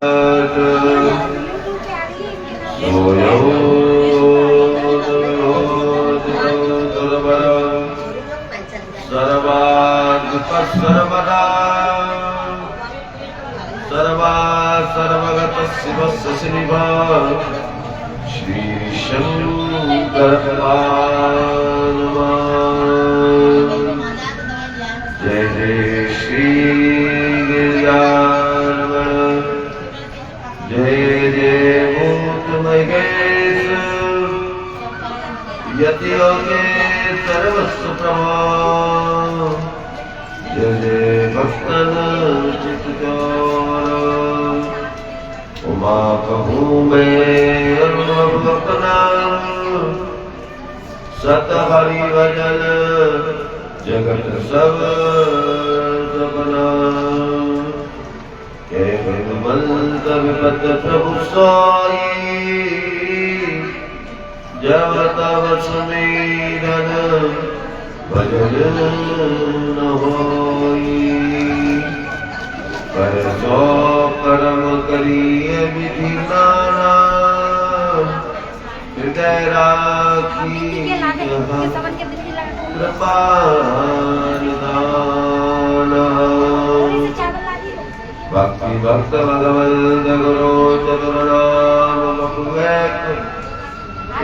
सर्वदा सर्वा सर्वगत शिवस्य श्रीभ श्री शंकर जय जय श्री गिरिजानन जय जय भूत महेश यति योगे सर्वस्व प्रभा जय जय भक्तन चित्तचोर उमा कहूँ मैं भक्तना सत हरि भजन जगत सब सपना केवल मंत विपत प्रभु सोई जब तब सुमिरन भजन न होई कर सो कर्म करिए विधि नाना हृदय राखी कृपा निदान भक्ति भक्त भगवंत गुरु चतुर्नाम बहुवैक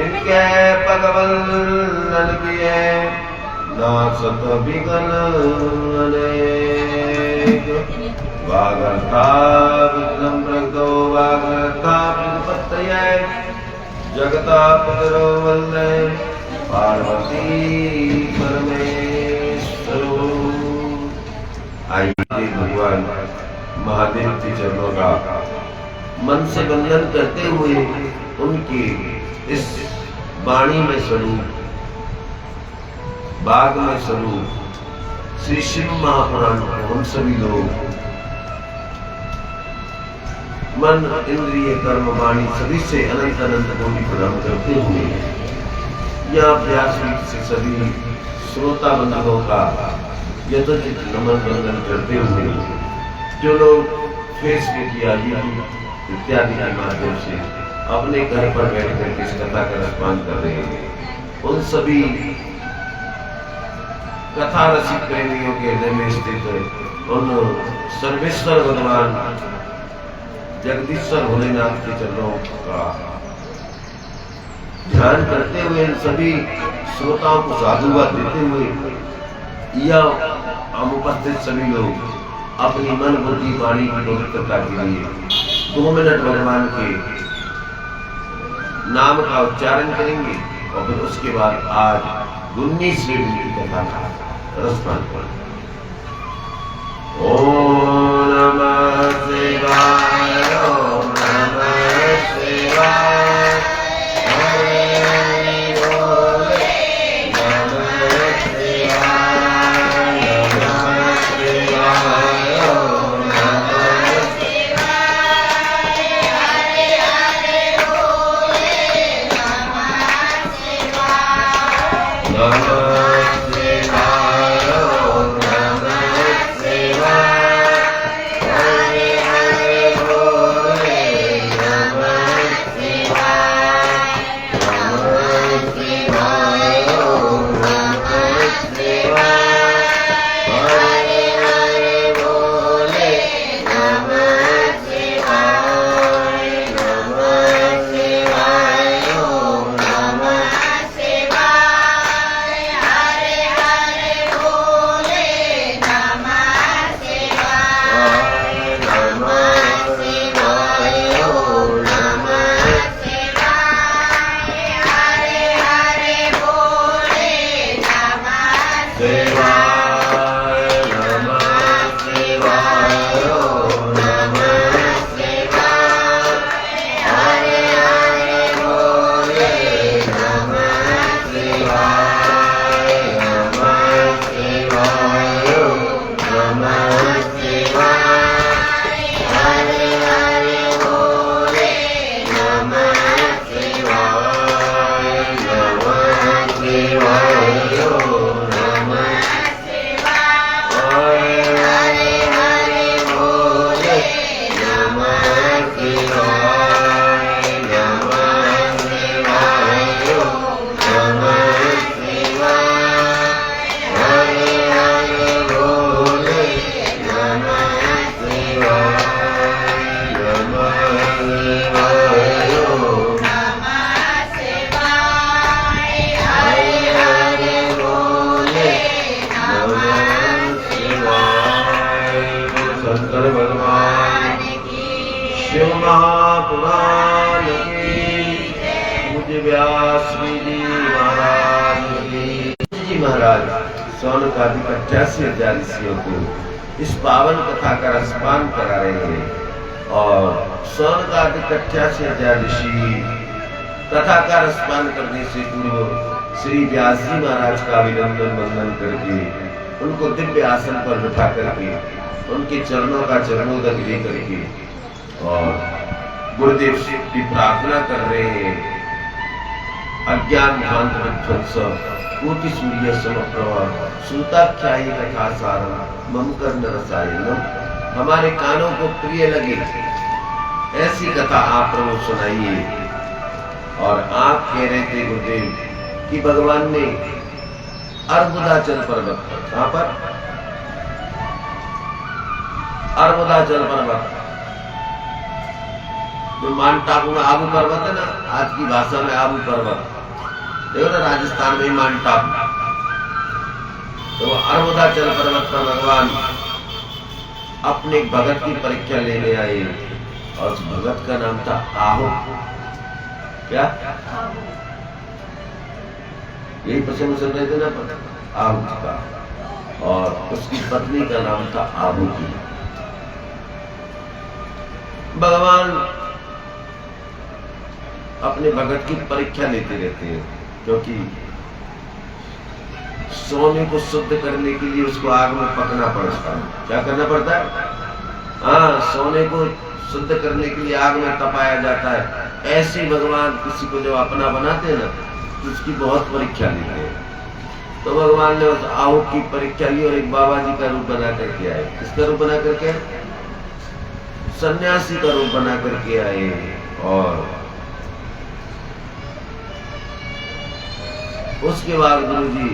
इनके पगवंदन किए नासत विघ्न अनेक वागर्था विघ्नं प्रगतो वागर्था प्रतिपत्तये जगता पितरो वन्दे पार्वती परमेश्वरो। आइए भगवान महादेव के चरणों का मन से वंदन करते हुए उनकी इस वाणी में स्वरूप बाग में स्वरूप श्री शिव महापुराण को हम सभी लोग मन इंद्रिय कर्म वाणी सभी से अनंत अनंत कोटि प्रणाम करते हुए यहाँ व्यासपीठ से सभी श्रोता बंधुओं का यथोचित नमन वंदन करते हुए जो लोग फेसबुक या यूट्यूब इत्यादि के माध्यम से अपने घर पर बैठ कर इस कथा का रसपान कर रहे हैं उन सभी कथा रसिक प्रेमियों के हृदय में स्थित उन सर्वेश्वर भगवान जगदीश्वर भोलेनाथ के चरणों का ध्यान करते हुए इन सभी श्रोताओं को साधुवाद देते हुए या हम उपस्थित सभी लोग अपनी मन बुद्धि वाणी की पवित्रता के लिए 2 मिनट भगवान के नाम का उच्चारण करेंगे और फिर उसके बाद आज 19वें दिन की कथा का रसपान करेंगे। ओम नमः शिवाय ओम नमः शिवाय Namaste. नमः शिवाय ओम नमः शिवाय शिव महापुराण की पूज्य व्यास जी महाराज की। जी महाराज शौनकादिक 88,000 ऋषियों को इस पावन कथा का रसपान करा रहे हैं और शौनकादिक 88,000 ऋषि कथा का रसपान करने से पूर्व श्री व्यास जी महाराज का अभिनंदन वंदन करके उनको दिव्य आसन पर बिठा करके उनके चरणों का चरणोदक दे करके और गुरुदेव की प्रार्थना कर रहे हैं। अज्ञान ध्वांत विध्वंस कोटि सूर्य समप्रभा सुताख्यायी कथा सारम मम कर्ण रसायनम। हमारे कानों को प्रिय लगे ऐसी कथा आप प्रभु सुनाइए। और आप कह रहे थे गुरुदेव कि भगवान ने अर्बुदाचल पर्वत पर, कहां पर? अर्बुदाचल पर्वत जो माउंट आबू में आबू पर्वत है ना, आज की भाषा में आबू पर्वत, देखो ना राजस्थान में माउंट आबू। तो अर्बुदाचल पर्वत पर भगवान अपने भगत की परीक्षा लेने आए और उस भगत का नाम था आहु। क्या? यही प्रसंग सुन रहे थे ना, आहूति का। और उसकी पत्नी का नाम था आहूति। भगवान अपने भगत की परीक्षा लेते रहते हैं क्योंकि सोने को शुद्ध करने के लिए उसको आग में पकना पड़ता है। क्या करना पड़ता है? हाँ, सोने को शुद्ध करने के लिए आग में तपाया जाता है। ऐसे भगवान किसी को जब अपना बनाते हैं ना तो उसकी बहुत परीक्षा लेते हैं। तो भगवान ने उस आहू की परीक्षा ली और एक बाबा जी का रूप बना करके आए। किसका रूप बना करके? सन्यासी का रूप बना करके आए। और उसके बाद गुरु जी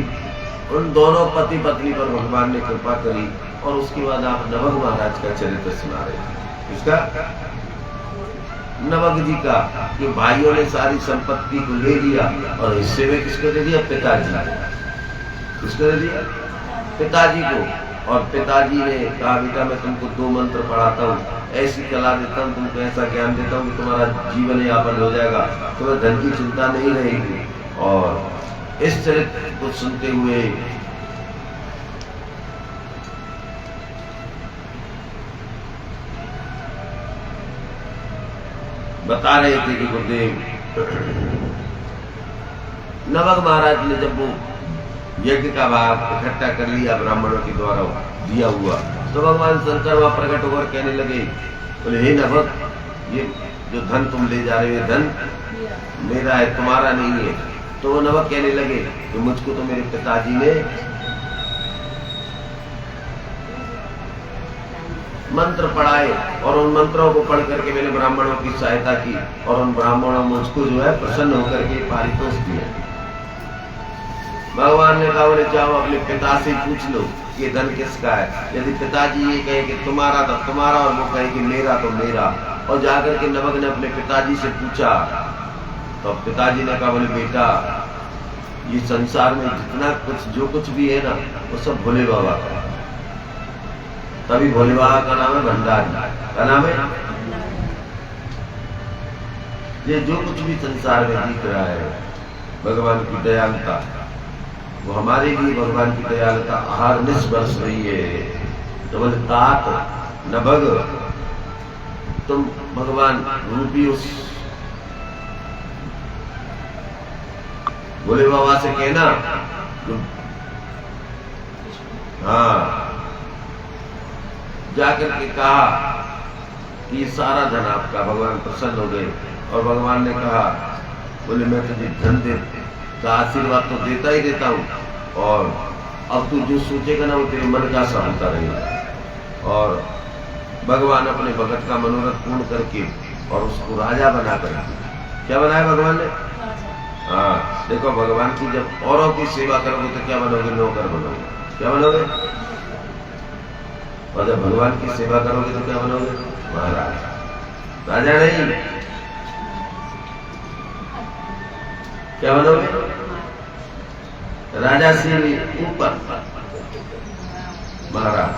उन दोनों पति पत्नी पर भगवान ने कृपा करी और उसके बाद आप नवग महाराज का चरित्र सुना रहे थे। इसका नवग जी का कि भाइयों ने सारी संपत्ति को ले लिया और हिस्से में किसको दे दिया? पिताजी। किसको दे दिया? पिताजी को। और पिताजी ने कहा बेटा मैं तुमको 2 मंत्र पढ़ाता हूँ, ऐसी कला देता हूँ, तुमको ऐसा ज्ञान देता हूँ कि तुम्हारा जीवन यापन हो जाएगा, तुम्हें धन की चिंता नहीं रहेगी। और इस चरित्र को सुनते हुए बता रहे थे कि गुरुदेव नवग महाराज ने जब वो यज्ञ का भाग इकट्ठा कर लिया ब्राह्मणों के द्वारा दिया हुआ, तो भगवान शंकर वहां प्रकट होकर कहने लगे, बोले हे नवग, ये जो धन तुम ले जा रहे हो धन मेरा है, तुम्हारा नहीं है। तो वो नवग कहने लगे कि मुझको तो मेरे पिताजी ने मंत्र पढ़ाए और उन मंत्रों को पढ़ करके मैंने ब्राह्मणों की सहायता की और उन ब्राह्मणों मुझको जो है प्रसन्न होकर के पारितोष दिया। भगवान ने कहा बोले जाओ अपने पिता से पूछ लो कि धन किसका है। यदि पिताजी ये कहे कि तुम्हारा तो तुम्हारा और वो कहे कि मेरा तो मेरा, और जाकर के नवग ने अपने पिताजी से पूछा तो पिताजी ने कहा बोले बेटा ये संसार में जितना कुछ जो कुछ भी है ना वो सब भोले बाबा का। तभी भोले बाबा का नाम है भंडारी। क्या नाम है? ये जो कुछ भी संसार में दिख रहा है भगवान की दयालुता, वो हमारे लिए भगवान की दयालुता आहार निश बरस रही है। तो बोले तात नभग तुम भगवान रूपी उस भोले बाबा से कहना, हाँ जाकर के कहा कि सारा धन आपका। भगवान प्रसन्न हो गए और भगवान ने कहा बोले मैं तुझे धन दे का आशीर्वाद तो देता ही देता हूँ और अब तू जो सोचेगा ना वो तेरे मन का सा होता रहेगा। और भगवान अपने भगत का मनोरथ पूर्ण करके और उसको राजा बना करके क्या बनाया भगवान ने? हाँ देखो भगवान की जब औरों की सेवा करोगे तो क्या बनोगे? नौकर बनोगे। क्या बनोगे? और जब भगवान की सेवा करोगे तो क्या बनोगे? महाराज। राजा नहीं, क्या बनोगे? राजा से भी ऊपर महाराज।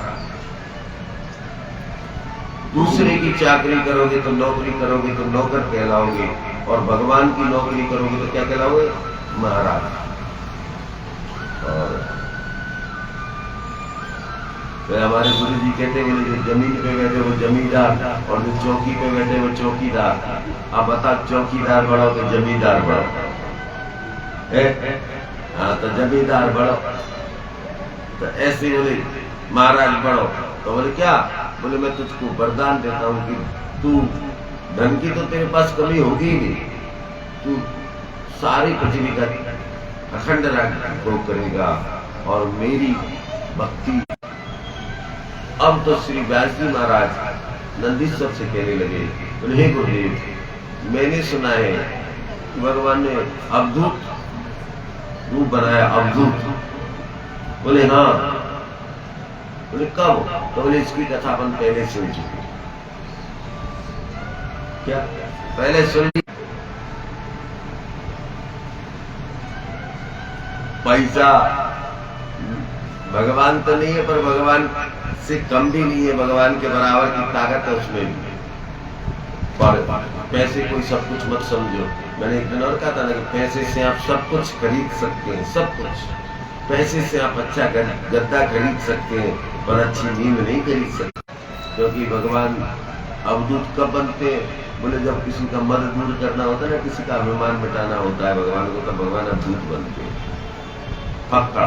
दूसरे की चाकरी करोगे तो नौकरी करोगे तो नौकर कहलाओगे, और भगवान की नौकरी करोगे तो क्या कहलाओगे? महाराज। और फिर हमारे गुरु जी कहते बोले जो जमीन पे बैठे वो जमींदार, और जो चौकी पे बैठे वो चौकीदार। अब बता, चौकीदार बढ़ो तो जमींदार बढ़ो? हाँ, तो जमींदार बढ़ो। तो ऐसे बोले महाराज बढ़ो, तो बोले क्या? बोले मैं तुझको वरदान देता हूँ कि तू धन की तो तेरे पास कमी होगी ही नहीं, तू सारी पृथ्वी का अखंड राज्य भोग करेगा और मेरी भक्ति। अब तो श्री व्यास जी महाराज नंदीश्वर से कहने लगे, बोले हे गुरुदेव, मैंने सुना है कि भगवान ने अवधूत रूप बनाया, अवधूत। बोले हाँ। बोले कब? तो बोले इसकी कथा अपन पहले सुन चुके। क्या पहले सुन ली? पैसा भगवान तो नहीं है, पर भगवान से कम भी नहीं है, भगवान के बराबर की ताकत है उसमें भी। पर पैसे कोई सब कुछ मत समझो। मैंने एक दिन और कहा था ना कि पैसे से आप सब कुछ खरीद सकते हैं, सब कुछ। पैसे से आप अच्छा गद्दा खरीद सकते हैं, पर अच्छी नींद नहीं खरीद सकते। क्योंकि भगवान अवधूत कब बनते हैं? बोले जब किसी का मद दूर करना होता है ना, किसी का अभिमान मिटाना होता है भगवान को, तब भगवान अवधूत बनते हैं। पक्का।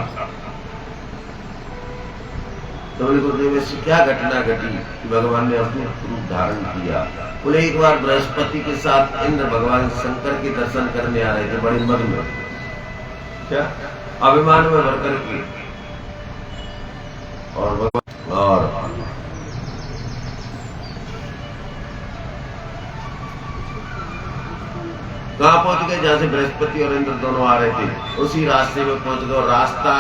तो बोले गुरुदेव इससे क्या घटना घटी कि भगवान ने अवधूत रूप धारण किया? बोले एक बार बृहस्पति के साथ इंद्र भगवान शंकर के दर्शन करने आ रहे थे, बड़े मद में, क्या अभिमान में भर करके। और भगवान और कहाँ पहुंच गए? जहां से बृहस्पति और इंद्र दोनों आ रहे थे, उसी रास्ते में पहुंच गए और रास्ता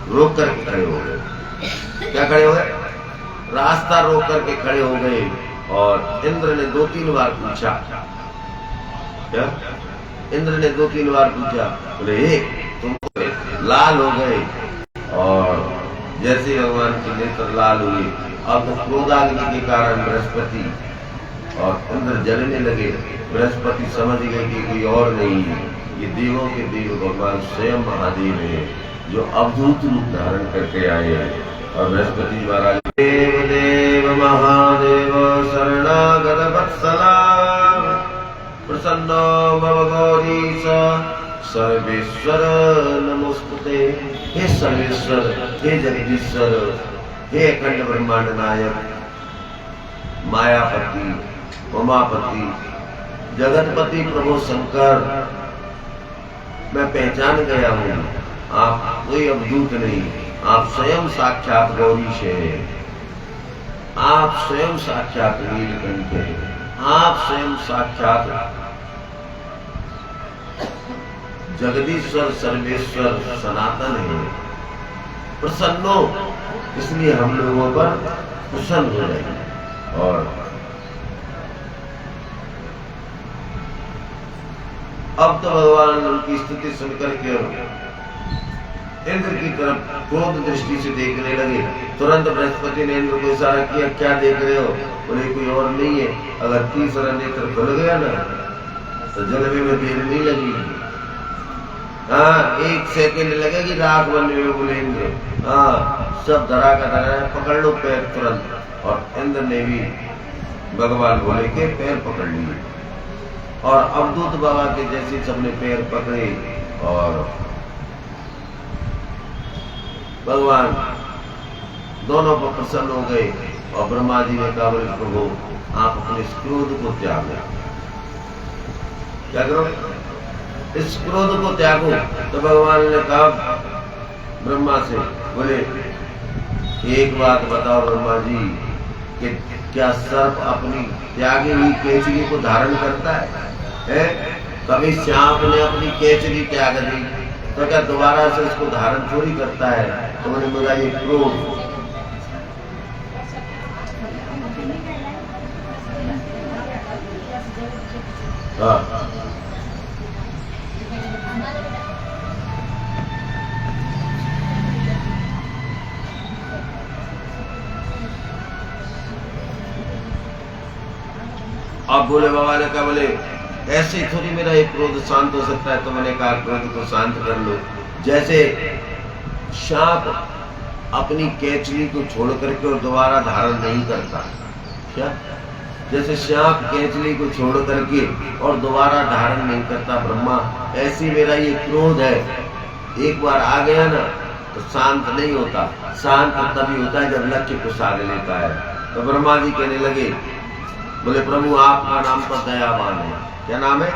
रोक करके खड़े हो गए। क्या खड़े हो गए? रास्ता रोक करके खड़े हो गए। और इंद्र ने 2-3 बार पूछा, क्या? इंद्र ने 2-3 बार पूछा। बोले हे तुम लाल हो गए, और जैसे भगवान के नेत्र लाल हुए, अब तो क्रोधाग्नि के कारण बृहस्पति और इंद्र जलने लगे। बृहस्पति समझ गए कि कोई और नहीं, ये देवों के देव भगवान स्वयं महादेव है, जो अवधूत रूप धारण करके आए हैं। और बृहस्पति महाराज देव देव महादेव शरणागत वत्सला प्रसन्नो भव गौरीश सर्वेश्वर नमोस्तुते। हे सर्वेश्वर, हे जगदीश्वर, हे अखंड ब्रह्मांड नायक, मायापति, उमापति, जगतपति प्रभु शंकर, मैं पहचान गया हूँ आप कोई अवधूत नहीं, आप स्वयं साक्षात गौरीश हैं, आप स्वयं साक्षात नीलकंठ हैं, आप स्वयं साक्षात जगदीश्वर सर्वेश्वर सनातन है। प्रसन्नो, इसलिए हम लोगों पर प्रसन्न हो जाएंगे। और अब तो भगवान उनकी स्थिति सुनकर के इंद्र की तरफ क्रोध दृष्टि से देखने लगे। तुरंत बृहस्पति ने इंद्र को इशारा किया, क्या देख रहे हो? बोले कोई और नहीं है, अगर तीसरा नेत्र खुल गया ना तो जलने में देर नहीं लगेगी। हाँ, 1 सेकंड लगेगी राख बनने में। बोले इंद्र हाँ, सब धरा का धरा है, पकड़ लो पैर तुरंत। और इंद्र ने भी भगवान भोले के पैर पकड़ लिए, और अवधूत बाबा के जैसे सबने पैर पकड़े, और भगवान दोनों पर प्रसन्न हो गए। और ब्रह्मा जी ने कहा, बोले प्रभु आप अपने क्रोध को त्यागो। क्या करो? इस क्रोध को त्यागो। तो भगवान ने कहा ब्रह्मा से, बोले एक बात बताओ ब्रह्मा जी, कि क्या सर्प अपनी त्यागी हुई केचरी को धारण करता है? कभी सांप ने अपनी केचरी त्याग दी तो क्या दोबारा से उसको धारण थोड़ी करता है? तो मैंने बोला ये क्रोध। हाँ, अब बोले बाबा ने कहा, बोले ऐसे थोड़ी मेरा एक क्रोध शांत हो सकता है। तो मैंने कहा क्रोध को शांत कर लो। जैसे सांप अपनी केचली को छोड़ करके और दोबारा धारण नहीं करता, क्या? जैसे सांप केचली को छोड़ करके और दोबारा धारण नहीं करता ब्रह्मा, ऐसी मेरा ये क्रोध है, एक बार आ गया ना तो शांत नहीं होता। शांत तभी होता है जब लक्ष्य को साध लेता है। तो ब्रह्मा जी कहने लगे, बोले प्रभु आपका नाम तो दयावान है। क्या नाम है?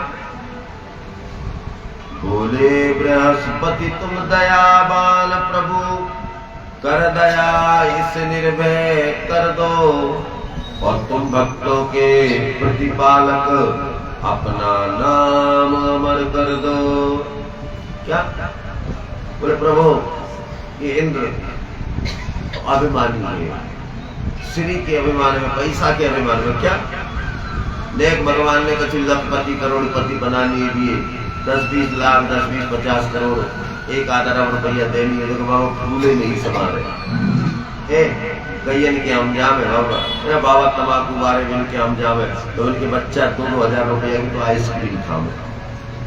बोले बृहस्पति तुम दयावान प्रभु, कर दया इस निर्भय कर दो, और तुम भक्तों के प्रतिपालक अपना नाम अमर कर दो। क्या? बोले प्रभु ये इंद्र अभिमानी है, श्री के अभिमान में, पैसा के अभिमान में। क्या? देख भगवान ने कछु लखपति करोड़पति बनाने दिए, 10-20 लाख 10-20 50 करोड़, 1 आधा अरब रुपया देनी है। देखो बाबा फूले नहीं समा रहे, कईयन के अंजाम है बाबा। अरे बाबा तम्बाकू बारे में इनके अंजाम है, तो उनके बच्चा 2-2 हजार रुपया की तो आइसक्रीम खाओ।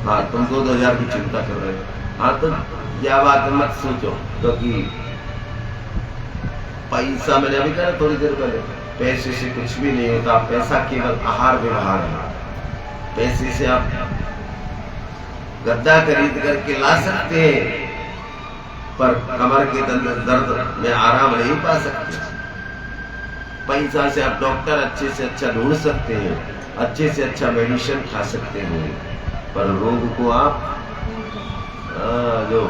हाँ तुम 2-2 हजार की चिंता कर रहे हो। हाँ तो क्या बात मत सोचो, क्योंकि पैसा, मैंने अभी कहा थोड़ी देर पहले, पैसे से कुछ भी नहीं होता। पैसा केवल आहार व्यवहार है। पैसे से आप गद्दा खरीद करके ला सकते हैं, पर कमर के दर्द में आराम नहीं पा सकते। पैसा से आप डॉक्टर अच्छे से अच्छा ढूंढ सकते हैं, अच्छे से अच्छा मेडिसिन खा सकते हैं, पर रोग को आप जो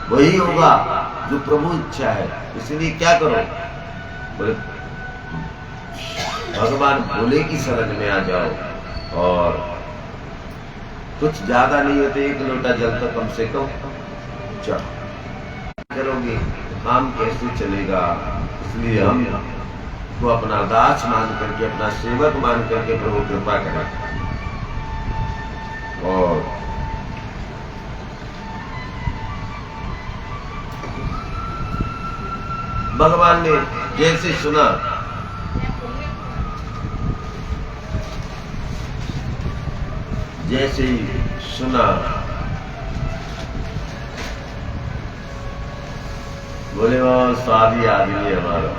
वही होगा जो प्रभु इच्छा है। इसलिए क्या करो, बोले भगवान भोले की शरण में आ जाओ, और कुछ ज्यादा नहीं होते, 1 लोटा जल तो कम से कम चाहो। करोगे काम कैसे चलेगा? इसलिए हम को अपना दास मान करके, अपना सेवक मान करके प्रभु कृपा करें। और भगवान ने जैसे सुना, जैसे ही सुना, बोले बाबा शादी आदमी है हमारा,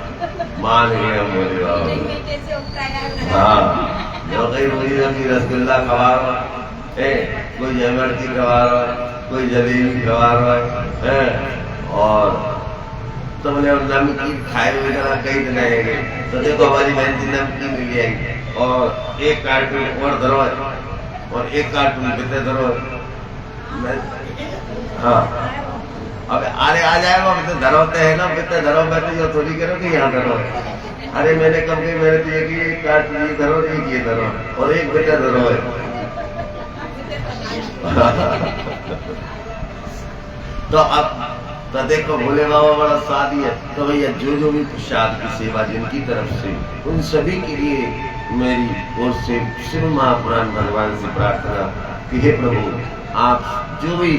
मान गए हम। बोले बाबा हाँ, जो कहीं मुझे रखी रसगुल्ला खवा रहा है, कोई जयमर्ती खवा रहा है, कोई जलेबी खवा रहा है, और तो बोले नमकीन खाए हुए जरा कई दिन आएंगे, तो देखो हमारी बहन जी नमकीन मिल जाएगी, और 1 कार्टून और धरो, और 1 कार्टून कितने धरो। हाँ अब अरे आ जाएगा, कितने धरोते है ना, कितने धरो, बैठे जो थोड़ी करो कि यहाँ धरो। अरे मैंने कब की मैंने तो एक कार्टून ये धरो, एक ये धरो, और 1 बेटा धरो है। तो अब तो देखो भोले बाबा बड़ा शादी है, तो भैया जो भी प्रसाद की सेवा जिनकी तरफ से, उन सभी के लिए मेरी ओर से शिव महापुराण भगवान से प्रार्थना कि हे प्रभु आप जो भी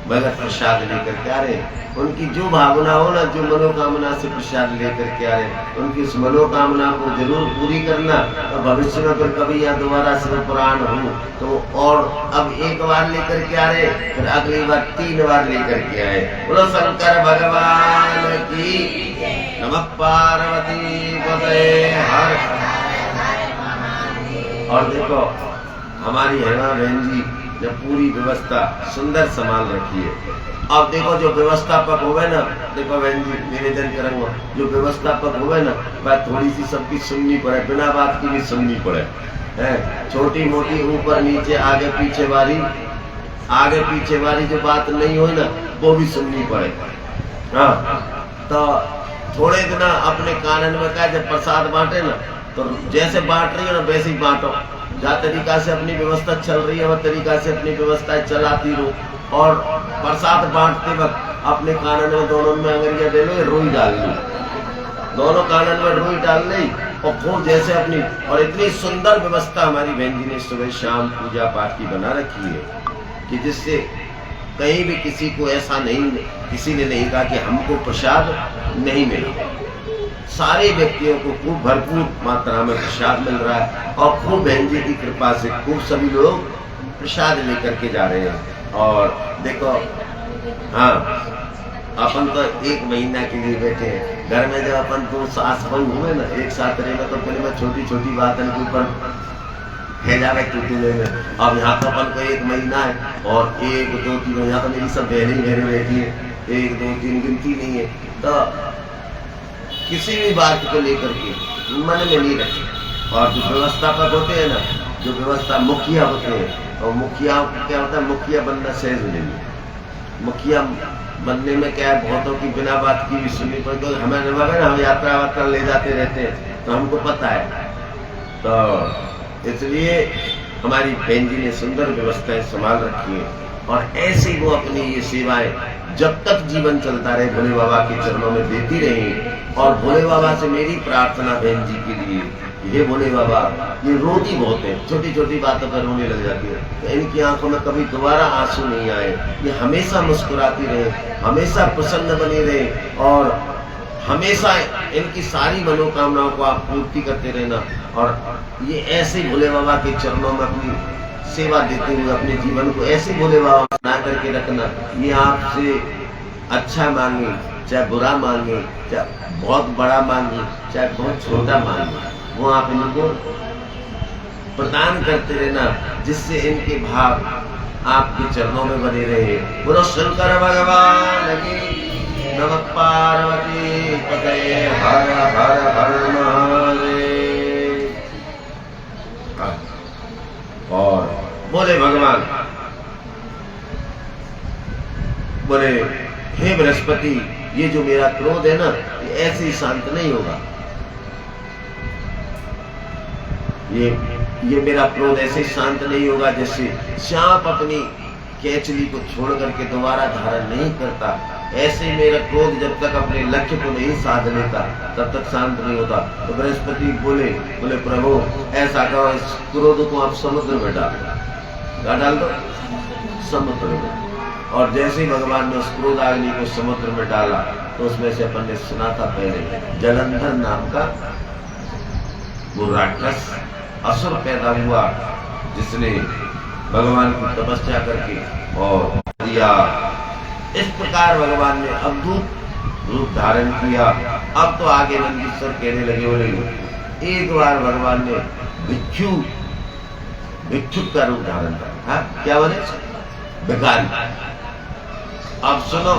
भगत प्रसाद लेकर के आ रहे, उनकी जो भावना हो ना, जो मनोकामना से प्रसाद लेकर के आ रहे, उनकी उस मनोकामना को जरूर पूरी करना। और भविष्य में फिर कभी या दोबारा शिव पुराण हो तो, और अब 1 बार लेकर के आ रहे, फिर अगली बार 3 बार लेकर के आए। बोलो शंकर भगवान की, नमः पार्वती पते हर। और देखो हमारी हेमा बहन जी ने पूरी व्यवस्था सुंदर संभाल रखी है। अब देखो जो व्यवस्थापक होवे ना, देखो बहन जी निवेदन करूंगा, जो व्यवस्थापक होवे ना, बात थोड़ी सी सबकी सुननी पड़े, बिना बात की भी सुननी पड़े, है छोटी मोटी ऊपर नीचे आगे पीछे वाली जो बात नहीं हो ना, वो भी सुननी पड़े। हाँ तो थोड़े दिन अपने कानन में क्या, जब प्रसाद बांटे ना, तो जैसे बांट रही हो ना वैसे ही बांटो, जहाँ तरीका से अपनी व्यवस्था चल रही है वह तरीका से अपनी व्यवस्था चलाती रहो। और प्रसाद बांटते वक्त अपने कानन में दोनों में अंगरिया दे लो, रुई डाल ली, दोनों कानन में रुई डाल ली, और खूब जैसे अपनी, और इतनी सुंदर व्यवस्था हमारी बहन जी ने सुबह शाम पूजा पाठ की बना रखी है कि जिससे कहीं भी किसी को ऐसा नहीं, किसी ने नहीं कहा कि हमको प्रसाद नहीं मिला। सारे व्यक्तियों को खूब भरपूर मात्रा में प्रसाद मिल रहा है और खूब बहन जी की कृपा से खूब सभी लोग प्रसाद लेकर के जा रहे हैं। और देखो, हाँ, अपन तो 1 महीना के लिए बैठे हैं घर में। जब अपन तो सास बहू हुए ना एक साथ रहेगा तो फिर में छोटी छोटी बातों के ऊपर है जावे टूटने में। अब यहाँ तो अपन को 1 महीना है और 1 2 3 यहाँ तो मेरी सब बहनें बहनें बैठी है, 1 2 3 गिनती नहीं है। तो किसी भी बात को लेकर के मन में नहीं रखे। और जो व्यवस्थापक होते हैं ना, जो व्यवस्था मुखिया होते हैं, और मुखिया क्या होता है, मुखिया बनना सहज नहीं है। मुखिया बनने में क्या है, बहुतों की बिना बात की भी सुननी पड़ती है। हमें हम यात्रा वात्रा ले जाते रहते हैं तो हमको पता है। तो इसलिए हमारी बहन जी ने सुंदर व्यवस्थाएं संभाल रखी है और ऐसे वो अपनी ये सेवाएं जब तक जीवन चलता रहे भोले बाबा के चरणों में देती रही। और भोले बाबा से मेरी प्रार्थना बहन जी के लिए, ये भोले बाबा, ये रोती बहुत है, छोटी छोटी बातों पर रोने लग जाती है, तो इनकी आंखों में कभी दोबारा आंसू नहीं आए। ये हमेशा मुस्कुराती रहे, हमेशा प्रसन्न बनी रहे और हमेशा इनकी सारी मनोकामनाओं को आप पूर्ति करते रहना। और ये ऐसे भोले बाबा के चरणों में अपनी सेवा देते हुए अपने जीवन को ऐसे भोले बाबा बना करके रखना। ये आपसे अच्छा मांगे चाहे बुरा मांगे, चाहे बहुत बड़ा मांगे चाहे बहुत छोटा मांगे, वो आप इनको प्रदान करते रहना, जिससे इनके भाव आपके चरणों में बने रहे। बोलो शंकर भगवान की, नमः पार्वती पतये, हर हर हर महादेव। और बोले भगवान, बोले हे बृहस्पति, ये जो मेरा क्रोध है ना, ये ऐसे ही शांत नहीं होगा। ये मेरा क्रोध ऐसे शांत नहीं होगा जैसे सांप अपनी केचली को छोड़ करके दोबारा धारण नहीं करता, ऐसे मेरा क्रोध जब तक अपने लक्ष्य को नहीं साध लेता तब तक शांत नहीं होता। तो बृहस्पति बोले प्रभु ऐसा करो, इस क्रोध को आप समुद्र में डाल दो, समुद्र में। और जैसे ही भगवान ने उस क्रोधाग्नि को समुद्र में डाला तो उसमें से अपन ने सुना था पहले, जलंधर नाम का वो राक्षस असुर पैदा हुआ, जिसने भगवान की तपस्या करके और दिया। इस प्रकार भगवान ने अद्भुत रूप धारण किया। अब तो आगे नंदीश्वर कहने लगे, बोले एक बार भगवान ने भिक्षुक का रूप धारण किया। क्या बोले? भिखारी। अब सुनो,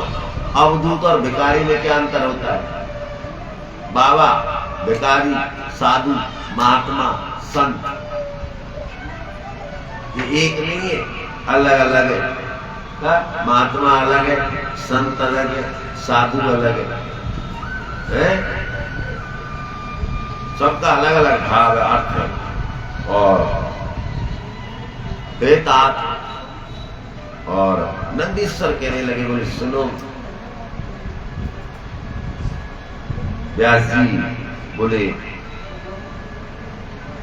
अवधूत और भिखारी में क्या अंतर होता है? बाबा, भिखारी, साधु, महात्मा, संत, ये एक नहीं है, अलग अलग है। महात्मा अलग है, संत अलग है, साधु अलग है, सबका अलग अलग भाव है, अर्थ है। और बेतात और नंदीश्वर कहने लगे, बोले सुनो व्यास जी, बोले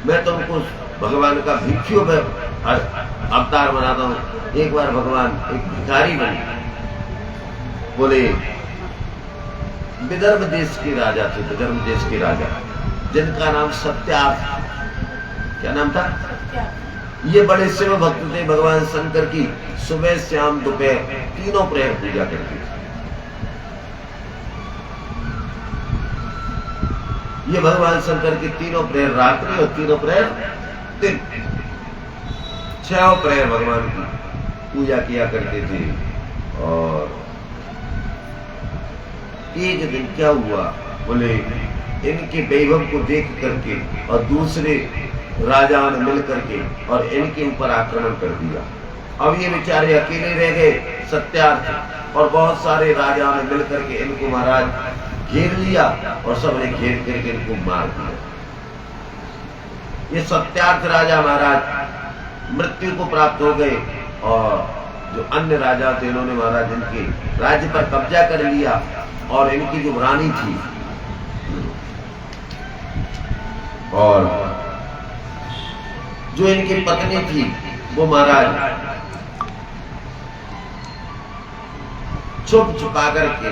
मैं तुमको भगवान का भिक्षु अवतार बनाता हूं। एक बार भगवान एक भिखारी बने। बोले विदर्भ देश के राजा थे, विदर्भ देश के राजा, जिनका नाम सत्यार्थ। क्या नाम था? ये बड़े शिव भक्त थे। भगवान शंकर की सुबह शाम दोपहर तीनों प्रहर पूजा करते थे। ये भगवान शंकर की तीनों प्रहर रात्रि और तीनों प्रहर दिन, 6 प्रहर भगवान की पूजा किया करते थे। और एक दिन क्या हुआ, बोले इनके वैभव को देख करके और दूसरे राजाओं ने मिल करके और इनके ऊपर आक्रमण कर दिया। अब ये बेचारे अकेले रह गए, सत्यार्थ, और बहुत सारे राजाओं ने मिल करके इनको महाराज घेर लिया और सबने घेर करके इनको मार दिया। ये सत्यार्थ राजा महाराज मृत्यु को प्राप्त हो गए और जो अन्य राजा थे इन्होंने महाराज इनके राज्य पर कब्जा कर लिया। और इनकी जो रानी थी और जो इनकी पत्नी थी वो महाराज छुप छुपा करके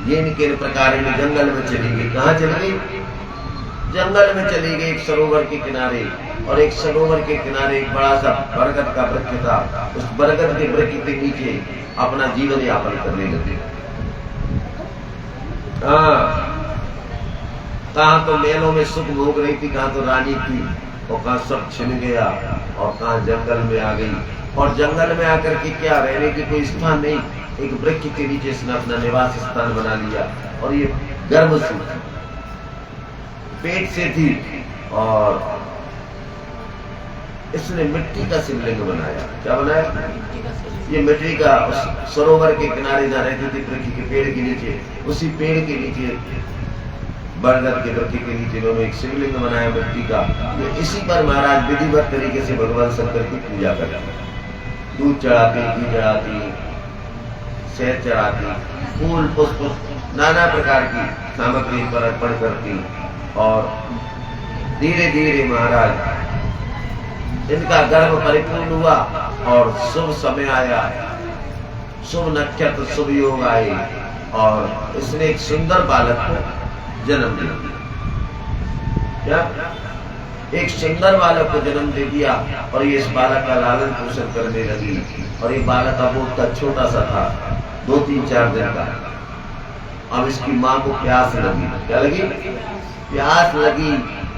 ये इनके प्रकार जंगल में चली गई। कहाँ चली गई? जंगल में चली गई, एक सरोवर के किनारे। और एक सरोवर के किनारे एक बड़ा सा बरगद का वृक्ष था। उस बरगद के वृक्ष के नीचे अपना जीवन यापन करने लगे। कहाँ तो मेलों में सुख भोग रही थी, कहाँ तो रानी थी, और कहाँ सब छिन गया, और कहाँ जंगल में आ गई। और जंगल में आकर के क्या रहने की कोई स्थान नहीं, एक वृक्ष के नीचे इसने अपना निवास स्थान बना लिया। और ये गर्भ से थी, पेट से थी, और इसने मिट्टी का शिवलिंग बनाया। क्या बनाया? ये मिट्टी का, उस सरोवर के किनारे जहाँ रहती थी वृक्ष के पेड़ के नीचे, उसी पेड़ के नीचे, बरगद के वृक्ष के नीचे इन्होंने एक शिवलिंग बनाया मिट्टी का। इसी पर महाराज विधिवत तरीके से भगवान शंकर की पूजा करते। दूध चढ़ाती, घी चढ़ाती, शहद चढ़ाती, फूल पुष्प नाना प्रकार की सामग्री पर अर्पण करती। और धीरे धीरे महाराज इनका गर्भ परिपूर्ण हुआ, और शुभ समय आया, शुभ नक्षत्र, शुभ योग आए, और इसने एक सुंदर बालक को जन्म दिया। क्या? एक सुंदर बालक को जन्म दे दिया। और ये इस बालक का लालन पोषण करने लगी। और ये बालक अब बहुत छोटा सा था, 2-3-4 दिन का। अब इसकी माँ को प्यास लगी। क्या लगी? प्यास लगी।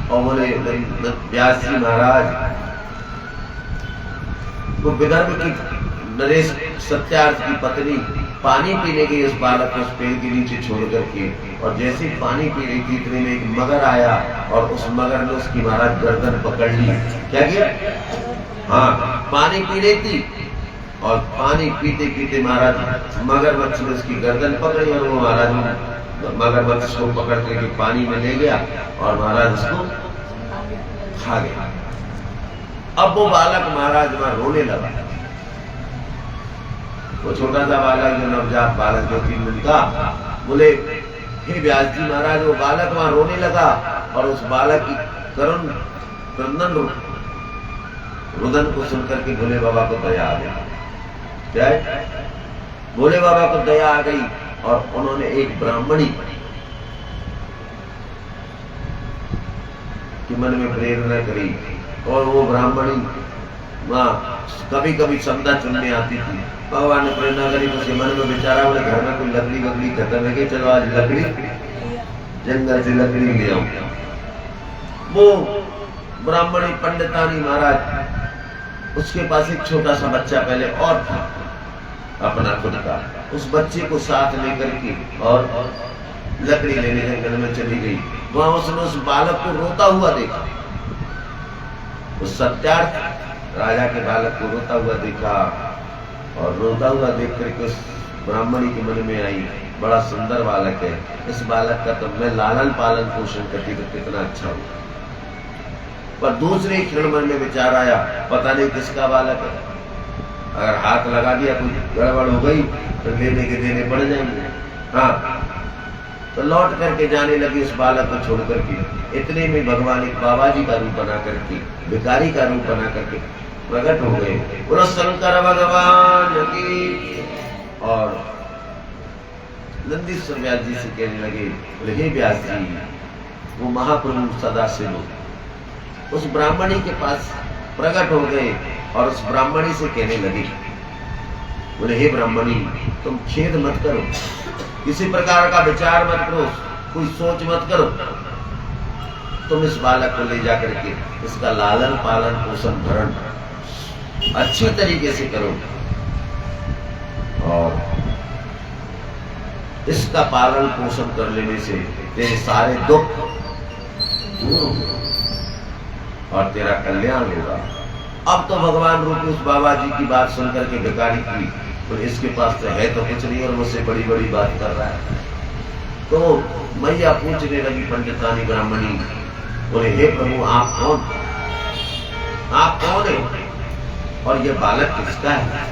और बोले व्यास जी महाराज, वो विदर्भ की नरेश सत्यार्थ की पत्नी पानी पीने गई उस बालक को उस पेड़ के नीचे छोड़ करके। और जैसे ही पानी पी रही थी, इतने में एक मगर आया, और उस मगर ने उसकी महाराज गर्दन पकड़ ली। क्या किया? हाँ, पानी पी रही थी, और पानी पीते पीते महाराज मगरमच्छ ने उसकी गर्दन पकड़ी, और वो महाराज मगरमच्छ को पकड़ करके पानी में ले गया, और महाराज उसको खा गया। अब वो बालक महाराज वहां रोने लगा। वो छोटा सा बालक, जो नवजात बालक, जो 3 दिन का, बोले हे व्यास जी महाराज, वो बालक वहां रोने लगा। और उस बालक की करुण क्रंदन रुदन को सुनकर के भोले बाबा को दया आ गई। क्या है? भोले बाबा को दया आ गई, और उन्होंने एक ब्राह्मणी के मन में प्रेरणा करी। और वो ब्राह्मणी कभी कभी संदा चुनने आती थी। भगवान ने प्रेरणा करी, तो मन में बेचारा, बोले घर में कोई लकड़ी वकड़ी खत्म है, चलो आज लकड़ी जंगल से लकड़ी ले आओ। वो ब्राह्मणी पंडितानी महाराज, उसके पास एक छोटा सा बच्चा पहले और था अपना खुद का। उस बच्चे को साथ लेकर के और लकड़ी लेने जंगल में चली गई। वहां उसने उस बालक को रोता हुआ देखा। उस सत्यार्थ राजा के बालक को रोता हुआ देखा, और रोता हुआ देख करके उस ब्राह्मणी के मन में आई, बड़ा सुंदर बालक है, इस बालक का तो मैं लालन पालन पोषण करती तो कितना अच्छा हो। पर दूसरे क्षण मन में विचार आया, पता नहीं किसका बालक है, अगर हाथ लगा दिया कोई गड़बड़ हो गई तो लेने के देने पड़ जाएंगे। हाँ, तो लौट करके जाने लगी उस बालक को छोड़ करके। इतने में भगवान एक बाबा जी का रूप बना करके, भिखारी का रूप बना करके प्रकट हो गए। बोलो शंकर भगवान की। और नंदीश्वर व्यास जी से कहने लगे, बोले हे व्यास जी, वो महाप्रभु सदाशिव उस ब्राह्मणी के पास प्रकट हो गए, और उस ब्राह्मणी से कहने लगे, बोले हे ब्राह्मणी, तुम खेद मत करो, किसी प्रकार का विचार मत करो, कोई सोच मत करो, तुम इस बालक को ले जाकर के इसका लालन पालन पोषण भरण अच्छी तरीके से करो, और इसका पालन पोषण कर लेने से तेरे सारे दुख दूर होंगे और तेरा कल्याण होगा। अब तो भगवान रूपी उस बाबा जी की बात सुनकर के भिखारी की, तो इसके पास तो है तो कुछ नहीं, और मुझसे बड़ी बड़ी बात कर रहा है। तो मैया पूछने लगी पंडितानी ब्राह्मणी, बोले हे प्रभु, आप कौन, आप कौन है, और ये बालक किसका है,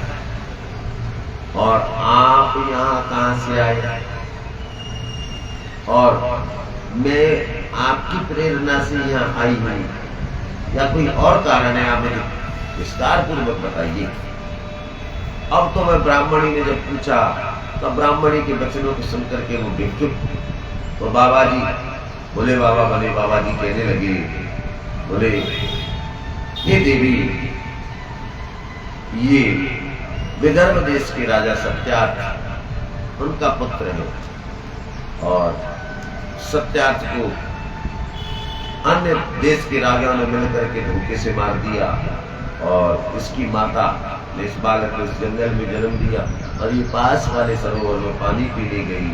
और आप यहाँ कहाँ से आए, और मैं आपकी प्रेरणा से यहाँ आई हूँ या कोई और कारण है, आप मुझे विस्तार पूर्वक बताइए। अब तो मैं ब्राह्मणी ने जब पूछा तो ब्राह्मणी के वचनों को सुन करके वो बेचुप। तो बाबा जी, बोले बाबा बने बाबा जी कहने लगे, बोले ये देवी, ये विदर्भ देश के राजा सत्यार्थ उनका पुत्र है, और सत्यार्थ को अन्य देश के राजाओं ने मिलकर के धोखे से मार दिया, और इसकी माता ने इस बालक को इस जंगल में जन्म दिया, और ये पास वाले सरोवर में पानी पीने गई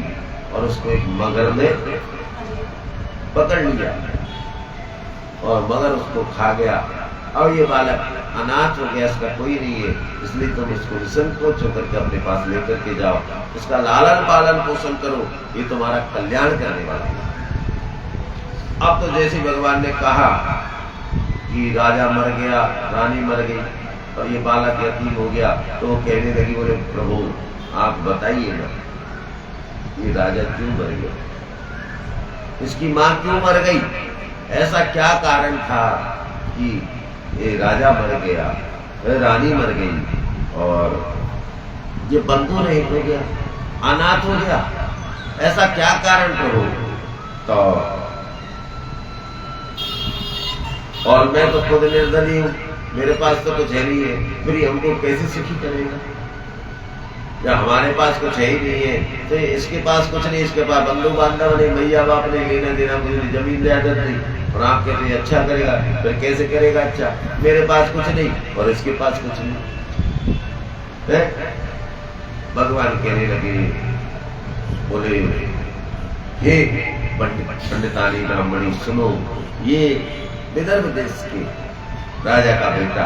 और उसको एक मगर ने पकड़ लिया और मगर उसको खा गया। और ये बालक अनाथ हो गया, इसका कोई नहीं है, इसलिए तुम इसको निसंकोच होकर के अपने पास लेकर के जाओ, इसका लालन पालन पोषण करो, ये तुम्हारा कल्याण करने वाला है। अब तो जैसे भगवान ने कहा कि राजा मर गया, रानी मर गई और ये बालक यतीम हो गया, तो वो कहने लगी, बोले प्रभु आप बताइए ना, ये राजा क्यों मर गया, इसकी माँ क्यों मर गई, ऐसा क्या कारण था कि ये राजा मर गया, रानी मर गई और ये बंधु रहित हो गया, अनाथ हो गया, ऐसा क्या कारण करो। तो और मैं तो खुद निर्धनी हूँ, मेरे पास तो कुछ है नहीं है, फिर हमको कैसे सुखी करेगा, या हमारे पास कुछ है ही नहीं है, तो इसके पास कुछ नहीं, इसके पास बंधु बांधव नहीं, मैया बाप ने लेना देना, मुझे जमीन जायदाद नहीं, और आप कहते हैं अच्छा करेगा, फिर कैसे करेगा अच्छा, मेरे पास कुछ नहीं और इसके पास कुछ नहीं है। भगवान कहने लगे, बोले हे पंडितानी ब्राह्मणी सुनो, ये विदर्भ देश के राजा का बेटा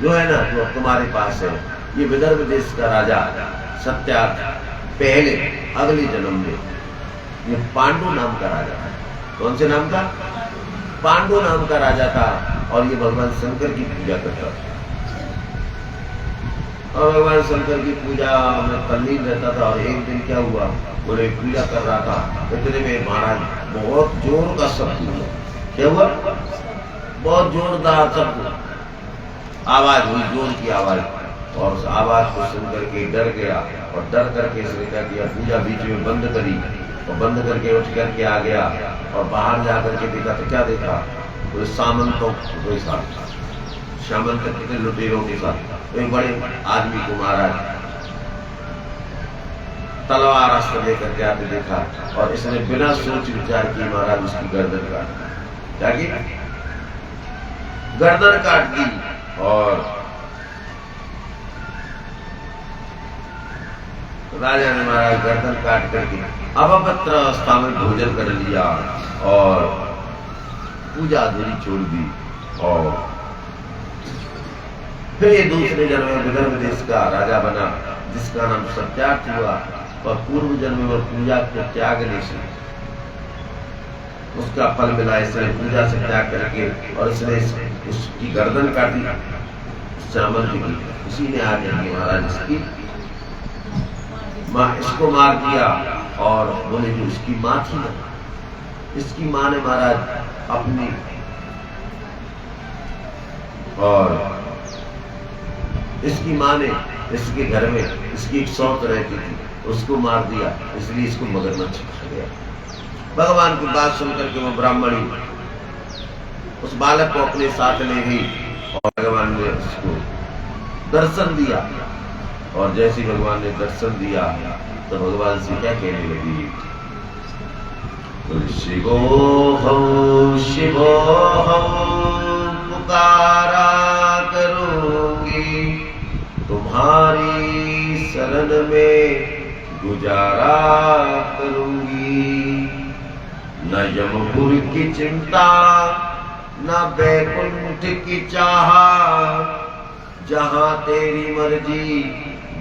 जो है ना, जो तुम्हारे पास है, ये विदर्भ देश का राजा सत्यार्थ पहले अगले जन्म में ये पांडु नाम का राजा था। कौन से नाम का? पांडु नाम का राजा था, और ये भगवान शंकर की पूजा करता था, और भगवान शंकर की पूजा में तल्लीन रहता था। और एक दिन क्या हुआ, बोले पूजा कर रहा था, इतने में महाराज बहुत जोर का शब्द हुआ। क्या हुआ? बहुत जोरदार शब्द, आवाज हुई, जोर की आवाज, और उस आवाज को सुनकर के डर गया, और डर करके इसने क्या किया, पूजा बीच में बंद करी, और बंद करके उठ करके आ गया, और बाहर जाकर के देखा तो क्या देखा, तो सामंतों के साथ, सामंत कितने लुटेरों के साथ एक बड़े आदमी को महाराज तलवार अस्त्र लेकर के आते देखा, और इसने बिना सोच विचार किए महाराज उसकी गर्दन काट दी। क्या की? गर्दन काट दी, और राजा ने महाराज गर्दन काट करके अपवित्र अवस्था में भोजन कर लिया, और पूजा अधूरी छोड़ दी, और फिर ये दूसरे जन्म में विदर्भ देश का राजा बना, जिसका नाम सत्यार्थ हुआ, और पूर्व जन्म में पूजा को त्यागने से उसका फल मिला। इसने पूजा से त्याग करके, और इसने उसकी गर्दन काट दी सामंत की, उसी ने आ जाएंगे महाराज इसकी माँ, इसको मार दिया, और बोले जो इसकी माँ थी ना, इसकी माँ ने महाराज अपनी, और इसकी माँ ने इसके घर में इसकी एक सौत रहती थी, उसको मार दिया, इसलिए इसको मगरमच्छ खा गया। भगवान की बात सुनकर के वो ब्राह्मणी उस बालक को अपने साथ ले गई, और भगवान ने उसको दर्शन दिया, और जैसे भगवान ने दर्शन दिया तो भगवान से क्या कहने लगी, शिवोहम शिवोहम पुकारा करूंगी, तुम्हारी शरण में गुजारा करूंगी, न यमपुर की चिंता न बैकुंठ की चाहा, जहां तेरी मर्जी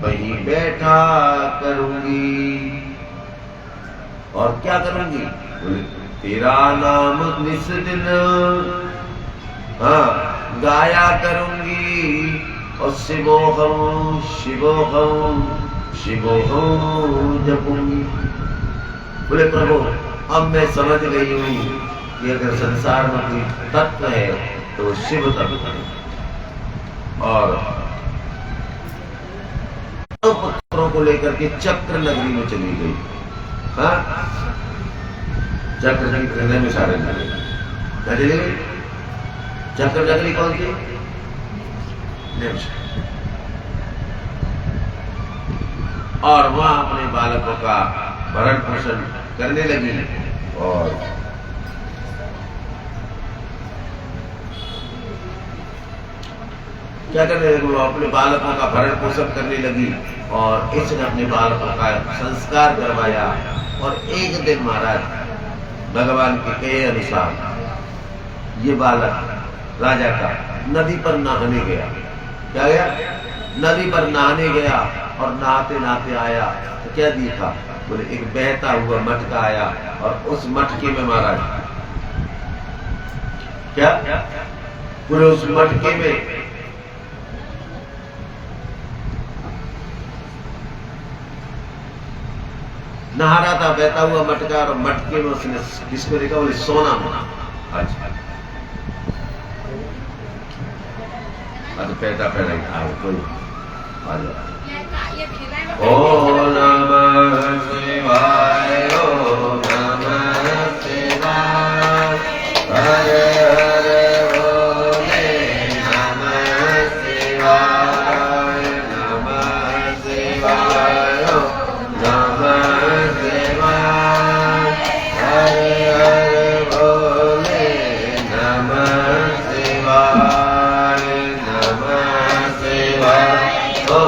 वहीं बैठा करूंगी। और क्या करूंगी? तेरा नाम निस दिन गाया करूंगी, और शिवोहम शिवोहम शिवोहम जपूंगी। बोले प्रभु अब मैं समझ गई हूँ कि अगर संसार में कोई तत्व है तो शिव तत्व है, और दोनों पुत्रों को लेकर के चक्र नगरी में चली गई। हाँ, चक्र नगरी में सारे चली गई। चक्र नगरी कौन थी? और वहां अपने बालकों का भरण पोषण करने लगी और क्या करने लगी? वो अपने बालकों का भरण पोषण करने लगी और इसने अपने बालकों का संस्कार करवाया। और एक दिन महाराज भगवान के कहे अनुसार ये बालक राजा का नदी पर नहाने गया। क्या गया? नदी पर नहाने गया और नहाते नहाते आया तो क्या देखा? बोले एक बहता हुआ मटका आया और उस मटके में महाराज क्या? पूरे उस मटके में नहा रहा था, बहता हुआ मटका, और मटके में उसने किसको देखा? बोले सोना बना। अच्छा, पैदा पैदा आए कोई ओ नमः शिवाय, ओ नमः शिवाय, हरे हरे बोले नमः शिवाय, नमः शिवाय, ओ नमः शिवाय, हरे हरे बोले नमः शिवाय, नमः शिवाय, ओ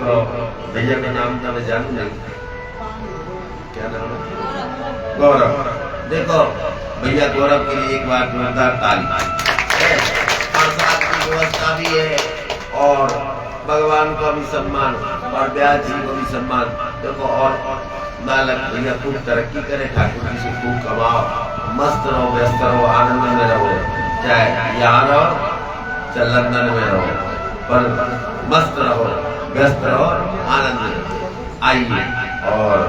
देखो भैया का नाम था, मैं जानू नहीं, क्या नाम है? गौरव। देखो भैया गौरव के लिए एक बार जोरदार ताली। प्रसाद की व्यवस्था भी है और भगवान का भी सम्मान और ब्याज जी को भी सम्मान। देखो और नालक भैया खूब तरक्की करे, ठाकुर जी से खूब कमाओ, मस्त रहो, व्यस्त रहो, आनंद में रहो, चाहे यहाँ रहो चाहे लंदन में रहो, पर मस्त रहो, व्यस्त रहो, आनंद में रहो। आइए और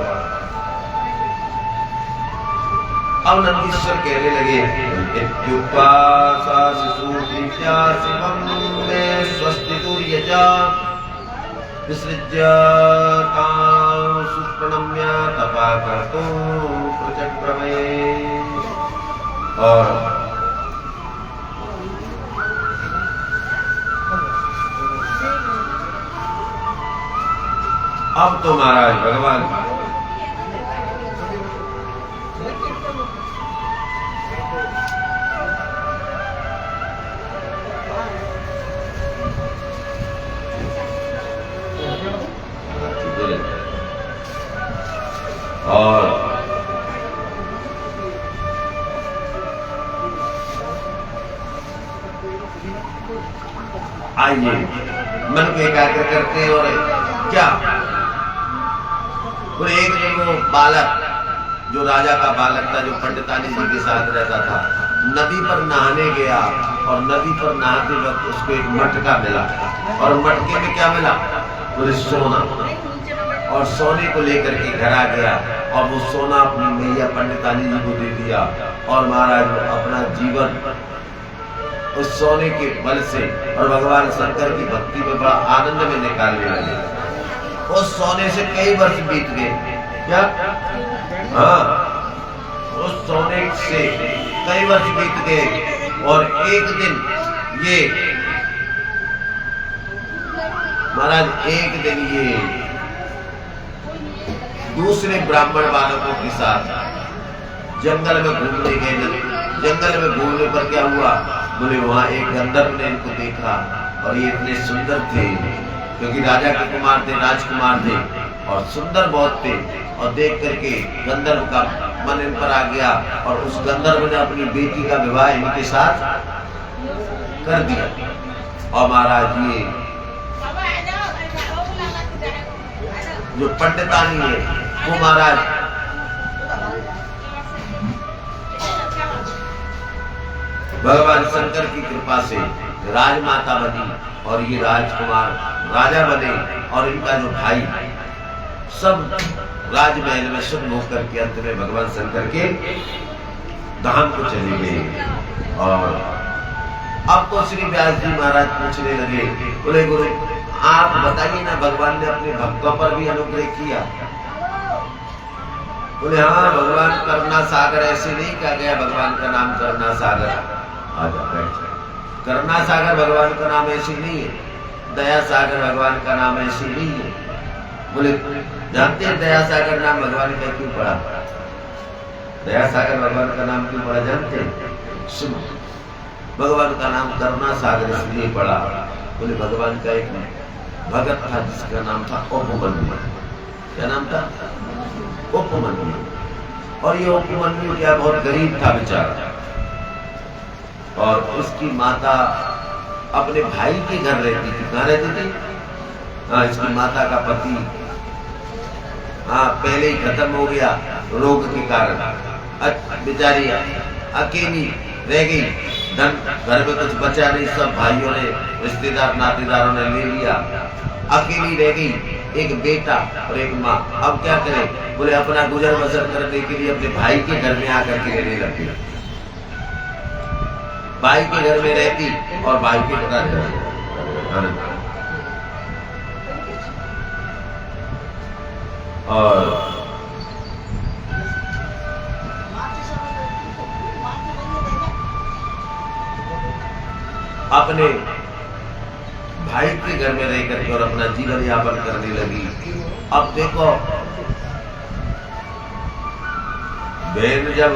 अब नंदीश्वर कहने लगे, विसृज्य तां सुप्रणम्य तपा कर्तुं प्रचक्रमे। और अब तो महाराज भगवान और आइए मन को एकाग्र करते हैं। और क्या और एक दिन वो बालक जो राजा का बालक था, जो पंडितानी जी के साथ रहता था, नदी पर नहाने गया और नदी पर नहाते वक्त उसको एक मटका मिला और मटके में क्या मिला? बोले सोना। और सोने को लेकर के घर आ गया और वो सोना अपनी मैया पंडितानी जी को दे दिया और महाराज अपना जीवन उस सोने के बल से और भगवान शंकर की भक्ति में बड़ा आनंद में निकालने लगे। उस सोने से कई वर्ष बीत गए। क्या? हाँ, उस सोने से कई वर्ष बीत गए और एक दिन ये महाराज एक दिन ये दूसरे ब्राह्मण बालकों के साथ जंगल में घूमने गए। जंगल में घूमने पर क्या हुआ? बोले वहां एक गंधर्व ने इनको देखा और ये इतने सुंदर थे, क्योंकि राजा के कुमार थे, राजकुमार थे और सुंदर बहुत थे। और देख करके गंधर्व का मन इन पर आ गया और उस गंधर्व ने अपनी बेटी का विवाह इनके साथ कर दिया। और महाराज ये जो पंडितानी है वो महाराज भगवान शंकर की कृपा से राजमाता बनी और ये राजकुमार राजा बने और इनका जो भाई सब राजमहल में सुख होकर के अंत में भगवान शंकर के धाम को चले गए। और अब तो श्री व्यास जी महाराज पूछने लगे, बोले गुरु आप बताइए ना, भगवान ने अपने भक्तों पर भी अनुग्रह किया? बोले हाँ, भगवान करुणा सागर ऐसे नहीं कहा गया, भगवान का नाम करुणा सागर। आजा बैठ। करुणा सागर भगवान का नाम ऐसी नहीं है, दया सागर भगवान का नाम ऐसी नहीं है। बोले जानते हैं दया सागर नाम भगवान का क्यों पड़ा? दया सागर भगवान का नाम क्यों पड़ा जानते हैं? सुनो, भगवान का नाम करुणा सागर इसलिए पड़ा। बोले भगवान का एक भगत था जिसका नाम था उपमन्यु। क्या नाम था? उपमन्यु। और ये उपमन्यु क्या बहुत गरीब था बेचारा, और उसकी माता अपने भाई के घर रहती थी। कहाँ रहती थी? हाँ, इसकी माता का पति पहले ही खत्म हो गया रोग के कारण। बेचारी अकेली रह गई, धन घर में कुछ बचा नहीं, सब भाइयों ने रिश्तेदार नातेदारों ने ले लिया, अकेली रह गई, एक बेटा और एक माँ। अब क्या करे? बोले अपना गुजर बसर करने के लिए अपने भाई के घर में आकर के रहने लगी। भाई के घर में रहती और भाई के घर और अपने भाई के घर में रह करके और अपना जीवन यापन करने लगी। अब देखो बहन जब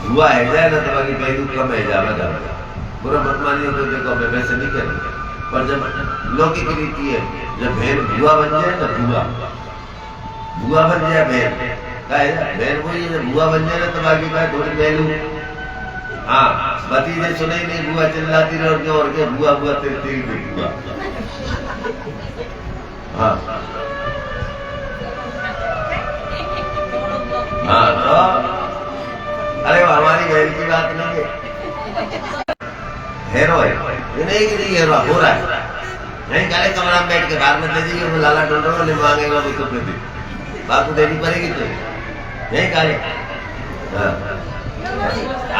हुआ है जाए ना तो बाकी पहलू कम है जावा बुरा मत मानिए। तो देखो मैं वैसे नहीं कह रही, पर जब लौकिक रीति है, जब भेड़ बुआ बन जाए ना, बुआ बन जाए भेड़, भेड़ वो ये बुआ बन जाए ना, तब आगे का थोड़ी पहलू, हाँ भतीजे सुने ही नहीं, बुआ चिल्लाती रहे और क्या बुआ बुआ तेरे तेरी बुआ, हाँ हाँ तो अरे हमारी बहन की बात नहीं है, हेरो है ये नहीं कि नहीं हेरो हो रहा है, नहीं काले कमरा में बैठ के बाहर में दे दीजिए, वो लाला ढूंढ रहा है, मांगेगा वो तो फिर बात तो देनी पड़ेगी, तो नहीं काले, हाँ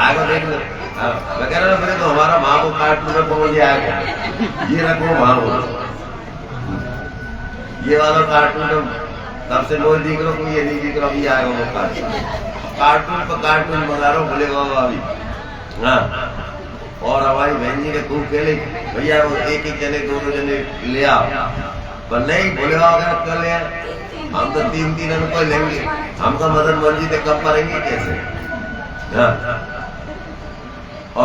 आगे देख लो, हाँ मैं कह रहा हूँ फिर तो हमारा माँ को काट में पहुंच आएगा, ये रखो माँ को, ये वाला कार्टून तब से मोर दिख रहा हूँ, ये नहीं दिख रहा, ये आएगा वो कार्टून पर कार्टून बना रहा हूँ, बोले बाबा अभी, हाँ और हमारी बहन जी ने खूब खेले, भैया वो एक एक जने दोनों जने ले आओ, पर नहीं बोले बाबा अगर कर ले, हम तो 3-3 रुपए लेंगे, हमका मदन मर्जी से कम पड़ेंगे कैसे, हाँ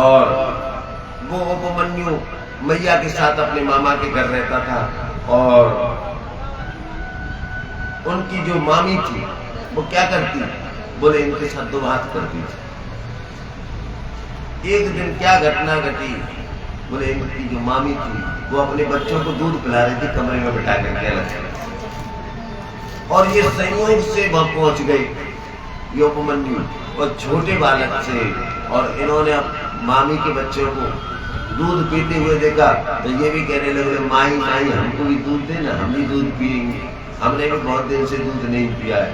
और वो उपमन्यु मैया के साथ अपने मामा के घर रहता था, और उनकी जो मामी थी वो क्या करती, बोले इनके साथ दो हाथ करती थी। एक दिन क्या घटना घटी, बोले इनकी जो मामी थी वो अपने बच्चों को दूध पिला रही थी कमरे में बिठा करके अलग, और ये संयोग से वहां पहुंच गई, ये उपमन्यु और छोटे बालक से, और इन्होंने मामी के बच्चों को दूध पीते हुए देखा, तो ये भी कहने लगे माई माई हमको भी दूध दे ना, हम भी दूध पिएंगे, हमने भी बहुत दिन से दूध नहीं पिया है,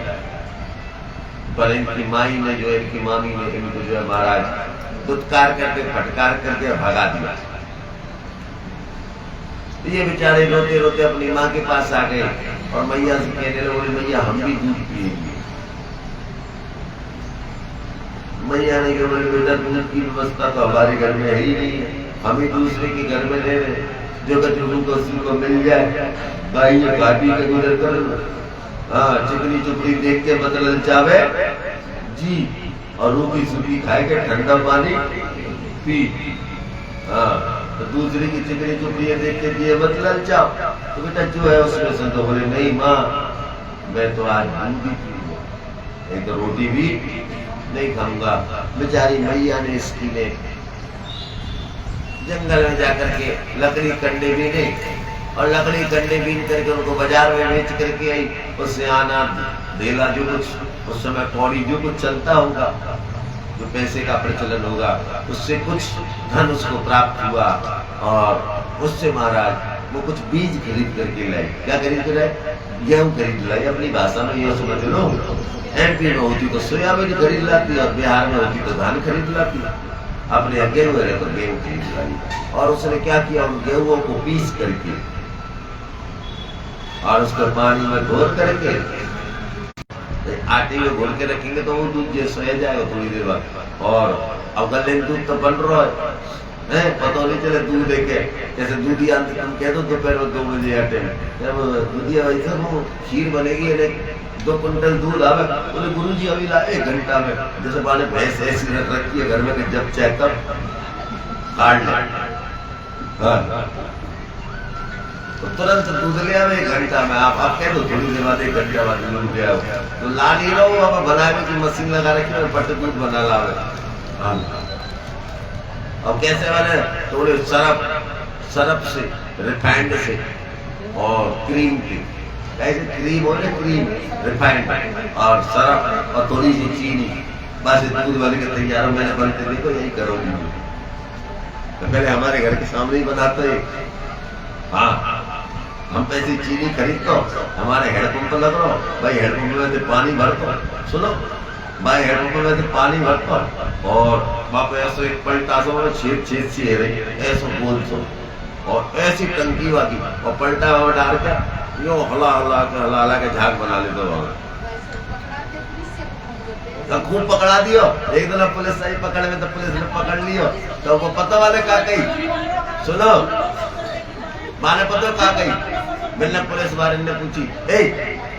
पर इनकी माई ने जो इनकी मामी ने इनको जो है महाराज दुत्कार करके फटकार करके भगा दिया। ये बेचारे रोते रोते अपनी माँ के पास आ गए और मैया से कहने लगे मैया हम भी दूध पिएंगे। मैया ने कहा बेटा दूध की व्यवस्था तो हमारे घर में है ही नहीं है, हम ही दूसरे के घर में ले रहे, जो कचरू को मिल जाए गाई घाटी के गुजर कर, हाँ चिकनी चुपड़ी देख के बदल जावे जी, और रोटी सूखी खाए के ठंडा पानी पी, हाँ तो दूसरी की चिकनी चुपड़ी देख के दिए बदल जाओ, तो बेटा जो है उसमें से तो बोले नहीं माँ मैं तो आज दूध भी पीऊंगा, एक तो रोटी भी नहीं खाऊंगा। बेचारी मैया ने इसकी ने जंगल में जाकर के लकड़ी कंडे बीने, और लकड़ी कंडे बीन करके उनको बाजार में बेच करके आई, उससे आना धेला जो कुछ उस समय कौड़ी जो कुछ चलता होगा, जो पैसे का प्रचलन होगा, उससे कुछ धन उसको प्राप्त हुआ, और उससे महाराज वो कुछ बीज खरीद करके लाए। क्या खरीद कर लाए? गेहूं खरीद लाई। अपनी भाषा में ये समझ लो, एमपी में होती तो सोयाबीन खरीद लाती, और बिहार में होती तो धान खरीद लाती, अपने गेहूं रहे तो गेहूं खरीद लाई। और उसने क्या किया, उन गेहूं को पीस करके और उसको पानी में घोर करके आटे में घोर के रखेंगे तो वो दूध जैसे सह जाएगा थोड़ी देर बाद। और अब गले दूध तो बन रहा है, पता नहीं चले दूध देखे जैसे दूधी आते तुम कह दो दोपहर 2 बजे आटे में जब दूधिया वैसे वो खीर बनेगी, 2 कुंटल दूध आवे, बोले गुरु जी अभी ला 1 घंटा में, जैसे माने भैंस ऐसी रख रखी है घर में कि जब चाहे तब काट ले, हाँ तो तुरंत दूध ले आवे 1 घंटा में। आप कह दो थोड़ी देर बाद 1 घंटा बाद दूध ले आओ, तो ला नहीं रहो, अब बनाने की मशीन लगा रखी है, फट दूध बना लावे। अब कैसे बने? थोड़े सरफ से, रिफाइंड से और क्रीम की, ऐसे क्रीम हो ना, क्रीम रिफाइंड और सरफ और थोड़ी सी चीनी, बस दूध बन के तैयार हो। मैंने बनते देखो यही करोगी, तो पहले हमारे घर के सामने ही बनाते हैं। हाँ हम पैसे चीनी खरीद तो हमारे हेडपंप लग रहा हो भाई, हेडपंप में से पानी भर दो, सुनो भाई हेडपंप में से पानी भर दो, और बाप ऐसा एक पलटा सो छेद सी है ऐसा बोल सो, और ऐसी टंकी वाली और पलटा हुआ डाल कर यो हला के झाग बना ले दो। खूब पकड़ा दियो, एक दिन पुलिस आई पकड़ में तो पुलिस ने पकड़ लियो, तो वो पता वाले का कही सुनो माने पता का कही, मैंने पुलिस वाले ने पूछी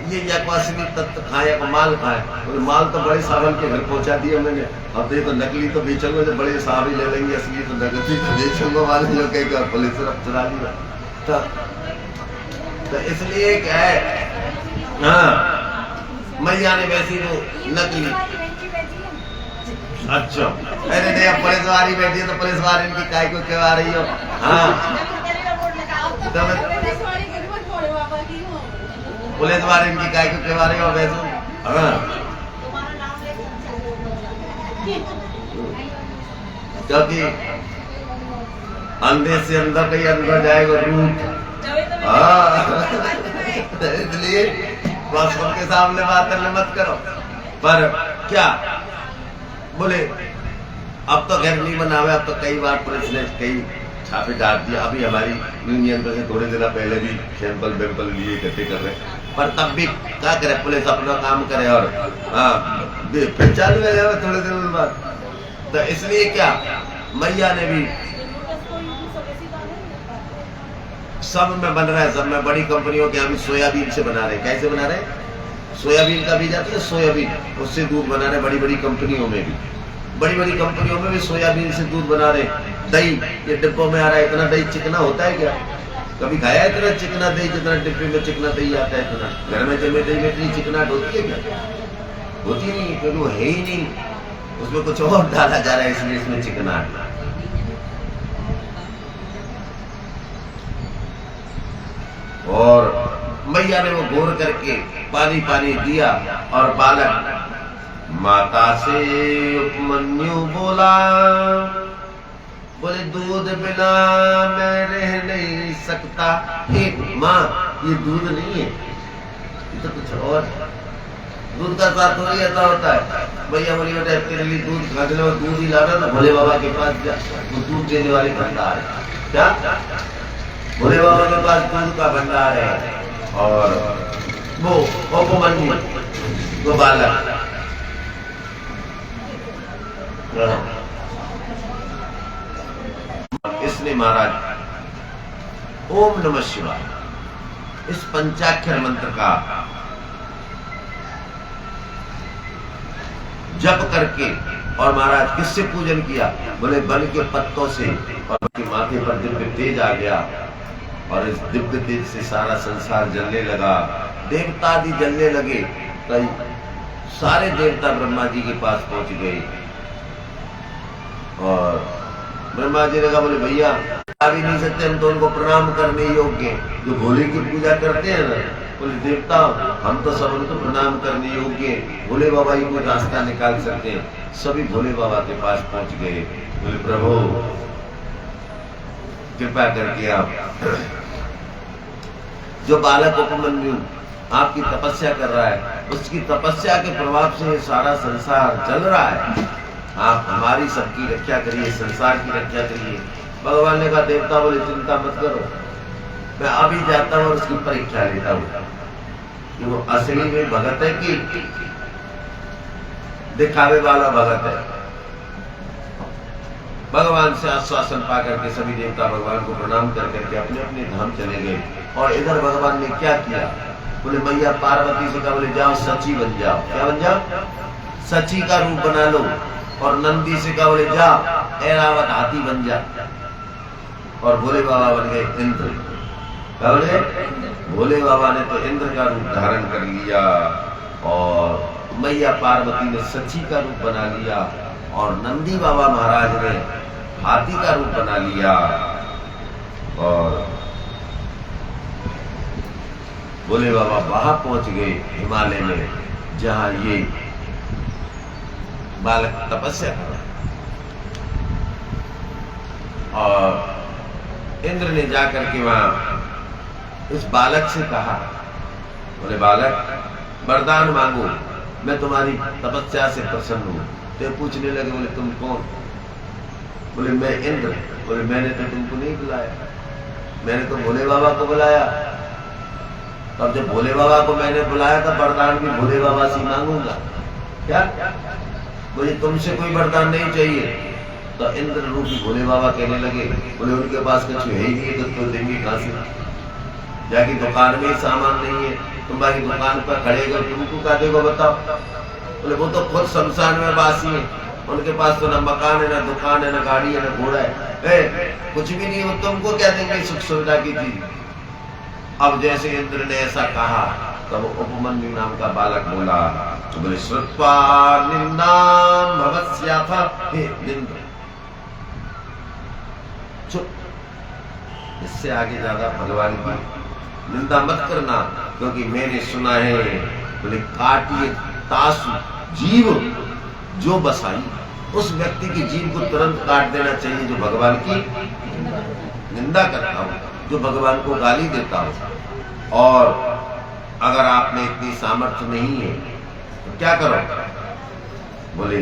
ये असली तत्व खाए या माल खाए, तो माल तो बड़े साहब के घर पहुंचा दिया मैंने, अब तो नकली तो बेचूंगा, तो बड़े साहब ही ले लेंगे, असली तो नकली तो बेचूंगा, माल जो कहेगा पुलिस चुरा लिया। तो इसलिए क्या है, हाँ मैया ने वैसी वो नकली। अच्छा अरे नहीं, अब पुलिस वाली बैठी है तो पुलिस वाली इनकी काय को क्यों आ रही हो? हाँ तो पुलिस वाले इनकी काय को क्यों आ रही हो वैसे? हाँ क्योंकि अंधे से अंदर कहीं अंदर जाएगा रूप। इसलिए बस उनके सामने बात मत करो। पर क्या बोले, अब तो घर नहीं बना हुआ, अब तो कई बार पुलिस ने कई छापे डाल दिया। अभी हमारी यूनियन से थोड़े दिन पहले भी सैंपल वैंपल लिए इकट्ठे कर रहे, पर तब भी क्या करे, पुलिस अपना काम करे और फिर चालू हो जाए थोड़े दिन बाद। तो इसलिए क्या मैया ने भी सब में बन रहा है, सब में बड़ी कंपनियों के अभी सोयाबीन से बना रहे। कैसे बना रहे? सोयाबीन का बीज आता है सोयाबीन, उससे दूध बना रहे। बड़ी बड़ी कंपनियों में भी, बड़ी बड़ी कंपनियों में भी सोयाबीन से दूध बना रहे। दही ये डिब्बों में आ रहा है। इतना दही चिकना होता है क्या? कभी खाया है इतना चिकना दही? जितना डिब्बे में चिकना दही आता है इतना घर में जमे दही में इतनी चिकनाहट होती है क्या? होती नहीं, क्योंकि वो है ही नहीं, उसमें कुछ और डाला जा रहा है, इसलिए इसमें चिकनाहट। और मैया ने वो घोर करके पानी पानी दिया और बालक माता से उपमन्यु बोला, बोले दूध बिना मैं रह नहीं सकता। एक माँ ये दूध नहीं है, ये तो कुछ और। दूध का साथ थोड़ी ऐसा होता है। भैया बोली बेटा तेरे लिए दूध खाने में दूध ही ला रहा था, भोले बाबा के पास जा, वो दूध देने वाले भंडार है। क्या भोले बाबा के पास दूध का भंडार है। और वो उपमन्यु वो बालक इसने महाराज ओम नमः शिवाय इस पंचाक्षर मंत्र का जप करके, और महाराज किससे पूजन किया? बोले बन के पत्तों से, और उनके माथे पर दिव्य तेज आ गया, और इस दिव्य तेज से सारा संसार जलने लगा, देवता आदि जलने लगे। कई सारे देवता ब्रह्मा जी के पास पहुंच गए, और ब्रह्मा जी ने कहा बोले भैया आ भी नहीं सकते, हम तो उनको प्रणाम करने योग्य, जो भोले की पूजा करते हैं ना। बोले देवता हम तो सब उनको प्रणाम करने योग्य, भोले बाबा ही कोई रास्ता निकाल सकते हैं। सभी भोले बाबा के पास पहुंच गए। बोले प्रभु कृपा करके आप जो बालक उपमन्यु आपकी तपस्या कर रहा है, उसकी तपस्या के प्रभाव से सारा संसार जल रहा है, आप हमारी सबकी रक्षा करिए, संसार की रक्षा करिए। भगवान ने कहा देवता बोले चिंता मत करो, मैं अभी जाता हूँ और उसकी परीक्षा लेता हूँ कि वो असली में भगत है कि दिखावे वाला भगत है। भगवान से आश्वासन पा करके सभी देवता भगवान को प्रणाम कर करके अपने अपने धाम चले गए। और इधर भगवान ने क्या किया? बोले मैया पार्वती से कहा बोले जाओ सची बन जाओ। क्या बन जाओ? सची का रूप बना लो। और नंदी से कहा बोले जा ऐरावत हाथी बन जा। और भोले बाबा बन गए इंद्र। क्या बोले? भोले बाबा ने तो इंद्र का रूप धारण कर लिया, और मैया पार्वती ने सची का रूप बना लिया, और नंदी बाबा महाराज ने हाथी का रूप बना लिया। और भोले बाबा वहां पहुंच गए हिमालय में, जहां ये बालक तपस्या कर रहा है। और इंद्र ने जाकर के वहां इस बालक से कहा, बोले बालक वरदान मांगो, मैं तुम्हारी तपस्या से प्रसन्न हूं। तो पूछने लगे बोले तुम कौन? बोले मैं इंद्र। बोले मैंने तो तुमको नहीं बुलाया, मैंने तो भोले बाबा को बुलाया। तब जब भोले बाबा को मैंने बुलाया था वरदान भी भोले बाबा से मांगूंगा। क्या? बोले तुमसे कोई वरदान नहीं चाहिए। तो इंद्र रूपी भोले बाबा कहने लगे, बोले उनके पास कुछ है ही नहीं तो देंगे कहां से? जाके दुकान में सामान नहीं है, तुम्हारी दुकान पर खड़े कर तुमको क्या देगा बताओ? बोले वो तो खुद शमशान में वासी है, उनके पास तो ना मकान है, ना दुकान है, ना गाड़ी है, ना घोड़ा है। कुछ भी नहीं हो, तुमको क्या देंगे सुख सुविधा की चीज। अब जैसे इंद्र ने ऐसा कहा तब उपमन्यु नाम का बालक बोला, तो बोले श्रुत्वा निंदाम भवस्याथ, हे इंद्र चुप, इससे आगे ज्यादा भगवान की निंदा मत करना, क्योंकि मैंने सुना है बोले काटिए तासु जीव जो बसाई, उस व्यक्ति की जीव को तुरंत काट देना चाहिए जो भगवान की निंदा करता हो, जो भगवान को गाली देता हो। और अगर आप में इतनी सामर्थ्य नहीं है तो क्या करो, बोले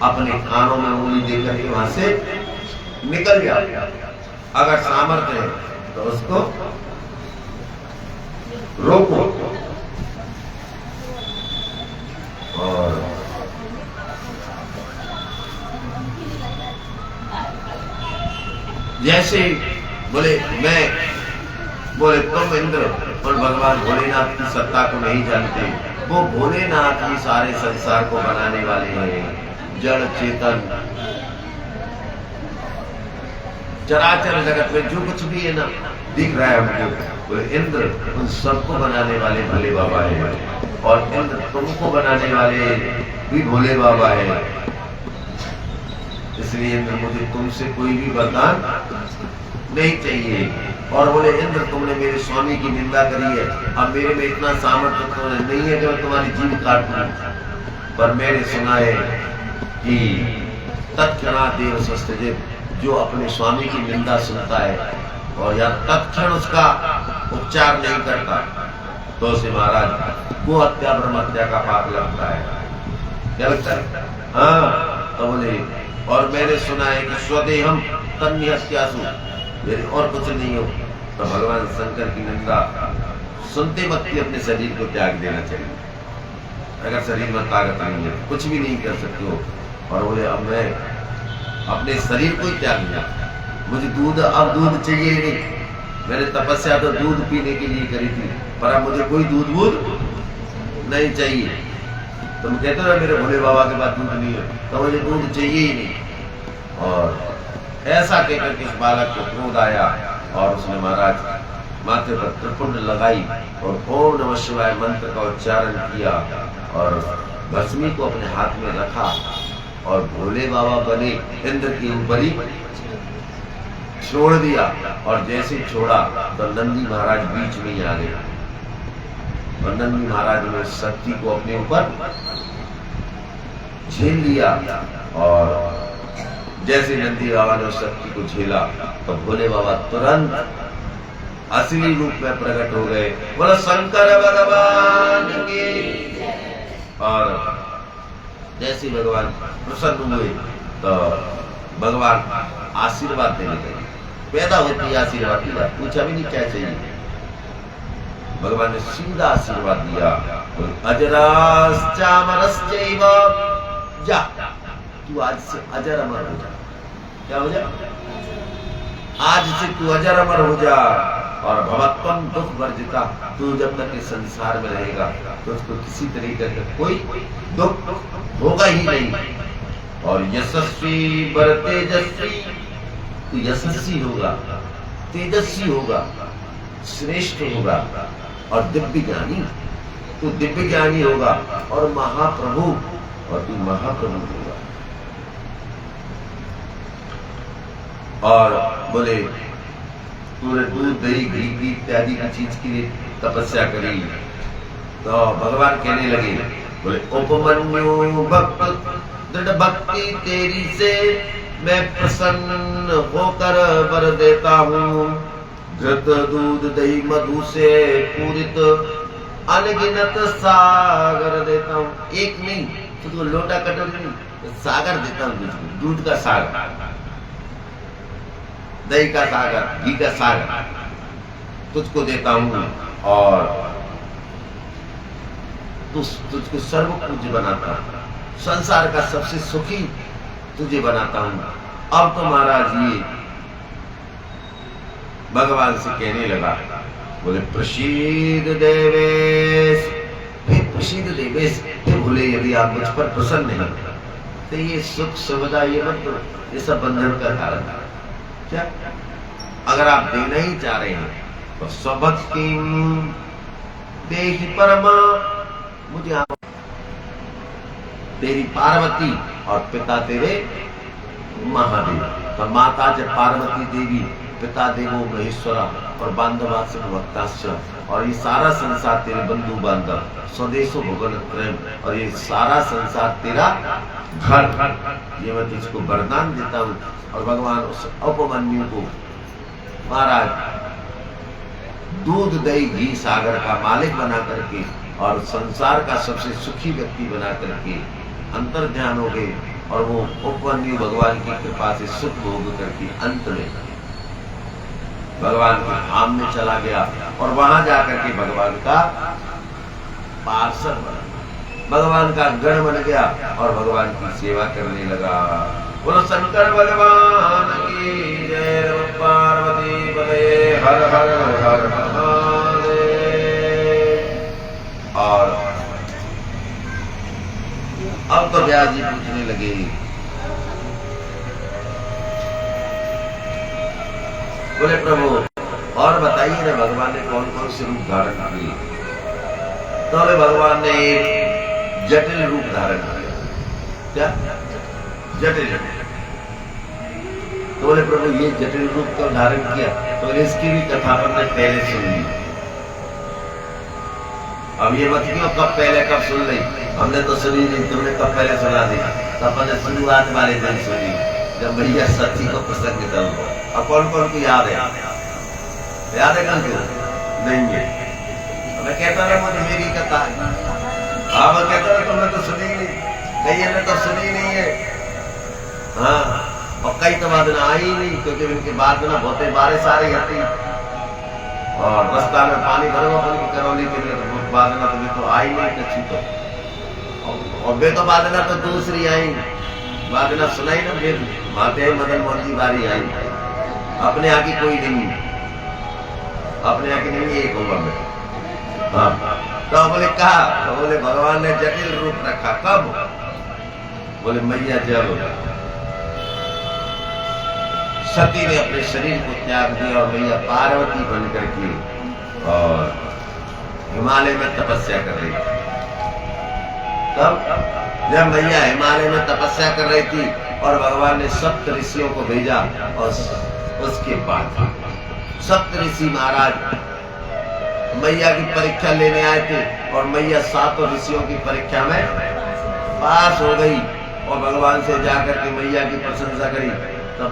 अपने कानों में उंगली देकर के वहां से निकल जाओ। अगर सामर्थ्य है तो उसको रोको। और जैसे बोले बोले तुम इंद्र और भगवान भोलेनाथ की सत्ता को नहीं जानते, वो भोलेनाथ ही सारे संसार को बनाने वाले हैं। जड़ चेतन चराचर जगत में जो कुछ भी है ना दिख रहा है हमको, बोले इंद्र उन सबको बनाने वाले भोले बाबा है, और इंद्र तुमको बनाने वाले भी भोले बाबा है। इसलिए इंद्र मुझे तुमसे कोई भी वरदान नहीं चाहिए। और बोले इंद्र तुमने मेरे स्वामी की निंदा करी है, अब मेरे में इतना सामर्थ्य तो नहीं है कि मैं तुम्हारी जीभ काट दूं, पर मैंने सुना है कि तत्क्षणात् देव सृष्टिजित, जो अपने स्वामी की निंदा सुनता है और या तत्क्षण उसका उपचार नहीं करता तो उसे महाराज गो हत्या ब्रह्म हत्या का पाप लगता है। क्या लगता है? हाँ। तो बोले और मैंने सुना है कि स्वदेहम तन्यस्यासु, यदि और कुछ नहीं हो तो भगवान शंकर की निंदा सुनते वक्त ही अपने शरीर को त्याग देना चाहिए। अगर शरीर में ताकत नहीं है कुछ भी नहीं कर सकते हो। और बोले अब मैं अपने शरीर को ही त्याग दिया, मुझे दूध अब दूध चाहिए ही नहीं। मैंने तपस्या तो दूध पीने के लिए करी थी, पर अब मुझे कोई दूध नहीं चाहिए। तुम कहते हो मेरे भोले बाबा के पास दूध नहीं है, तो मुझे दूध चाहिए ही नहीं। और ऐसा कहकर के इस बालक को क्रोध आया और उसने महाराज माथे पर त्रिपुंड लगाई और ओम नमः शिवाय मंत्र का उच्चारण किया और भस्मी को अपने हाथ में रखा और भोले बाबा बने इंद्र के ऊपर ही छोड़ दिया। और जैसे छोड़ा तो नंदी महाराज बीच में ही आ गए और नंदी महाराज ने शक्ति को अपने ऊपर झेल लिया। और जैसे नंदी बाबा ने शक्ति को झेला तो भोले बाबा तुरंत असली रूप में प्रकट हो गए। बोलो शंकर भगवान की। और जैसे भगवान प्रसन्न हुए तो भगवान आशीर्वाद देने लगे। पैदा होती है आशीर्वाद की बात, पूछा भी नहीं क्या चाहिए, भगवान ने सीधा आशीर्वाद दिया। अजराश्चामरश्चैव, जा तू आज से अजर अमर हो जा। क्या हो जा? आज से तू अजर अमर हो जा। और भवत्वं दुख वर्जिता, तू जब तक इस संसार में रहेगा तो उसको किसी तरीके का कोई दुख होगा ही नहीं। और यशस्वी बर तेजस्वी, तू यशस्वी होगा, तेजस्वी होगा, श्रेष्ठ होगा और दिव्य ज्ञानी, तू दिव्य ज्ञानी होगा और महाप्रभु, और तू महाप्रभु होगा। और बोले तूने दूध दही घी की इत्यादि की चीज के लिए तपस्या करी तो भगवान कहने लगे, बोले उपमन्यु भक्त दृढ़ भक्ति तेरी से मैं प्रसन्न होकर वर देता हूँ। घृत दूध दही मधु से पूरित अनगिनत सागर देता हूँ। एक नहीं तो लोटा कटोरी नहीं, सागर देता हूँ, दूध का सागर, दही का सागर, घी का सागर तुझको देता हूँ। और तुझको सर्व पूज्य बनाता हूँ, संसार का सबसे सुखी तुझे बनाता हूँ। अब तो महाराज ये भगवान से कहने लगा, बोले प्रसीद देवेश, हे प्रसीद देवेश, हे भोले यदि आप मुझ पर प्रसन्न हैं तो ये सुख सुविधा ये मत करो, ये सब बंधन का कारण है। क्या अगर आप देना ही चाह रहे हैं तो स्वभक्ति देहि परम, मुझे आप तेरी पार्वती और पिता तेरे महादेव। तो माता जब पार्वती देवी, पिता देवो महेश्वरा और बांधवास्य भक्ताश्च, और ये सारा संसार तेरे बंधु बांधव, स्वदेशो भुवन प्रेम, और ये सारा संसार तेरा घर। ये मैं तुझको वरदान देता हूँ। और भगवान उस उपमन्यु को महाराज दूध दही घी सागर का मालिक बना करके और संसार का सबसे सुखी व्यक्ति बना करके अंतर ध्यान हो गए, और वो उपमन्यु भगवान की कृपा से सुख भोग करके अंत में भगवान के धाम में चला गया, और वहां जाकर के भगवान का पार्षद बना, भगवान का गण बन गया और भगवान की सेवा करने लगा। बोलो शंकर भगवान की जय, नमः पार्वती पते, हर हर हर महादेव। और अब तो व्यास जी पूछने लगे, बोले प्रभु और बताइए ना, भगवान ने कौन कौन से रूप धारण किए? तो बोले भगवान ने एक जटिल रूप धारण किया। क्या? जटिल। तो बोले प्रभु ये जटिल रूप कब धारण किया? तो इसकी भी कथा हमने पहले सुन ली। अब ये मत क्यों कब पहले कब सुन ली, हमने तो सुनी नहीं, तुमने कब पहले सुना दी? तो अपन ने शुरुआत वाले दिन सुनी जब भैया सती को प्रसंग था। अब कौन कौन को याद है? याद है कौन को? नहीं है। मैं कहता रहा मुझे मेरी कथा है। हाँ मैं कहता रहा तुमने तो सुनी नहीं, कई ने तो सुनी नहीं है। हाँ और कई तो बाद आई नहीं, क्योंकि उनके बाद ना बहुत बारिश आ रही होती और रास्ता में पानी भरो अपन की करौली के लिए, तो बादना तो आई नहीं कच्ची तो, और बे तो बादना तो दूसरी आई, बादना सुनाई ना, फिर माते मदन मोहन जी बारी आई। अपने आगे कोई नहीं, अपने आगे नहीं एक होगा में। हाँ तो बोले कहा, तो बोले भगवान ने जटिल रूप रखा। कब? बोले मैया जब सती ने अपने शरीर को त्याग दिया और मैया पार्वती बन करके और हिमालय में तपस्या कर रही थी। तब जब मैया हिमालय में तपस्या कर रही थी और भगवान ने सप्त ऋषियों को भेजा, और उसके बाद सप्त ऋषि महाराज मैया की परीक्षा लेने आए थे, और मैया सातों ऋषियों की परीक्षा में पास हो गई, और भगवान से जाकर के मैया की प्रशंसा करी। तब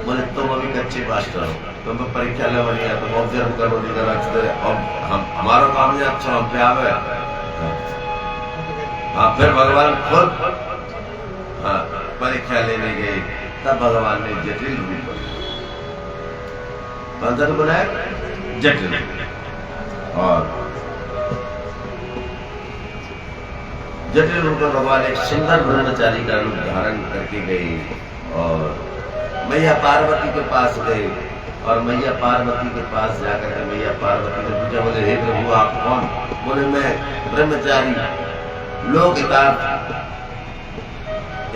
बोले तुम अभी कच्चे मास्टर हो, तुम परीक्षा ले बनी है, तुम ऑब्जर्व करो और हम हमारा काम नहीं अच्छा हम पे आवे। हाँ फिर भगवान खुद परीक्षा लेने गए, तब भगवान ने जटिल रूप बनाया, जटिल। और जटिल रूप में भगवान एक सुंदर ब्रह्मचारी का रूप धारण करके गए और मैया पार्वती के पास गए। और मैया पार्वती के पास जाकर के मैया पार्वती ने पूछा, बोले हे प्रभु आप कौन? बोले मैं ब्रह्मचारी लोक हितार्थ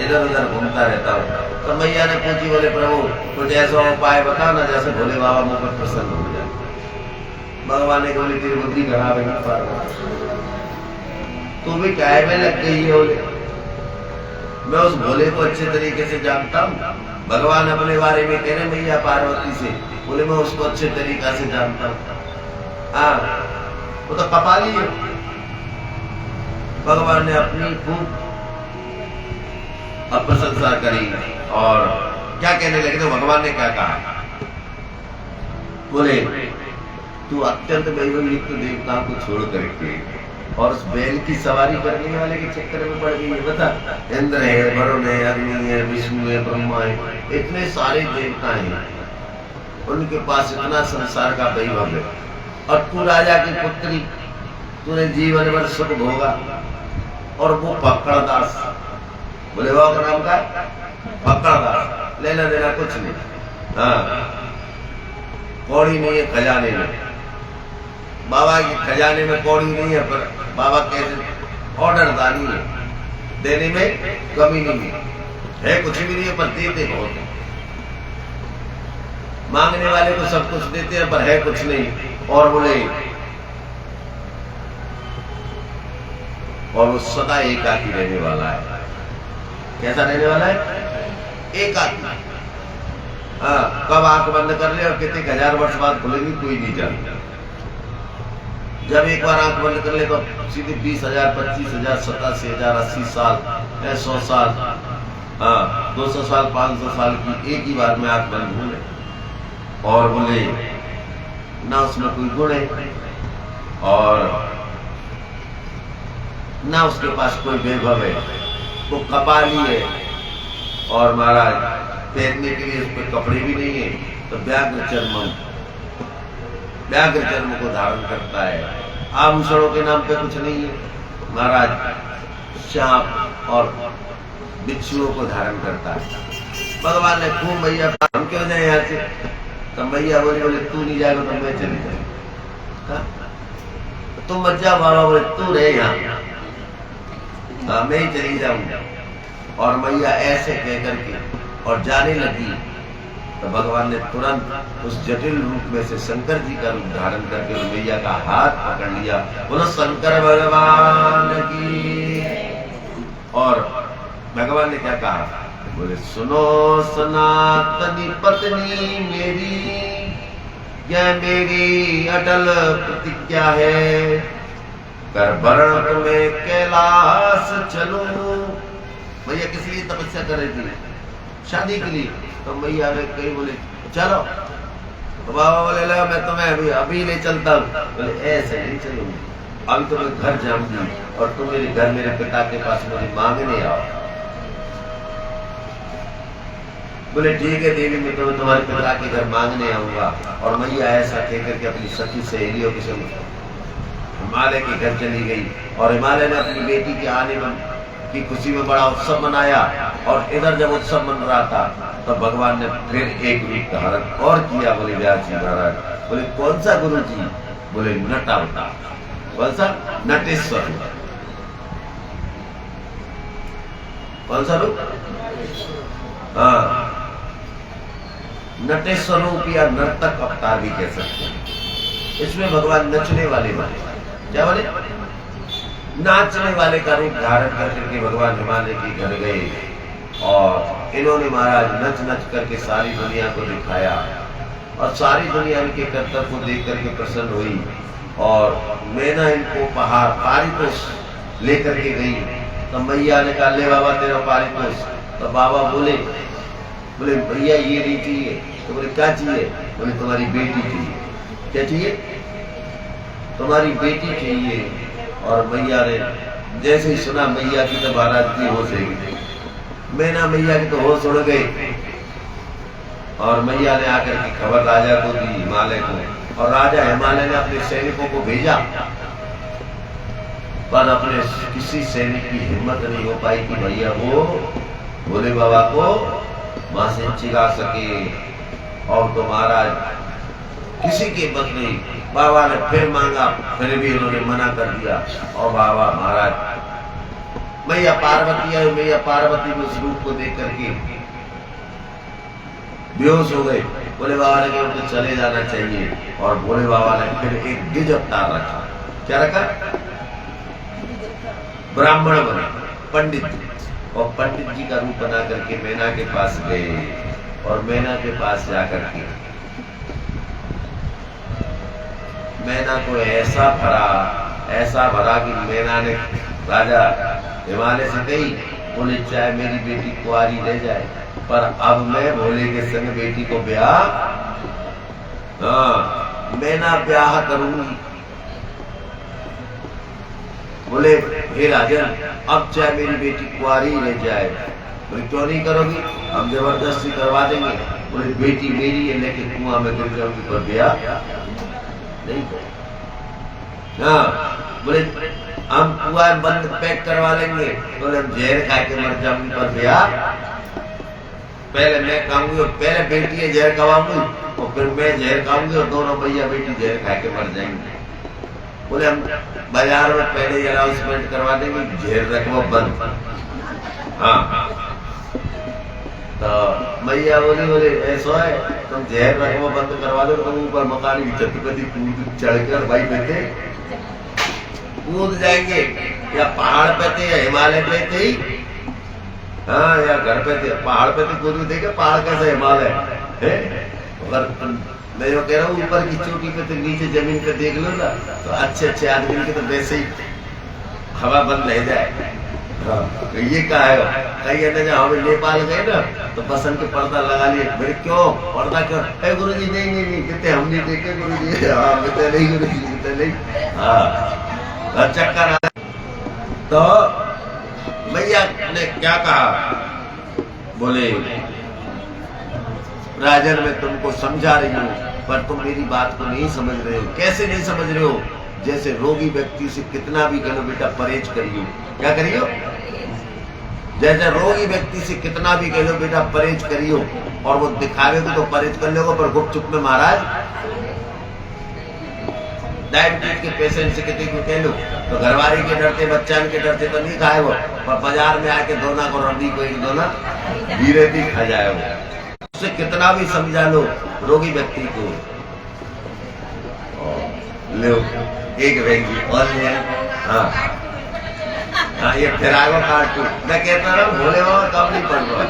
इधर उधर घूमता रहता हूँ। तो मैया ने पूछी, बोले प्रभु कुछ ऐसा उपाय बताओ ना जैसे भोले बाबा मुझ पर प्रसन्न हो जाए। भगवान ने बोले तेरी बुद्धि खराब है पार्वती, तू भी काय में लग गई है। बोले मैं उस भोले को अच्छे तरीके से जानता हूँ। भगवान अपने बारे में कह रहे मैया पार्वती से, बोले मैं उसको अच्छे तरीका से जानता हूँ। हाँ वो तो कपाली है। भगवान ने अपनी खूब प्रशंसा करी और क्या कहने लगे, तो भगवान ने क्या कहा, बोले तू अत्यंत वैभवयुक्त देवताओं को छोड़ करके और उस बैल की सवारी करने वाले के चक्कर में पड़ गई है। बता, इंद्र है, वरुण है, अग्नि है, विष्णु है, ब्रह्मा है, इतने सारे देवता हैं, उनके पास इतना संसार का वैभव है, और तू राजा की पुत्री, तूने जीवन भर सुख भोगा, और वो पकड़दास, बोले वो नाम का पकड़दास, लेना देना कुछ नहीं। हाँ कौड़ी नहीं है खजाने में, बाबा के खजाने में कौड़ी नहीं है, पर बाबा कैसे ऑर्डर दानी है, देने में कमी नहीं है। है कुछ भी नहीं है, पर देते बहुत है। मांगने वाले को सब कुछ देते हैं, पर है कुछ नहीं। और बोले, और वो सदा एकाकी रहने वाला है। कैसा रहने वाला है? एकाकी। हाँ, कब आंख बंद कर ले और कितने हजार वर्ष बाद खुलेगी कोई नहीं जानता। जब एक बार आंख बंद कर ले तो सीधे 20,000, 25,000, 87,000, 80 साल, 100 साल, हाँ 200 साल, 500 साल की एक ही बार में आंख बंद हो गए। और बोले ना उसमें कोई गुण है और ना उसके पास कोई वैभव है, वो कपाली है और महाराज पहनने के लिए उसके कपड़े भी नहीं है, तो व्याघ्र चर्म को धारण करता है। आभूषणों के नाम पे कुछ नहीं है महाराज, सांप और बिच्छुओं को धारण करता है। भगवान ने खूब मैया हम क्यों जाए यहाँ से, तो मैया बोले तू नहीं जाएगा तो मैं चली जाऊंगा, तुम मत जाओ बाबा, बोले तू रहे यहाँ, हाँ मैं ही चली जाऊंगा। और मैया ऐसे कह करके और जाने लगी, तो भगवान ने तुरंत उस जटिल रूप में से शंकर जी का रूप धारण करके उस मैया का हाथ पकड़ लिया। बोलो शंकर भगवान की। और भगवान ने क्या कहा? बोले सुनो सनातनी पत्नी मेरी, यह मेरी अटल प्रतिज्ञा है, कर वर्ण तुम्हें कैलाश चलूं। मैया किस लिए तपस्या कर रही थी? शादी के लिए। तो मैया ने कहीं बोले चलो, तो बाबा बोले लो मैं तुम्हें अभी ले चलता हूँ। बोले ऐसे नहीं चलूंगी, अभी तो मैं घर जाऊंगी और तुम मेरे घर मेरे पिता के पास मुझे मांगने आओ। बोले ठीक है देवी, मैं तुम्हारे पिता के घर मांगने आऊंगा। और मैया ऐसा कह करके अपनी सखी सहेलियों के संग हिमालय के घर चली गई। और हिमालय ने अपनी बेटी के आने की खुशी में बड़ा उत्सव मनाया। और इधर जब उत्सव मन रहा था तो भगवान ने फिर एक रूप धारण और किया। बोले व्यास जी महाराज, बोले कौन सा गुरु जी? बोले नटावतार। कौन सा? नटेश्वर। कौन सा रूप? हाँ, नटेश्वर रूप या नर्तक अवतार भी कह सकते हैं। इसमें भगवान नचने वाले बने। क्या बोले? नाचने वाले का रूप धारण करके भगवान हिमालय के घर गए और इन्होंने महाराज नच नच करके सारी दुनिया को दिखाया। और सारी दुनिया इनके कर्तव्य को देख करके प्रसन्न हुई। और मैना इनको पारितोष लेकर के गई। तो मैया ने कहा ले बाबा तेरा पारितोष। तो बाबा बोले भैया ये नहीं चाहिए। तो बोले क्या चाहिए? बोले तुम्हारी बेटी चाहिए। क्या चाहिए? तुम्हारी बेटी चाहिए। और मैया ने जैसे ही सुना, मैया की तो महाराज की होश गई। मैना मैया की तो होश उड़ गई। और मैया ने आकर की खबर राजा को दी, हिमालय को। और राजा हिमालय ने अपने सैनिकों को भेजा, पर अपने किसी सैनिक की हिम्मत नहीं हो पाई कि भैया वो भोले बाबा को वहां से चिढ़ा सके। और तो महाराज किसी की हिम्मत नहीं। बाबा ने फिर मांगा, फिर भी उन्होंने मना कर दिया। और बाबा महाराज मैया पार्वती है, मैया पार्वती में उस रूप को देख करके बेहोश हो गए। भोले बाबा ने कहा उनको चले जाना चाहिए। और भोले बाबा ने फिर एक द्विज अवतार रखा। क्या रखा? ब्राह्मण बने, पंडित जी। और पंडित जी का रूप बना करके मैना के पास गए। और मैना के पास जाकर के मैना को ऐसा भरा कि मैना ने राजा हिमालय से कही, बोले चाहे मेरी बेटी कुंवारी रह जाए, पर अब मैं भोले के संग बेटी को ब्याह, हाँ मैना ब्याह करूंगी। बोले हे राजन, अब चाहे मेरी बेटी कुंवारी रह जाए। बोले क्यों नहीं करोगी? हम जबरदस्ती करवा देंगे। बोले बेटी मेरी है, लेकिन कुआं में गिर जाऊंगी पर ब्याह नहीं। हाँ, बोले हम कुआं बंद पैक करवा लेंगे। बोले हम जहर खा के मर जाऊंगी पर ब्याह पहले मैं खाऊंगी, और पहले बेटी है जहर खवाऊंगी और फिर मैं जहर खाऊंगी और दोनों भैया बेटी जहर खा के मर जाएंगे। बोले हम बाजार में पहले अनाउंसमेंट करवा देंगे, जहर रखवा बंद। हाँ, तो मैया बोली बोले ऐसा है तुम जहर रखो बंद करवा दो, तुम ऊपर मकान की छत पे कूद चढ़ कर भाई बेटे कूद जाएंगे, या पहाड़ पे थे या हिमालय पे थे, हाँ या घर पे थे, पहाड़ पे थे कूद देखे पहाड़ कैसे हिमालय है। अगर मैं जो कह रहा हूँ ऊपर की चोटी पे तो नीचे जमीन पे देख लो ना, तो अच्छे अच्छे आदमी के तो वैसे ही हवा बंद रह जाए। हाँ, तो ये कहा है कहीं है ना, हम नेपाल गए ना तो बसंत के पर्दा लगा लिए, मेरे क्यों पर्दा क्यों, अरे गुरु जी नहीं नहीं नहीं कहते हम नहीं देखे गुरु जी, हाँ कहते नहीं गुरु जी कहते नहीं, हाँ चक्कर आ। तो मैया ने क्या कहा, बोले राजन मैं तुमको समझा रही हूँ पर तुम मेरी बात को नहीं समझ रहे हो। कैसे नहीं समझ रहे हो, जैसे रोगी व्यक्ति से कितना भी कहो बेटा परहेज करियो, क्या करियो, जैसे रोगी व्यक्ति से कितना भी कह लो बेटा परहेज करियो, और वो दिखावे को तो परहेज कर लोगे पर गुपचुप में महाराज डायबिटीज के पेशेंट से किसी को कह लो तो घरवाली के डरते बच्चा के डरते तो नहीं खाए वो, पर बाजार में आके दोना को रंडी को एक दोना धीरे धीरे खा जाए वो। उससे कितना भी समझा लो रोगी व्यक्ति को, लो एक वेंगी और ले, हाँ हाँ ये फिरागो कार्टून मैं कहता रहा भोले बाबा कब नहीं पढ़ रहा।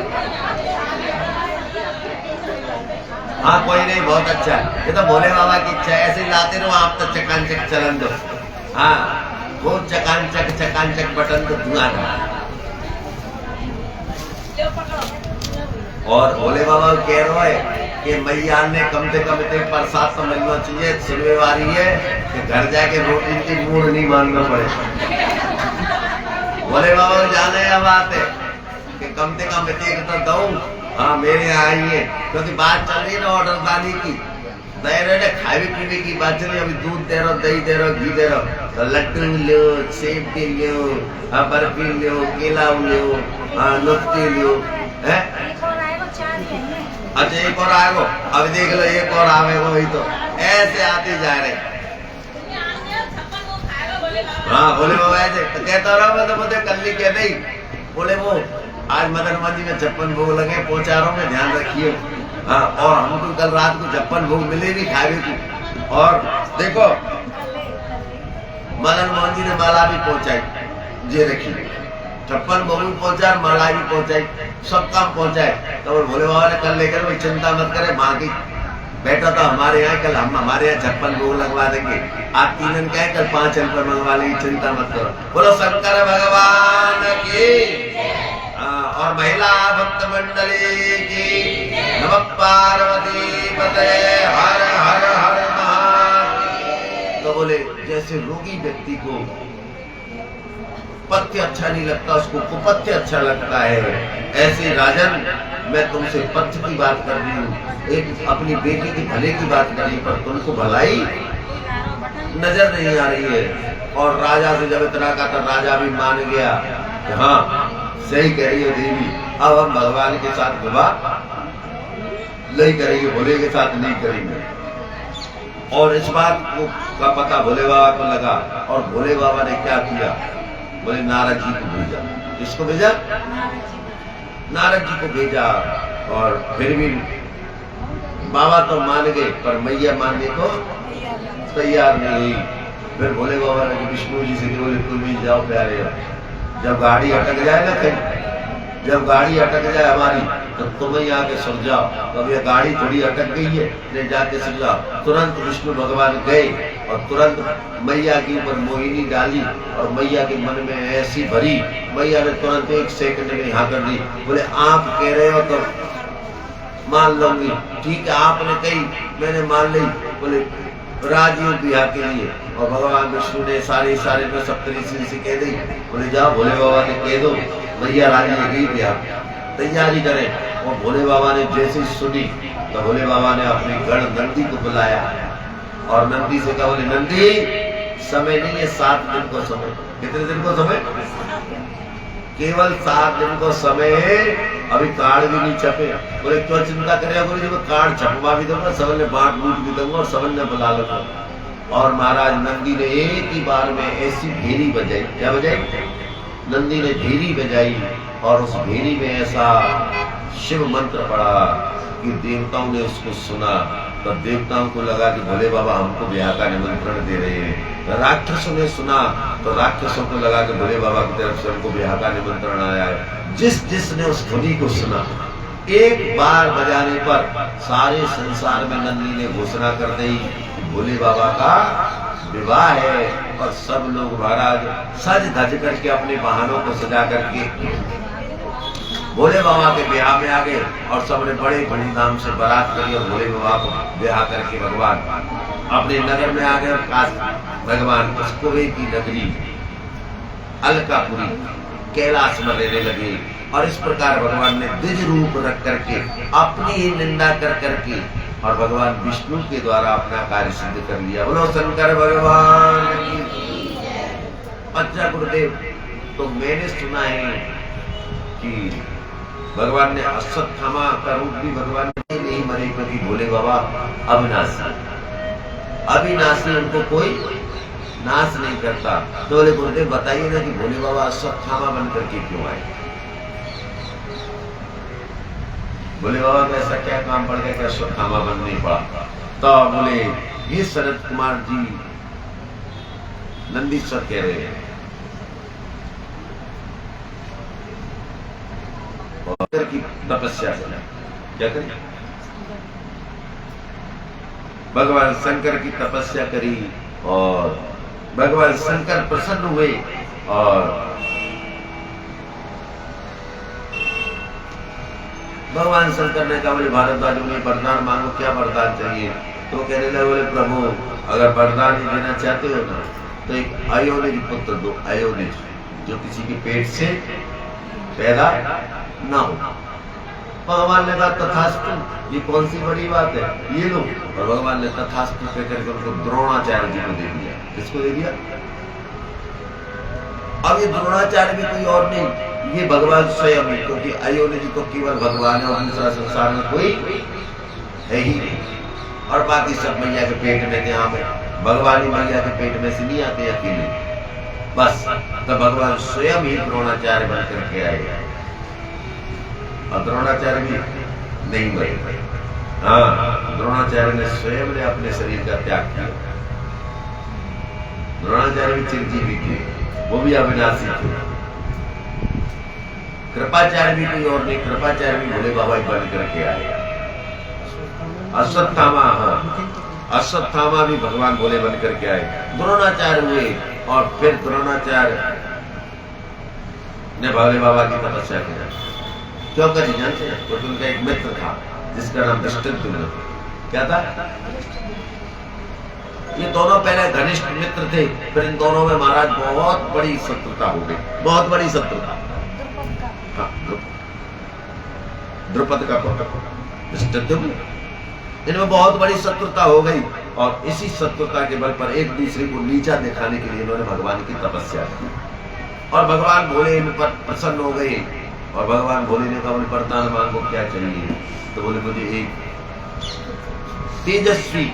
हाँ कोई नहीं बहुत अच्छा है, ये तो भोले बाबा की इच्छा है, ऐसे लाते रहो आप तो चकानचक चलन दो, हाँ वो चकानचक बटन तो धुआं था। और भोले बाबा कह रहे है कि मैया ने कम से कम इतने प्रसाद समझना चाहिए, सुनने वाली है कि घर जाके रोटी की मूड नहीं मानना पड़े। भोले बाबा को जाने या बात है कि कम से कम इतने तो दो, हाँ मेरे यहाँ आई है, क्योंकि बात चल रही है ना ऑर्डर दानी की, दे रहे खाने पीने की बात चल रही है, अभी दूध दे रहा दही दे रहा घी दे रहा, तो लड्डू लो सेब भी लो, बर्फी लो केला लो, नुस्खे लो है। अच्छा एक और आएगा, अभी देख लो एक और आवेगा, वही तो ऐसे आते जा रहे। हाँ भोले बाबा ऐसे तो कहता रहा मैं तो मुझे कल ही कह नहीं, बोले वो आज मदन मोहन जी में 56 भोग लगे पहुंचारों में ध्यान रखिए, हाँ और हमको कल रात को 56 भोग मिले भी खाए भी। और देखो मदन मोहन जी ने माला भी पहुंचाई, ये रखी 56 भोग भी पहुंचा, माला भी पहुंचाई, सब काम पहुंचाए। तो भोले बाबा ने कल लेकर भाई चिंता मत करे, माँ की बेटा तो हमारे यहाँ, कल हम हमारे यहाँ 56 भोग लगवा देंगे, आप तीनन क्या है कल 5 रुपए मंगवा लेंगे, चिंता मत करो। बोलो शंकर भगवान की, और महिला भक्त मंडली की, नमः पार्वती पते हर हर हर महादेव। तो बोले जैसे रोगी व्यक्ति को पथ्य अच्छा नहीं लगता, उसको कुपथ्य अच्छा लगता है, ऐसे राजन मैं तुमसे पथ्य की बात कर रही हूँ, एक अपनी बेटी की भले की बात कर रही, पर तुमको भलाई नजर नहीं आ रही है। और राजा से जब इतना का तो राजा भी मान गया, हाँ सही कह रही है देवी, अब हम भगवान के साथ विवाह नहीं करेंगे, भोले के साथ नहीं करेंगे। और इस बात को का पता भोले बाबा को लगा, और भोले बाबा ने क्या किया, बोले नारद जी को भेजा। किसको भेजा? नारद जी को भेजा। और फिर भी बाबा तो मान गए, पर मैया मानने को तैयार नहीं हुई। फिर भोले बाबा ने विष्णु जी से बोले तुम भी जाओ प्यारे, जब गाड़ी अटक जाए ना कहीं, जब गाड़ी अटक जाए हमारी तो तुम ही आके सुन जाओ, तो अब ये गाड़ी थोड़ी अटक गई है, ले जाके सुन जाओ। तुरंत विष्णु भगवान गए और तुरंत मैया के ऊपर मोहिनी डाली, और मैया के मन में ऐसी भरी, मैया ने तुरंत 1 सेकंड में यहाँ कर दी। बोले आप कह रहे हो तो मान लूंगी, ठीक है आपने कही मैंने मान ली। बोले राजी बिहार के लिए, और भगवान विष्णु ने सारे में सप्तऋषि से कह दी, बोले जाओ भोले बाबा ने कह दो भैया राजी गई बिहार तैयारी करें। और भोले बाबा ने जैसे सुनी तो भोले बाबा ने अपने गण नंदी को बुलाया, और नंदी से कहा बोले नंदी समय नहीं है, 7 दिन को समय। कितने दिन को समय? केवल 7 दिन को समय है, अभी कार्ड भी नहीं छपे। बोले क्यों चिंता करेगा गुरु जी, मैं कार्ड छपवा भी दूंगा, सबन ने बांट बूट भी दूंगा, और सबन ने बुला लूंगा। और महाराज नंदी ने एक ही बार में ऐसी भेरी बजाई, क्या बजाई? नंदी ने भेरी बजाई, और उस भेरी में ऐसा शिव मंत्र पढ़ा कि देवताओं ने उसको सुना, तो देवताओं को लगा कि भोले बाबा हमको ब्याह का निमंत्रण दे रहे हैं। राक्षसों ने सुना तो राक्षसों को लगा कि भोले बाबा की तरफ से हमको ब्याह का निमंत्रण आया है। जिसने उस ध्वनि को सुना, एक बार बजाने पर सारे संसार में नंदी ने घोषणा कर दी कि भोले बाबा का विवाह है। और सब लोग महाराज सज धज करके अपने वाहनों को सजा करके भोले बाबा के ब्याह में आ गए और सबने बड़े धूमधाम से बारात करी और भोले बाबा को ब्याह करके भगवान अपने नगर में आ गए। और भगवान कुवे की नगरी अलकापुरी कैलाश में रहने लगे। और इस प्रकार भगवान ने द्विज रूप रख करके अपनी ही निंदा कर करके और भगवान विष्णु के द्वारा अपना कार्य सिद्ध कर लिया। बोलो शंकर भगवान की। अच्छा गुरुदेव, तो मैंने सुना है कि भगवान ने अश्वत्थामा का रूप भी भगवान ने नहीं मरे, क्योंकि भोले बाबा अविनाशी उनको कोई नाश नहीं करता। तो बोले गुरुदेव बताइए ना कि भोले बाबा अश्वत्थामा बन करके क्यों आए? भोले बाबा का ऐसा क्या काम पड़ गया कि अश्वत्थामा बन नहीं पड़ा? तो बोले ये शरद कुमार जी नंदीश्वर कह रहे हैं की तपस्या करें। क्या करें? भगवान शंकर की तपस्या करी और भगवान शंकर प्रसन्न हुए और भगवान शंकर ने कहा बोले भारद्वाज मुनि वरदान मांगो, क्या वरदान चाहिए? तो कहने लगे बोले प्रभु अगर वरदान ही देना चाहते हो ना तो एक अयोनिज पुत्र दो, अयोनिज जो किसी के पेट से पैदा ना हो। भगवान ने कहा तथास्तु, ये कौन सी बड़ी बात है, ये लो। और भगवान ने तथास्तु कहकर के उनको द्रोणाचार्य जी को दे दिया। किसको दे दिया? अब ये द्रोणाचार्य भी कोई और नहीं, ये भगवान स्वयं है, क्योंकि अयोनिज तो केवल भगवान है और दूसरा संसार में कोई है ही नहीं। और बाकी सब मैया के पेट में थे, यहाँ में भगवान ही मैया के पेट में से नहीं आते अकेले। बस तो भगवान स्वयं ही द्रोणाचार्य बन करके आए और द्रोणाचार्य भी नहीं बने। हाँ, द्रोणाचार्य ने स्वयं ने अपने शरीर का त्याग किया। द्रोणाचार्य भी चिरंजीवी थे, वो भी अविनाशी थे। कृपाचार्य भी कोई और नहीं, कृपाचार्य भी भोले बाबा ही बन करके आए। अश्वत्थामा, अश्वत्थामा भी भगवान भोले बन करके आए। द्रोणाचार्य हुए और फिर द्रोणाचार्य ने भोले बाबा की तपस्या की। क्यों करी जानते हैं? क्योंकि उनका एक मित्र था जिसका नाम दृष्टद्युम्न। क्या था? ये दोनों पहले घनिष्ठ मित्र थे, फिर इन दोनों में महाराज बहुत बड़ी शत्रुता हो गई, बहुत बड़ी शत्रुता। हाँ, द्रुपद का पुत्र दृष्टद्युम्न, इनमें बहुत बड़ी शत्रुता हो गई। और इसी शत्रुता के बल पर एक दूसरे को नीचा दिखाने के लिए इन्होंने भगवान की तपस्या की। और भगवान भोले इन पर प्रसन्न हो गए और भगवान भोले ने कहा वरदान मांगो, क्या चाहिए? तो बोले मुझे एक तेजस्वी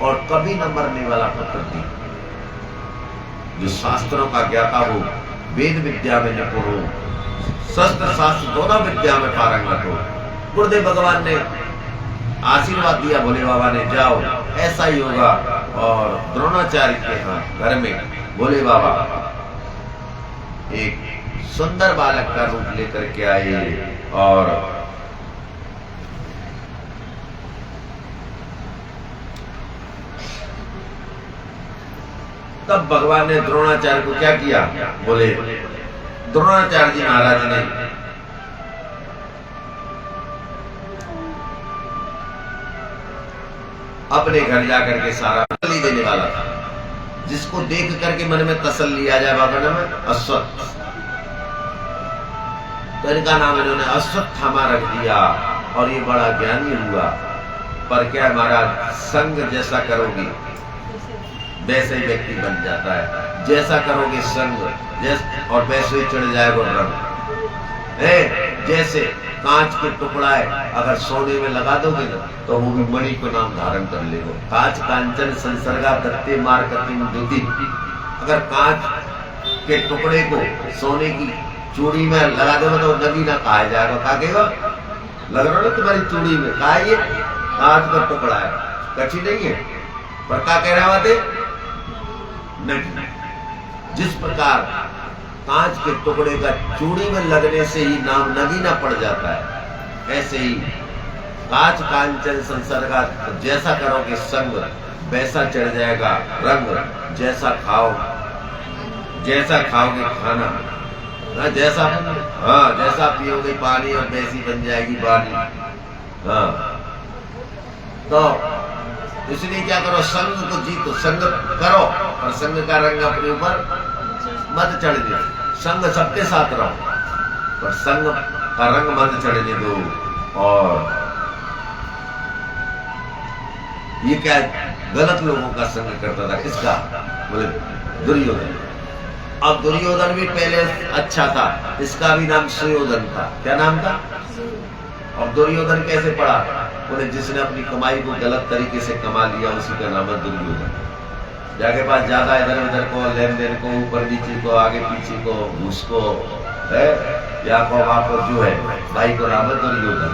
और कभी न मरने वाला पुत्र दी, जो शास्त्रों का ज्ञाता हो, वेद विद्या में निपुण हो, शस्त्र शास्त्र दोनों विद्या में पारंगत हो। गुरुदेव भगवान ने आशीर्वाद दिया भोले बाबा ने, जाओ ऐसा ही होगा। और द्रोणाचार्य के घर में भोले बाबा एक सुंदर बालक का रूप लेकर के आए और तब भगवान ने द्रोणाचार्य को क्या किया? बोले द्रोणाचार्य जी महाराज ने अपने घर जाकर के सारा तसल्ली देने वाला था, जिसको देख करके मन में तसल्ली आ जाए। बाबा नाम है अश्वत्थ, तो इनका नाम इन्होंने अश्वत्थामा रख दिया और ये बड़ा ज्ञानी हुआ। पर क्या महाराज, संग जैसा करोगे वैसे ही व्यक्ति बन जाता है। जैसा करोगे संग और वैसे ही चढ़ जाएगा रंग। जैसे कांच के टुकड़ा है, अगर सोने में लगा दोगे ना तो वो भी मणि को नाम धारण कर लेगा। कांच कांचन संसर्गा दत्ते मारकती द्युति। अगर कांच के टुकड़े को सोने की चूड़ी में लगा दोगे तो नगीना कहा जाएगा। कहा लग रहा ना तुम्हारी चूड़ी में, कहा ये कांच का टुकड़ा है, कच्ची नहीं है, पर क्या कह रहा थे नहीं। जिस प्रकार कांच के टुकड़े का चूड़ी में लगने से ही नाम नगीना पड़ जाता है, ऐसे ही कांच कांचन संसार का जैसा करोगे संग वैसा चढ़ जाएगा रंग, जैसा खाओगे खाना, जैसा पियोगे पानी और वैसी बन जाएगी वाणी। तो इसलिए क्या करो, संग को जीतो, संग करो और संग का रंग अपने ऊपर मत चढ़ने, संग सबके साथ रहो पर संग का रंग मत चढ़ने दो। और ये क्या गलत लोगों का संग करता था, किसका, बोले दुर्योधन। अब दुर्योधन भी पहले अच्छा था, इसका भी नाम सुयोधन था। क्या नाम था? और दुर्योधन कैसे पड़ा? बोले जिसने अपनी कमाई को गलत तरीके से कमा लिया उसी का नाम है दुर्योधन। जाके पास ज्यादा इधर उधर को, लेन देन को, ऊपर नीचे को, आगे पीछे को, उसको है या को वहां पर जो है भाई को नाम है दुर्योधन।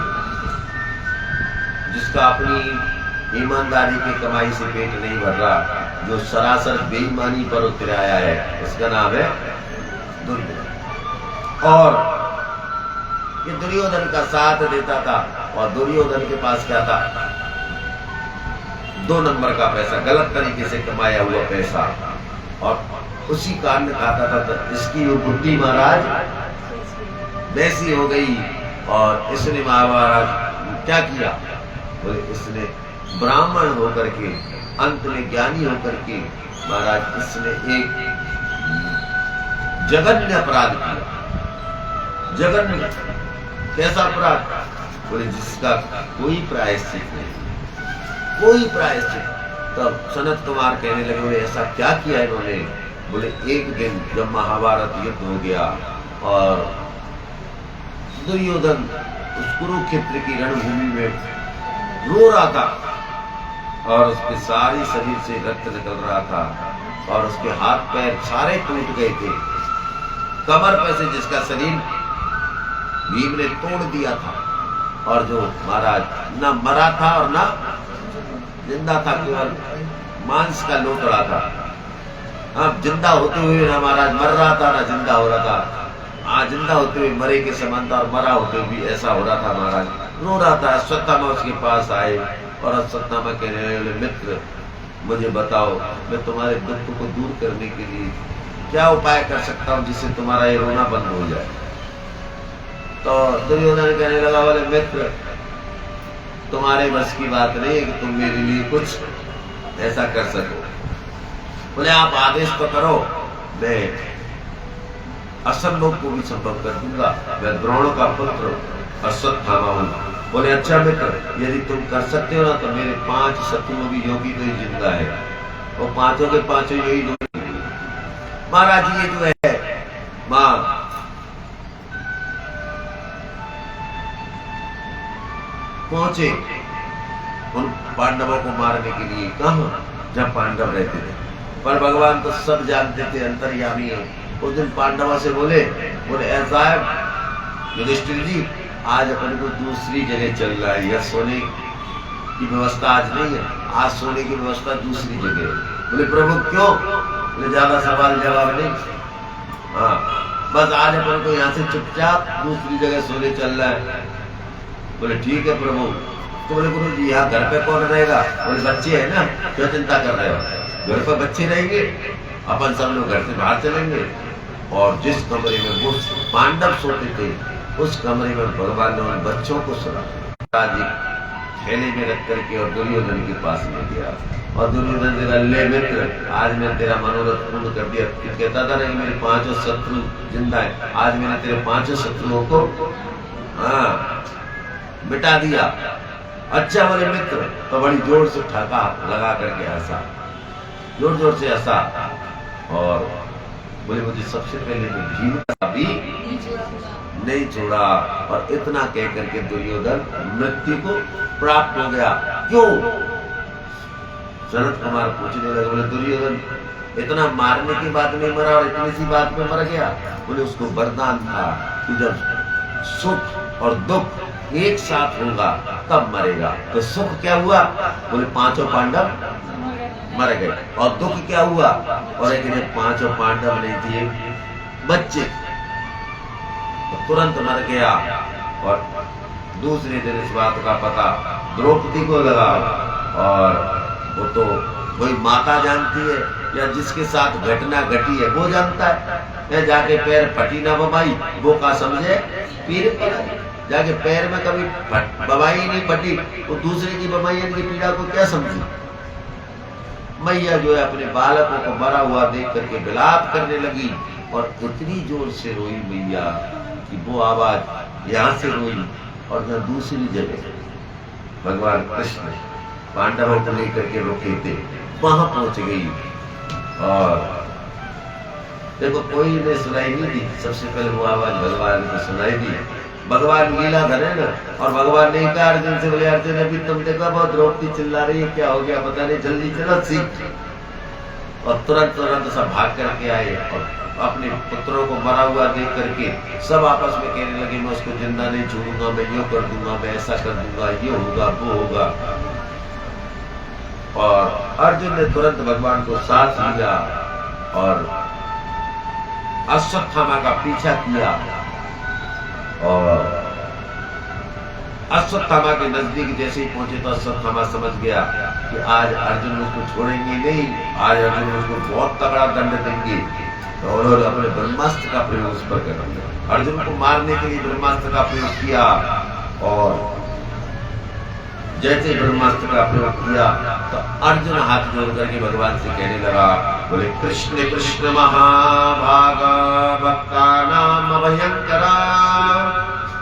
जिसका अपनी ईमानदारी की कमाई से पेट नहीं भर रहा, जो सरासर बेईमानी पर उतर आया है, उसका नाम है दुर्योधन। और ये दुर्योधन का साथ देता था और दुर्योधन के पास क्या था, 2 नंबर का पैसा, गलत तरीके से कमाया हुआ पैसा, और उसी कारण खाता था। तो इसकी वो बुद्धि महाराज वैसी हो गई और इसने महाराज क्या किया, बोले इसने ब्राह्मण होकर के, अंत में ज्ञानी होकर के महाराज इसने एक जघन्य अपराध किया। जघन्य कैसा अपराध? बोले जिसका कोई प्रायश्चित नहीं, कोई प्रायश्चित। तब सनत कुमार कहने लगे, बोले ऐसा क्या किया इन्होंने? बोले एक दिन जब महाभारत युद्ध हो गया और दुर्योधन उस कुरुक्षेत्र की रणभूमि में रो रहा था और उसके सारे शरीर से रक्त निकल रहा था और उसके हाथ पैर सारे टूट गए थे, कमर पर से जिसका शरीर भीम ने तोड़ दिया था, और जो महाराज न मरा था और न जिंदा था, केवल मांस का लोथड़ा था। अब जिंदा होते हुए ना महाराज मर रहा था ना जिंदा हो रहा था, जिंदा होते हुए मरे के समान था और मरा होते हुए भी ऐसा हो रहा था। महाराज रो रहा था। अश्वत्थामा उसके पास आए और अश्वत्थामा कहने लगे, मित्र मुझे बताओ, मैं तुम्हारे दुख को दूर करने के लिए क्या उपाय कर सकता हूँ जिससे तुम्हारा ये रोना बंद हो जाए। तो दुर्योधन कहने लगा, बोले मित्र तुम्हारे बस की बात नहीं है कि तुम मेरे लिए कुछ ऐसा कर सको। बोले आप आदेश तो करो, मैं असंभव को भी संभव कर दूंगा, मैं द्रोण का पुत्र अश्वत्थामा हूं। बोले अच्छा मित्र, यदि तुम कर सकते हो ना तो मेरे 5 शत्रुओं की योगी तो ही जिंदा है, और 5 के 5 यही लोग। महाराज ये जो है मां पहुंचे उन पांडवों को मारने के लिए, कहां जब पांडव रहते थे, पर भगवान तो सब जानते थे, अंतर्यामी है। उस दिन पांडवा से बोले ऐसा है युधिष्ठिर जी, आज अपन को दूसरी जगह चल रहा है, यह सोने की व्यवस्था आज नहीं है, आज सोने की व्यवस्था दूसरी जगह है। बोले प्रभु क्यों? बोले ज्यादा सवाल जवाब नहीं, बस आज अपन को यहाँ से चुपचाप दूसरी जगह सोने चल रहा है। बोले ठीक है प्रभु। तो बोले गुरु जी यहाँ घर पे कौन रहेगा? बोले बच्चे है ना, क्यों चिंता कर रहे हो, घर पर बच्चे रहेंगे, अपन सब लोग घर से बाहर चलेंगे। और जिस कमरे में वो पांडव सोते थे उस कमरे में भगवान ने उन बच्चों को सुना, थैले में रख करके और दुर्योधन के पास ले गया। और दुर्योधन से ले मित्र, आज मैं तेरा मनोरथ पूर्ण कर दिया। कहता था ना कि मेरे 5 शत्रु जिंदा है, आज मैंने तेरे 5 शत्रुओं को मिटा दिया। अच्छा बोले मित्र, तो बड़ी जोर से ठाका लगा करके हंसा, जोर जोर से हंसा और बोले मुझे सबसे पहले मैं भीम का भी नहीं छोड़ा। और इतना कह करके दुर्योधन मृत्यु को प्राप्त हो गया। क्यों? सनत कुमार पूछने लगे, बोले दुर्योधन इतना मारने की बात नहीं मरा और इतनी सी बात में मर गया। बोले उसको वरदान था कि जब सुख और दुख एक साथ होगा तब मरेगा। तो सुख क्या हुआ? बोले पांचों पांडव मर गए। और दुख क्या हुआ? और एक जब पांचों पांडव नहीं थे बच्चे, तो तुरंत मर गया। और दूसरे दिन इस बात का पता द्रौपदी को लगा, और वो तो वही माता जानती है, या जिसके साथ घटना घटी है वो जानता है। या जाके पैर फटी ना बबाई, वो का समझे पीर पड़ा। जाके पैर में कभी बबाई नहीं फटी, वो दूसरे की बबाइयन की पीड़ा को क्या समझी। मैया जो है अपने बालकों को मरा हुआ देख करके विलाप करने लगी, और इतनी जोर से रोई मैया कि वो आवाज यहाँ से रोई और यहाँ दूसरी जगह भगवान कृष्ण पांडवों को लेकर के रोके थे वहां पहुंच गई। और देखो कोई ने सुनाई नहीं दी, सबसे पहले वो आवाज भगवान को सुनाई दी। भगवान लीलाधर है ना, और भगवान ने कहा अर्जुन से, बोले अर्जुन अभी तुम देखो बहुत द्रौपदी चिल्ला रही है, क्या हो गया पता नहीं, जल्दी चलो सीख। और तुरंत सब भाग करके आए, और अपने पुत्रों को मरा हुआ देख करके सब आपस में कहने लगे मैं उसको जिंदा नहीं छोड़ूंगा, मैं ये कर दूंगा, मैं ऐसा कर दूंगा, ये होगा वो होगा। और अर्जुन ने तुरंत भगवान को साथ लिया और अश्वत्थामा का पीछा किया। और अश्वत्थामा के नजदीक जैसे ही पहुंचे तो अश्वत्थामा समझ गया कि आज अर्जुन उसको छोड़ेंगे नहीं, आज अर्जुन उसको बहुत तगड़ा दंड देंगे। तो उन्होंने अपने ब्रह्मास्त्र का प्रयोग उस पर कर दिया, अर्जुन को मारने के लिए ब्रह्मास्त्र का प्रयोग किया। और जैसे ब्रह्मास्त्र का प्रयोग किया तो अर्जुन हाथ जोड़ करके भगवान से कहने लगा, बोले कृष्ण कृष्ण महाभागा भक्ता नाम भयंकरा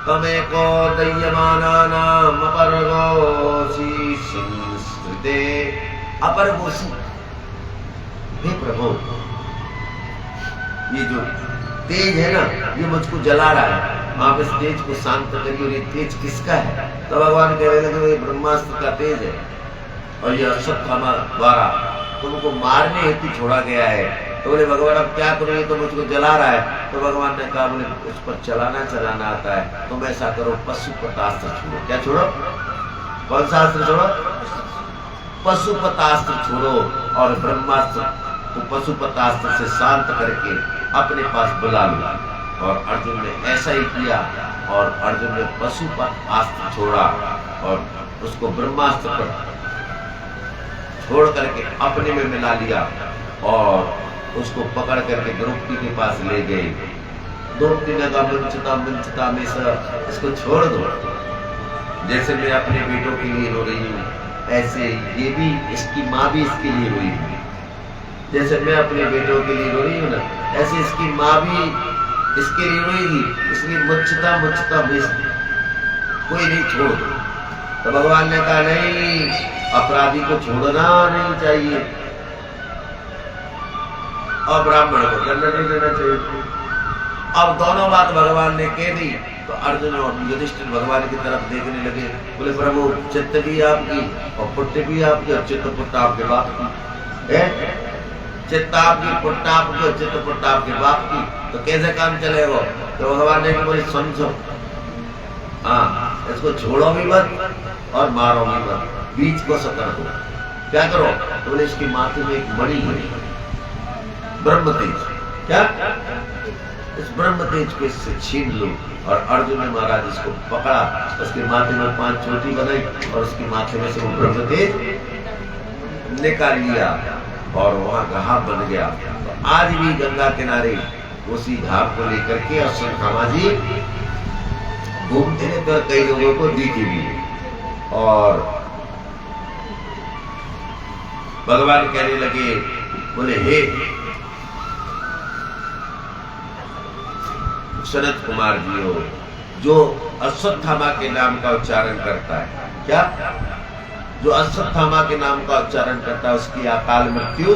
तमेको दयमाना नाम अपरगोसी संस्कृते। अपरगोसी, हे प्रभु ये जो तेज है ना ये मुझको जला रहा है, आप इस तेज को शांत करिए। और ये तेज किसका है? तो भगवान कहने लगे ये ब्रह्मास्त्र का तेज है, और ये अश्वत्थामा द्वारा तुमको मारने हेतु छोड़ा गया है। तो बोले भगवान अब क्या करूं, ये तो मुझको जला रहा है। तो भगवान ने कहा बोले उस पर चलाना आता है, तुम ऐसा करो पशुपतास्त्र छोड़ो। क्या छोड़ो? कौन सा अस्त्र छोड़ो? पशुपतास्त्र छोड़ो। और ब्रह्मास्त्र तो पशुपतास्त्र से शांत करके अपने पास बुला लो। और अर्जुन ने ऐसा ही किया, और अर्जुन ने पशुपत अस्त्र छोड़ा और उसको ब्रह्मास्त्र पर छोड़ करके अपने में मिला लिया, और उसको पकड़ करके द्रौपदी के पास ले गए। द्रौपदी ने कहा मंचता में सर इसको छोड़ दो, जैसे मैं अपने बेटों के लिए रो रही हूँ ऐसे ये भी इसकी माँ भी इसके लिए रोई है। जैसे मैं अपने बेटों के लिए रो रही हूँ ना, ऐसे इसकी माँ भी इसके लिए रोएगी, इसलिए मुझता में कोई नहीं छोड़ दो। तो भगवान ने कहा नहीं, अपराधी को छोड़ना नहीं चाहिए और ब्राह्मण को दंड नहीं देना चाहिए। अब दोनों बात भगवान ने कह दी तो अर्जुन और युधिष्ठिर भगवान की तरफ देखने लगे। बोले प्रभु चित्त भी आपकी और पुट्ट भी आपकी, और चित्त पुट्ट आपके बाप की है। चित्त आपकी पुट्ट आपकी और चित्त पुट्ट आपके बाप की, तो कैसे काम चलेगा? तो भगवान ने बोले समझो, हाँ इसको छोड़ो भी मत और मारो भी मत, बीच को सतर्क हो। क्या करो? तो बोले इसके माथे में एक मणि है ब्रह्म तेज। क्या? इस ब्रह्म तेज को इससे छीन लो। और अर्जुन ने महाराज इसको पकड़ा, उसके माथे में 5 चोटी बनाई और उसके माथे में से वो ब्रह्म तेज निकाल लिया और वहां घाव बन गया। तो आज भी गंगा किनारे उसी घाव को लेकर के अश्वत्थामा जी घूमते हैं, तो कई लोगों को दिखी भी। और भगवान कहने लगे, बोले हे सनत कुमार जी हो, जो अश्वत्थामा के नाम का उच्चारण करता है, क्या जो अश्वत्थामा के नाम का उच्चारण करता है उसकी अकाल मृत्यु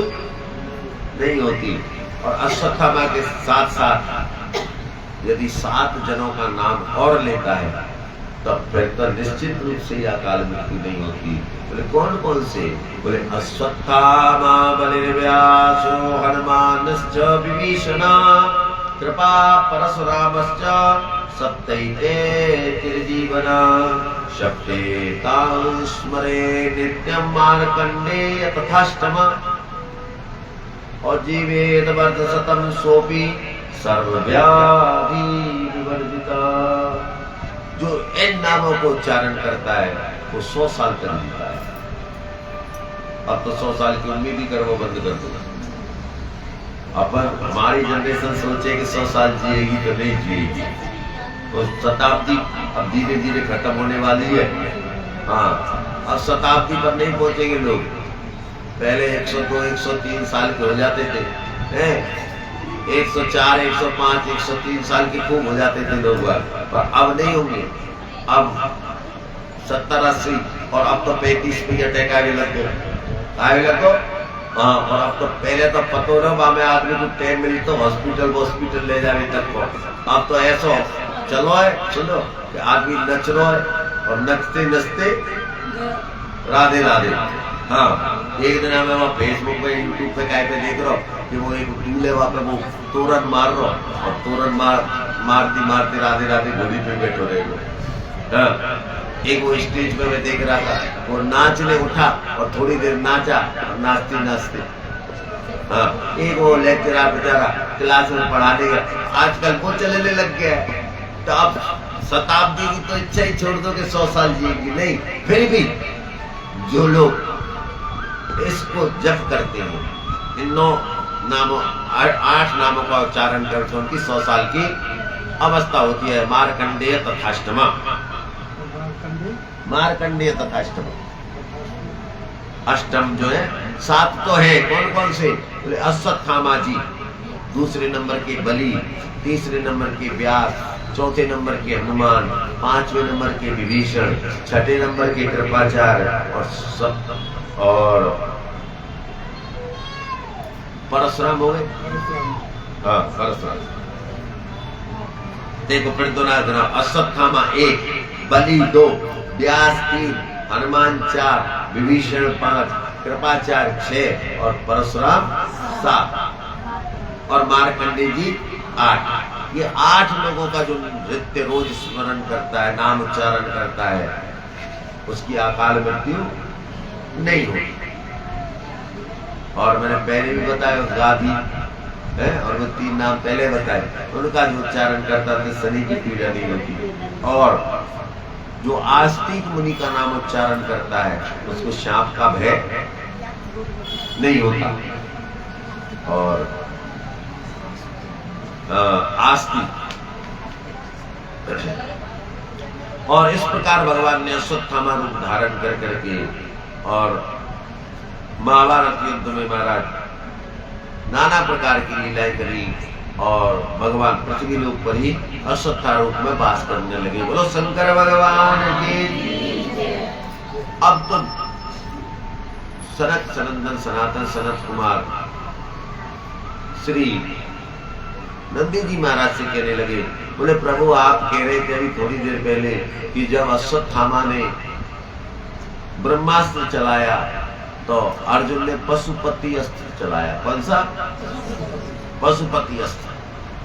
नहीं होती। और अश्वत्थामा के साथ साथ यदि 7 जनों का नाम और लेता है तब फिर तो निश्चित रूप से अकाल मृत्यु नहीं होती। बोले कौन कौन से? बोले अश्वत्थामा बलिर्व्यासो हनुमानश्च विभीषण कृपा परशुरामश्च सप्तैते चिरजीवना शक्ते स्मरे नित्यं मार्कण्डेय तथाष्टम और जीवेत वर्ध शतम सोपी सर्वव्याधि विवर्जिता। जो इन नामों को उच्चारण करता है वो 100 साल तक जीता है। अब तो 100 साल की उम्मीद ही कर वो बंद कर दो। अपन हमारी जनरेशन सोचे कि 100 साल जिएगी तो नहीं जिएगी, तो शताब्दी अब धीरे धीरे खत्म होने वाली है। हाँ, अब शताब्दी पर नहीं पहुंचेंगे लोग। पहले 102, 103 साल के हो जाते थे, 104, 105, 103 साल के खूब हो जाते थे लोग, पर अब नहीं होंगे। अब 70, 80 और अब तो 35 पे अटैक आगे लगो। हाँ, और अब तो पहले तो पतो रहा मैं आदमी को टाइम मिली तो हॉस्पिटल ले जाने तक को। अब तो ऐसा चलो है, सुनो कि आदमी नच रहा है और नचते नचते राधे राधे। हाँ, एक दिन मैं वहाँ फेसबुक पे, यूट्यूब पे कहीं पे देख रहा हूँ कि वो एक टूल है वहाँ पे, वो तोरन मार रहा और तोरन मारते राधे राधे घोड़ी पे बैठो रहे लोग। हाँ, एक वो स्टेज पे मैं देख रहा था, वो नाचने उठा और थोड़ी देर नाचा और नाचते नाचते। हाँ, एक वो लेक्चरर बेचारा क्लास में पढ़ाने का आजकल वो चलने लग गया है। तो अब शताब्दी की तो इच्छा ही छोड़ दो कि 100 साल जिएगी नहीं। फिर भी जो लोग इसको जप करते हैं, इन 9 नामों 8 नामों का उच्चारण करते हैं, उनकी 100 साल की अवस्था होती है। मार्कंडेय तथाष्टमा, मार्कंडेय तथाष्टमा। अष्टम जो है, 7 तो है, कौन कौन से? बोले अश्वत्थामा जी, दूसरे नंबर के बलि, तीसरे नंबर के व्यास, चौथे नंबर के हनुमान, 5वें नंबर के विभीषण, 6ठे नंबर के कृपाचार्य और परशुराम हो गए। हाँ, परशुराम। देखो फिर दो नाम, अश्वत्थामा 1, बलि 2, व्यास 3, हनुमान 4, विभीषण 5, कृपाचार्य 6 और परशुराम 7 और मार्कंडेय जी 8। ये 8 लोगों का जो नृत्य रोज स्मरण करता है, नाम उच्चारण करता है, उसकी अकाल मृत्यु नहीं होती। और मैंने पहले भी बताया गादी है, और वो 3 नाम पहले बताए, उनका जो उच्चारण करता था शनि की पीड़ा नहीं होती। और जो आस्तिक मुनि का नाम उच्चारण करता है उसको सांप का भय नहीं होता। और आस्तिक, और इस प्रकार भगवान ने अश्वत्थामा रूप धारण कर करके और महाभारत युद्ध में महाराज नाना प्रकार की लीलाएं करी और भगवान पृथ्वी लोक पर ही अश्वत्थामा रूप में वास करने लगे। बोलो शंकर भगवान की। अब तो सनत सनंदन सनातन सनत कुमार श्री नंदी जी महाराज से कहने लगे, बोले प्रभु आप कह रहे थे अभी थोड़ी देर पहले कि जब अश्वत्थामा ने ब्रह्मास्त्र चलाया तो अर्जुन ने पशुपति अस्त्र चलाया। कौन सा? पशुपति अस्त्र।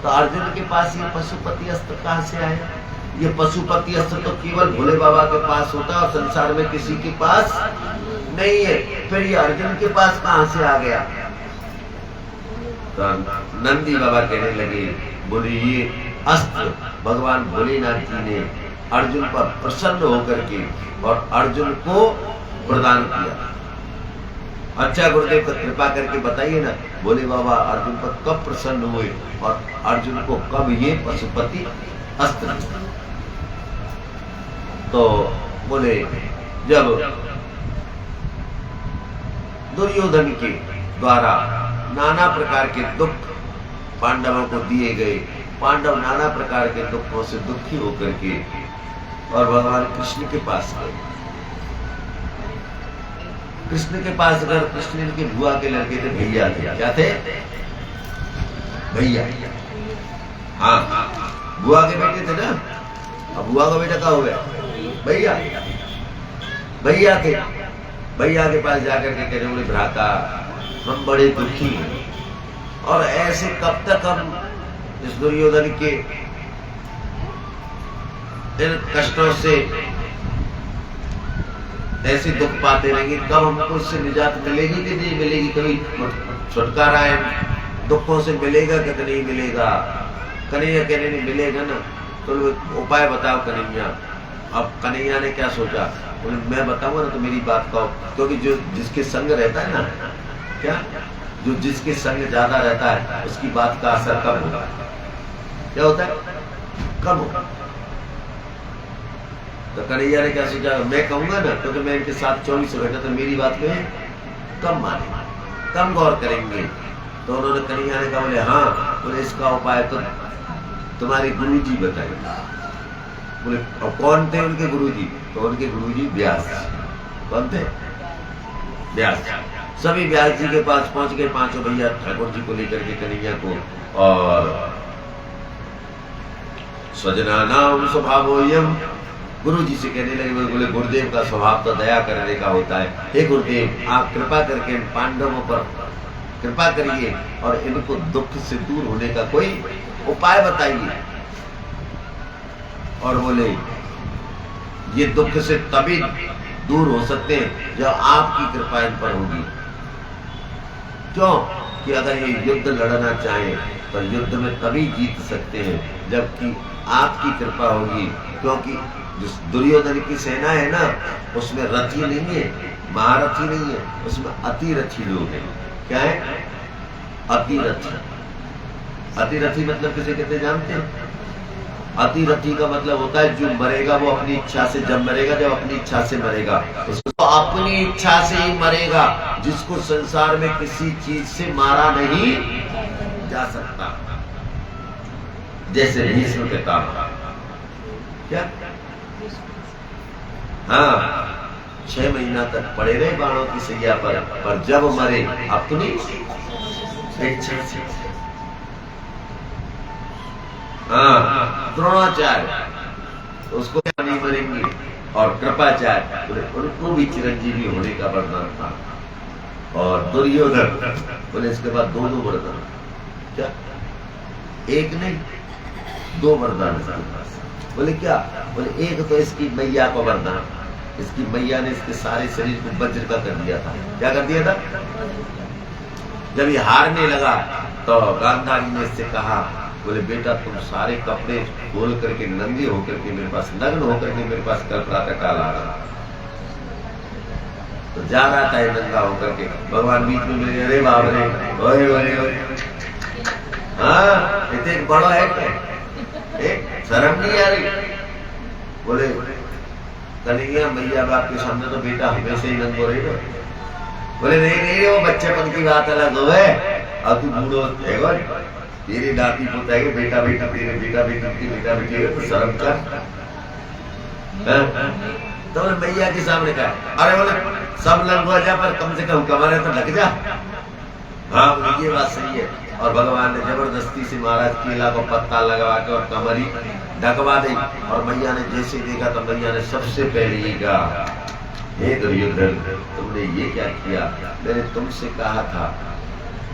तो अर्जुन के पास ये पशुपति अस्त्र कहां से आया? ये पशुपति अस्त्र तो केवल भोले बाबा के पास होता और संसार में किसी के पास नहीं है, फिर ये अर्जुन के पास कहां से आ गया? तो नंदी बाबा कहने लगे, बोले ये अस्त्र भगवान भोलेनाथ जी ने अर्जुन पर प्रसन्न होकर के और अर्जुन को प्रदान किया। अच्छा गुरुदेव को कृपा करके बताइए ना, भोले बाबा अर्जुन पर कब प्रसन्न हुए और अर्जुन को कब ये पशुपति अस्त्र? तो बोले जब दुर्योधन के द्वारा नाना प्रकार के दुख पांडवों को दिए गए, पांडव नाना प्रकार के दुखों से दुखी होकर के और भगवान कृष्ण के पास गए। कृष्ण के पास अगर कृष्ण के बुआ के लड़के थे, भैया थे। क्या थे? भैया। हाँ, बुआ के बेटे थे ना। अब बुआ का बेटा क्या हो गया? भैया। भैया थे। भैया के पास जाकर के कहने बोले भ्राता हम बड़े दुखी हैं और ऐसे कब तक हम इस दुर्योधन के इन कष्टों से ऐसे दुख पाते रहेंगे, कब हमको इससे निजात मिलेगी कि नहीं मिलेगी, कभी छुटकारा है दुखों से मिलेगा कि नहीं मिलेगा। कन्हैया कहने नहीं मिलेगा ना, तो उपाय बताओ कन्हैया। अब कन्हैया ने क्या सोचा, बोले मैं बताऊंगा ना तो मेरी बात कहो, क्योंकि जो जिसके संग रहता है ना, क्या जो जिसके संग ज्यादा रहता है उसकी बात का असर कम होता है। क्या होता है? कम होता है। तो कन्हैया ने क्या सोचा, मैं कहूंगा ना क्योंकि मैं इनके साथ 24 घंटे, तो मेरी बात को कम मानेंगे, कम गौर करेंगे। तो उन्होंने कन्हैया ने कहा, बोले हाँ, बोले इसका उपाय तो तुम्हारे गुरुजी बताएंगे। बोले और कौन थे उनके गुरुजी? तो उनके गुरुजी व्यास। कौन थे? व्यास। सभी व्यास जी के पास पहुंच गए, पांचों भैया ठाकुर जी को लेकर के कन्हैया को, और स्वजना नाम स्वभावोयम, गुरु जी से कहने लगे। बोले गुरुदेव का स्वभाव तो दया करने का होता है, हे गुरुदेव आप कृपा करके इन पांडवों पर कृपा करिए और इनको दुख से दूर होने का कोई उपाय बताइए। और बोले ये दुख से तभी दूर हो सकते हैं जब आपकी कृपा इन पर होगी। क्यों? कि अगर ये युद्ध लड़ना चाहे तो युद्ध में तभी जीत सकते हैं जबकि आपकी कृपा होगी, क्योंकि दुर्योधन की सेना है ना, उसमें रथी नहीं है, महारथी नहीं है, उसमें अतिरथी लोग हैं। क्या है? अतिरथी। अतिरथी मतलब किसे कहते जानते हैं? अतिरथी का मतलब होता है जो मरेगा वो अपनी इच्छा से, जब मरेगा जब अपनी इच्छा से मरेगा, उसको अपनी इच्छा से ही मरेगा, जिसको संसार में किसी चीज से मारा नहीं जा सकता। जैसे भीष्म पितामह, क्या हाँ 6 महीना तक पड़े रहे बाणों की सैया पर जब मरे अपनी इच्छा से। हाँ द्रोणाचार्य उसको नहीं मरेंगे, और कृपाचार्य उनको भी चिरंजीवी होने का वरदान था, और दुर्योधन बोले इसके बाद दोनों वरदान। क्या? एक नहीं, 2 वरदान इसके पास। बोले क्या? बोले एक तो इसकी मैया का वरदान, इसकी मैया ने इसके सारे शरीर को वज्र का कर दिया था। क्या कर दिया था? जब ये हारने लगा तो गांधारी ने इससे कहा, बोले बेटा तुम सारे कपड़े खोल करके नंगे होकर के मेरे पास, नग्न होकर के मेरे पास कल प्रातः काल आ रहा। तो जा रहा था नंगा होकर के, भगवान बीच में मिले, अरे बाप रे, ओए ओए ओए, हाँ इतने बड़ा है क्या? शर्म नहीं आ रही? बोले कन्हैया मैया बाप के सामने तो बेटा हमेशा ही नंगो रहेगा। बोले नहीं नहीं, वो बच्चेपन की बात अलग हो है, अब तू बूढ़ो है, तेरी नाती पोता है, बेटा बेटा तेरे बेटा बेटा की बेटा बेटी, तो शर्म कर। तो मैया के सामने कहा, अरे बोले सब लंगो जा पर कम से कम कमरे तो लग जा। हाँ ये बात सही है। और भगवान ने जबरदस्ती से महाराज केला को पत्ता लगवा के और कमरी ढकवा दी, और मैया ने जैसे देखा तो मैया ने सबसे पहले ये कहा, हे दुर्योधन तुमने ये क्या किया? मैंने तुमसे कहा था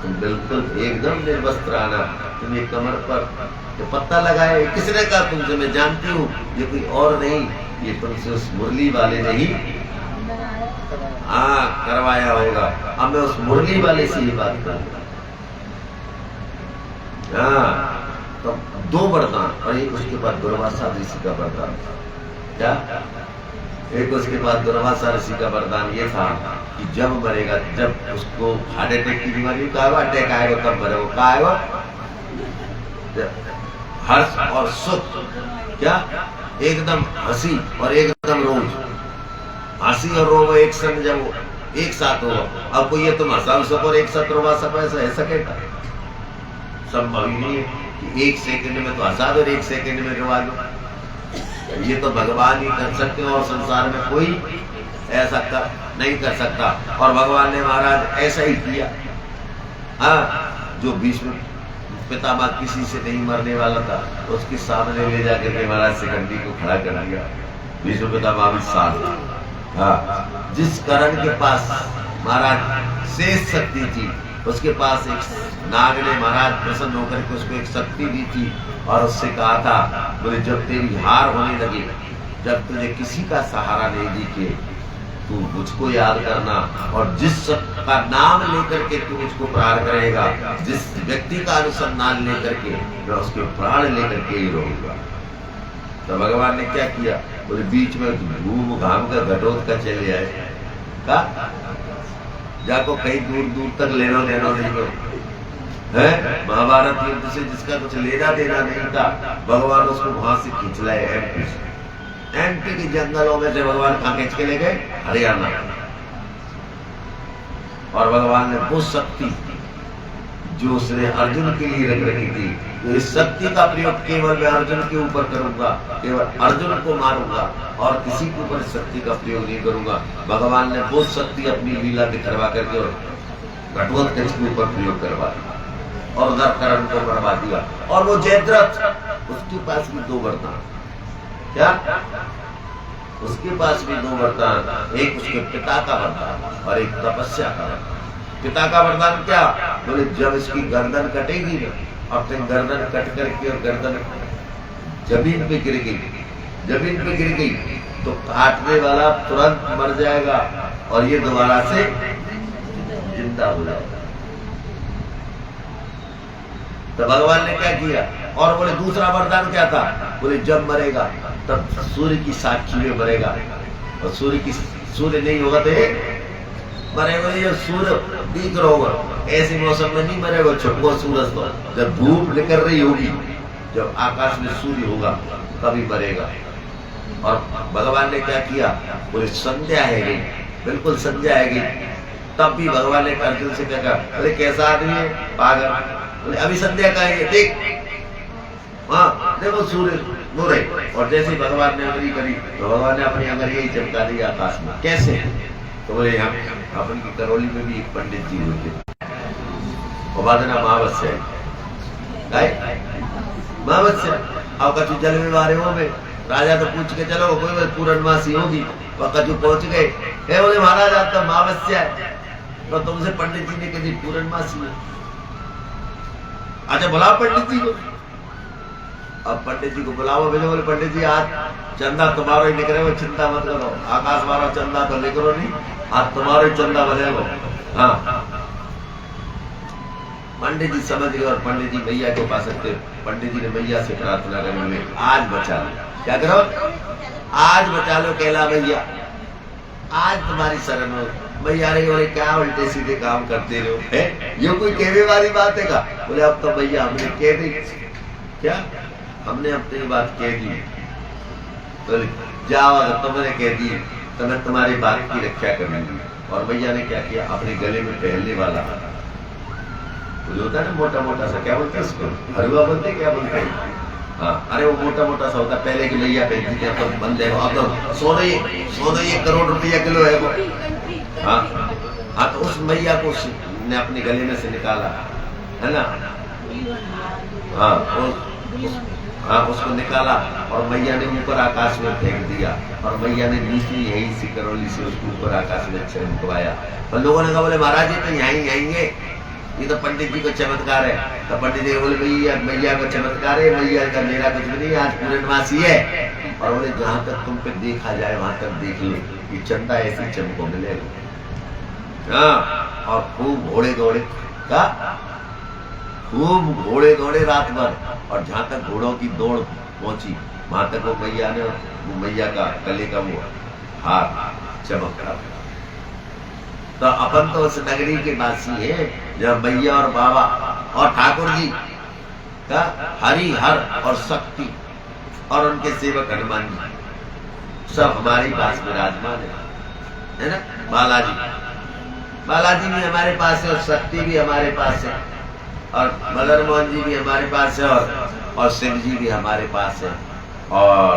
तुम बिल्कुल एकदम निर्वस्त्र आना, तुमने कमर पर तो पत्ता लगाया, किसने कहा तुमसे? मैं जानती हूँ ये कोई और नहीं, ये तुमसे उस मुरली वाले ने ही करवाया होगा। अब मैं उस मुरली वाले से ही बात करूंगा। तो 2 वरदान, और एक उसके बाद दुर्वासा ऋषि का वरदान। क्या? एक उसके बाद दुर्वासा ऋषि का वरदान ये था कि जब मरेगा, जब उसको हार्ट अटैक की बीमारी का अटैक आएगा तब मरेगा। क्या आएगा? हर्ष और सुख, क्या एकदम हंसी और एकदम रोज, हंसी और रोग एक संग जब एक साथ हो। अब कोई ये तुम हंसा सको और एक साथ रोवा सब ऐसा है सकेगा? संभव ही नहीं है कि 1 सेकंड में तो हंसा दो और 1 सेकंड में रोवा दो। ये तो भगवान ही कर सकते हैं और संसार में कोई ऐसा कर नहीं कर सकता। और भगवान ने महाराज ऐसा ही किया। हाँ, जो भीष्म पितामह किसी से नहीं मरने वाला था, उसके सामने ले जाकर के महाराज शिखंडी को खड़ा कर दिया। भीष्म पितामह भी साथ था। हाँ, जिस करण के पास महाराज शेष शक्ति थी उसके पास एक नाग ने महाराज प्रसन्न होकर के उसको एक शक्ति दी थी और उससे कहा था, बोले जब तेरी हार होने लगे, जब तुझे किसी का सहारा नहीं दिखे, तू मुझको याद करना और जिस का नाम लेकर के तू मुझको प्रहार करेगा, जिस व्यक्ति का अनुसंधान लेकर के मैं उसके प्राण लेकर के ही रहूंगा। तो भगवान ने क्या किया, बोले बीच में घूम घाम कर घटोत का चले आए का जाको कहीं दूर दूर तक लेना देना नहीं करो है। महाभारत युद्ध से जिसका कुछ लेना देना नहीं था, भगवान उसको वहां से खींच लाए एमपी से। एमपी के जंगलों में से भगवान कहां खींच के ले गए, हरियाणा। और भगवान ने वो शक्ति जो उसने अर्जुन के लिए रख रखी थी, इस शक्ति का प्रयोग केवल मैं अर्जुन के ऊपर करूंगा, केवल अर्जुन को मारूंगा और किसी के ऊपर शक्ति का प्रयोग नहीं करूंगा। भगवान ने वो शक्ति अपनी लीला दिखवा करके और घटोत्कच के ऊपर प्रयोग करवा दिया और उधर कर्ण को मरवा दिया। और वो जयद्रथ, उसके पास भी 2 वरदान, क्या उसके पास भी 2 वरदान, एक उसके पिता का वरदान और एक तपस्या का वरदान। पिता का वरदान क्या, बोले जब इसकी गर्दन कटेगी ना और फिर गर्दन कट करके और गर्दन जमीन पे गिर गई, जमीन पे गिर गई तो काटने वाला तुरंत मर जाएगा और ये दोबारा से जिंदा हो जाएगा। तो भगवान ने क्या किया, और बोले दूसरा वरदान क्या था, बोले जब मरेगा तब सूर्य की साक्षी में मरेगा और सूर्य नहीं होगा तो मरेगा। ये सूर्य दिख रहा होगा, ऐसे मौसम में नहीं मरेगा, छुपको सूरज तो जब धूप निकल रही होगी, जब आकाश में सूर्य होगा तभी मरेगा। और भगवान ने क्या किया, बोले संध्या है गई, बिल्कुल संध्या है गई, तब भी भगवान ने अर्जुन से क्या कहा, बोले कैसा आदमी है, पागल, बोले अभी संध्या का है, देख हाँ देखो सूर्य वो रहे। और जैसे भगवान ने अंगुली करी तो भगवान ने अपनी अंगुली यही चमका दी आकाश में, कैसे, तो बोले यहाँ अपन की करौली में भी एक पंडित जी हुए थे, महावस्या महावस्या अब कछु जल में मारे हो में राजा तो पूछ के चलो कोई पूर्णमासी होगी, वह कछु पहुंच गए, बोले महाराज आपका महावस्या है, तो तुमसे पंडित जी ने कही पूर्णमासी है। अच्छा बुलाओ पंडित जी को, अब पंडित जी को बुलाओ, भेजो, बोले पंडित जी आज चंदा तुम्हारा ही निकले हो, चिंता मत करो, आकाश मारो चंदा तो निकलो नहीं, आज तुम्हारा ही चंदा बनेगा। हाँ पंडित जी समझ गए और पंडित जी मैया को पा सकते, पंडित जी ने मैया से प्रार्थना करेंगे आज बचा लो, क्या करो आज बचा लो कहला भैया, आज तुम्हारी शरण हो। भैया रे बोले क्या उल्टे सीधे काम करते रहो है, ये कोई कहने वाली बात है का, बोले अब तो भैया हमने कह दी, क्या हमने अपनी बात कह दी, तो जाओ अगर तुमने कह दी तो मैं तुम्हारी बात की रक्षा करूंगी। और भैया ने क्या किया, अपने गले में पहनने वाला जो होता है ना मोटा मोटा सा, क्या बोलते हैं उसको, हरुआ बोलते क्या बोलते हैं, हाँ अरे वो मोटा मोटा सा होता, पहले की भैया पहनती थी, अब तो बंद है, अब तो सोना 1 करोड़ रुपया किलो है वो। हाँ हाँ तो उस मैया को ने अपने गले में से निकाला है ना, हाँ उसको निकाला और मैया ने ऊपर आकाश में फेंक दिया और मैया ने नीचे यही सी करौली से उसको ऊपर आकाश में छिड़कवाया। और लोगों ने कहा बोले महाराज जी तो यहीं आएंगे, ये तो पंडित जी को चमत्कार है। तो पंडित जी बोले भैया मैया का चमत्कार है, मैया का मेरा कुछ नहीं, आज पूर्णमासी है। और बोले जहाँ तक तुम पे देखा जाए वहां तक देख लो, ये चंदा ऐसी चमको मिलेगा। हाँ और खूब घोड़े दौड़े का, खूब घोड़े दौड़े रात भर, और जहां तक घोड़ों की दौड़ पहुंची वहां तक वो मैया ने, वो मैया का गले का वो हार चमक रहा। तो अपन तो उस नगरी के वासी है जब मैया और बाबा और ठाकुर जी का हरि हर और शक्ति और उनके सेवक हनुमान जी सब हमारे पास विराजमान है ना। बालाजी भी हमारे पास है और शक्ति भी हमारे पास है और मदन मोहन जी भी हमारे पास है और शिव जी भी हमारे पास है। और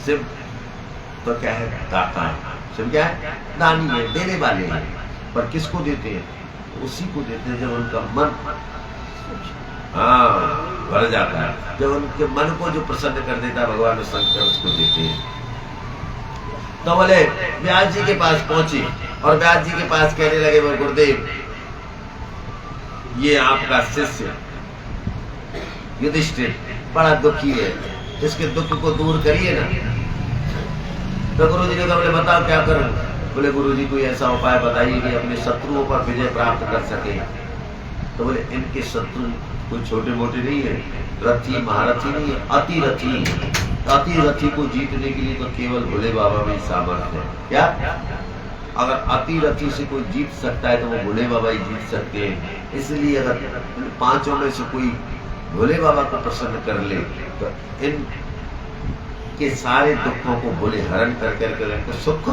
शिव तो क्या है, दाता है। शिव क्या है, दानी है, देने वाले हैं। पर किसको देते हैं, उसी को देते हैं जब उनका मन भर जाता है, जब उनके मन को जो प्रसन्न कर देता है भगवान शंकर उसको देते हैं। तो बोले व्यास जी के पास पहुंचे और व्यास जी के पास कहने लगे, वो गुरुदेव ये आपका शिष्य युधिष्ठिर बड़ा दुखी है, इसके दुख को दूर करिए ना। तो गुरु जी ने कहा, बोले बताओ क्या करूं? बोले गुरु जी कोई ऐसा उपाय बताइए कि अपने शत्रुओं पर विजय प्राप्त कर सके। तो बोले इनके शत्रु कोई छोटे मोटे नहीं है, रथी महारथी नहीं है, अति रथी। अति रथी को जीतने के लिए तो केवल भोले बाबा में सामर्थ्य है। क्या अगर अति रथी से कोई जीत सकता है तो वो भोले बाबा ही जीत सकते हैं। इसलिए अगर इन पांचों में से कोई भोले बाबा को प्रसन्न कर ले तो इन के सारे दुखों को भोले हरण कर कर इनको सुख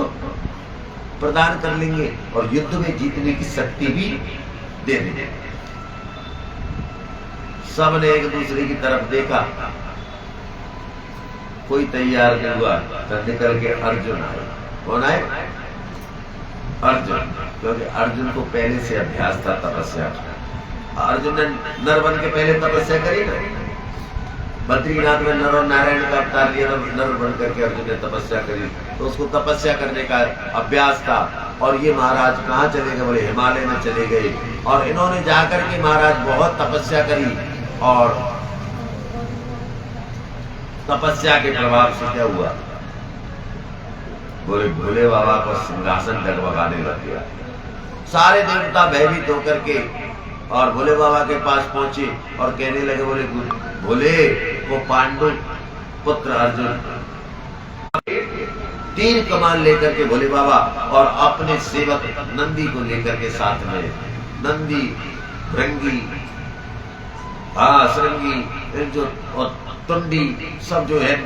प्रदान कर लेंगे और युद्ध में जीतने की शक्ति भी दे देंगे। सबने एक दूसरे की तरफ देखा, कोई तैयार नहीं हुआ, तो निकल के अर्जुन आए। कौन आए? अर्जुन, क्योंकि अर्जुन को पहले से अभ्यास था तपस्या। अर्जुन ने नर बन के पहले तपस्या करी ना, बद्रीनाथ में नर और नारायण का अवतार लिया, नर बन करके अर्जुन ने तपस्या करी, तो उसको तपस्या करने का अभ्यास था। और ये महाराज कहाँ चले गए? बोले हिमालय में चले गए। और इन्होंने जाकर के महाराज बहुत तपस्या करी और तपस्या के प्रभाव से क्या हुआ? बोले भोले बाबा को सिंहासन डगमगाने लग गया। सारे देवता भयभीत होकर के और भोले बाबा के पास पहुंचे और कहने लगे, बोले भोले वो पांडु पुत्र अर्जुन तीर कमान लेकर के भोले बाबा और अपने सेवक नंदी को लेकर के साथ में, नंदी भृंगी श्रृंगी जो और तुंडी सब जो है,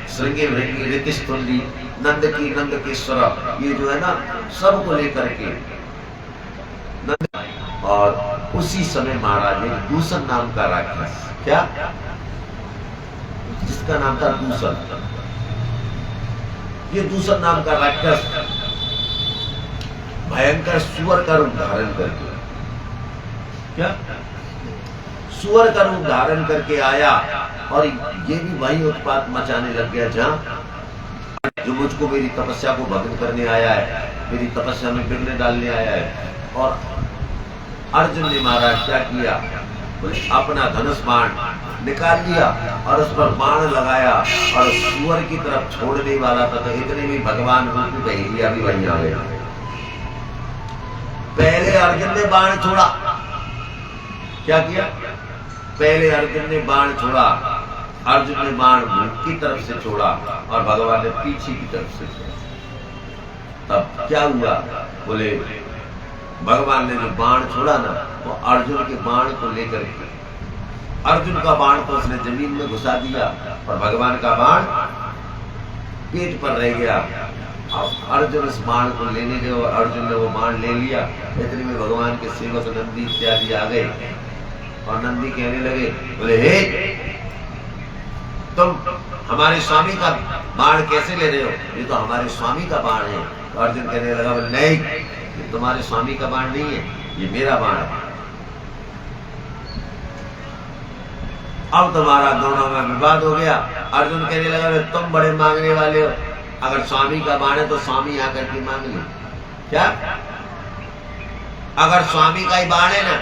श्रृंगी भृंगी ऋतिश तुंडी नंद की नंद केश्वर, ये जो है ना सबको लेकर के नंद। और उसी समय महाराज एक दूषण नाम का राक्षस, क्या जिसका नाम था दूषण, ये दूषण नाम का राक्षस भयंकर सुअर का रूप धारण करके, क्या सुअर का रूप धारण करके आया और ये भी वही उत्पात मचाने लग गया जहां जो मुझको मेरी तपस्या को भंग करने आया है, मेरी तपस्या में बिगड़े डालने आया है। और अर्जुन ने महाराज क्या किया? बोले अपना धनुष बाण निकाल लिया और उस पर बाण लगाया और सुअर की तरफ छोड़ने वाला था, तो इतने में भगवान रूपी बहेलिया भी वहीं आ गया। पहले अर्जुन ने बाण छोड़ा, क्या किया? पहले अर्जुन ने बाण छोड़ा, अर्जुन ने बाण मुख की तरफ से छोड़ा और भगवान ने पीछे की तरफ से छोड़ा। तब क्या हुआ? बोले भगवान ने जो बाण छोड़ा ना, वो अर्जुन के बाण को लेकर के, अर्जुन का बाण तो उसने जमीन में घुसा दिया और भगवान का बाण पेट पर रह गया। अब अर्जुन उस बाण को लेने गए और अर्जुन ने वो बाण ले लिया। इतने में भगवान के सेवक नंदी इत्यादि आ गए और नंदी कहने लगे, बोले हे तुम हमारे स्वामी का बाण कैसे ले रहे हो? ये तो हमारे स्वामी का बाण है। तो अर्जुन कहने लगा, नहीं ये तुम्हारे स्वामी का बाण नहीं है, ये मेरा बाण है। अब तुम्हारा दोनों में विवाद हो गया। अर्जुन कहने लगा, तुम बड़े मांगने वाले हो, अगर स्वामी का बाण है तो स्वामी आकर के मांग लो। क्या अगर स्वामी का ही बाण है ना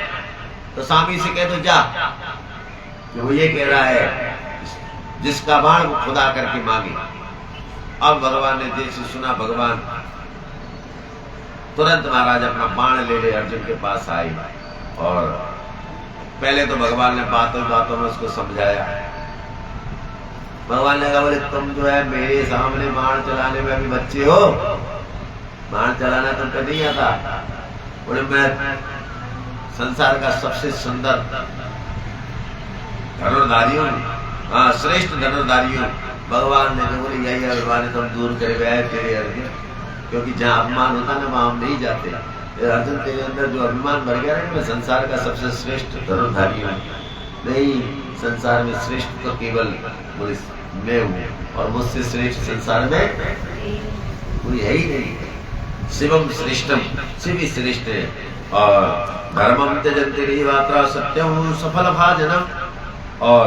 तो स्वामी से कह दो जा, वो ये कह रहा है जिसका बाण वो खुदा करके मांगे। अब भगवान ने जैसे सुना, भगवान तुरंत महाराज अपना बाण ले ले अर्जुन के पास आए और पहले तो भगवान ने बातों बातों में उसको समझाया। भगवान ने कहा, बोले तुम जो है मेरे सामने बाण चलाने में अभी बच्चे हो, बाण चलाना तुमको नहीं आता। बोले मैं संसार का सबसे सुंदर धनुर्धारी हूँ, हाँ श्रेष्ठ धनुर्धारी हूँ। भगवान ने बोले यही अभिमान तुम दूर करे गए तेरे अर्जुन, क्योंकि जहाँ अपमान होता ना वहां हम नहीं जाते। अर्जुन तेरे अंदर जो अभिमान भर गया है, मैं संसार का सबसे श्रेष्ठ धनुर्धारी हूँ। नहीं, संसार में श्रेष्ठ तो केवल मैं हूँ और मुझसे श्रेष्ठ संसार में कोई है ही नहीं। शिवम श्रेष्ठम, शिव ही श्रेष्ठ है। और धर्मम त्यजन्ति देवात्रा सत्यम सफल भाजनम। और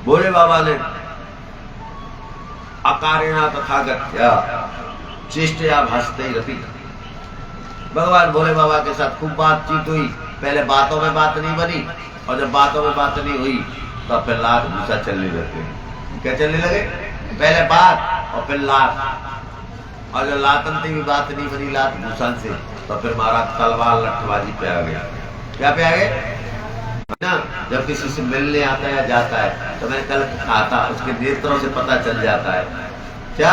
भोले बाबा ने अकारेणा तथागत्या चेष्टया भासते रपी। भगवान भोले बाबा के साथ खूब बातचीत हुई। पहले बातों में बात नहीं बनी, और जब बातों में बात नहीं हुई तो फिर लात घुसा चलने लगे। क्या चलने लगे? पहले बात और फिर लात, और जब लातंती भी बात नहीं बनी लात घुसन से, तो फिर महाराज तलवार लट्ठबाजी पे आ गया। क्या पे आ गए ना? जब किसी से मिलने आता है या जाता है, तो मैंने कल कहा था उसके नेत्रों से पता चल जाता है क्या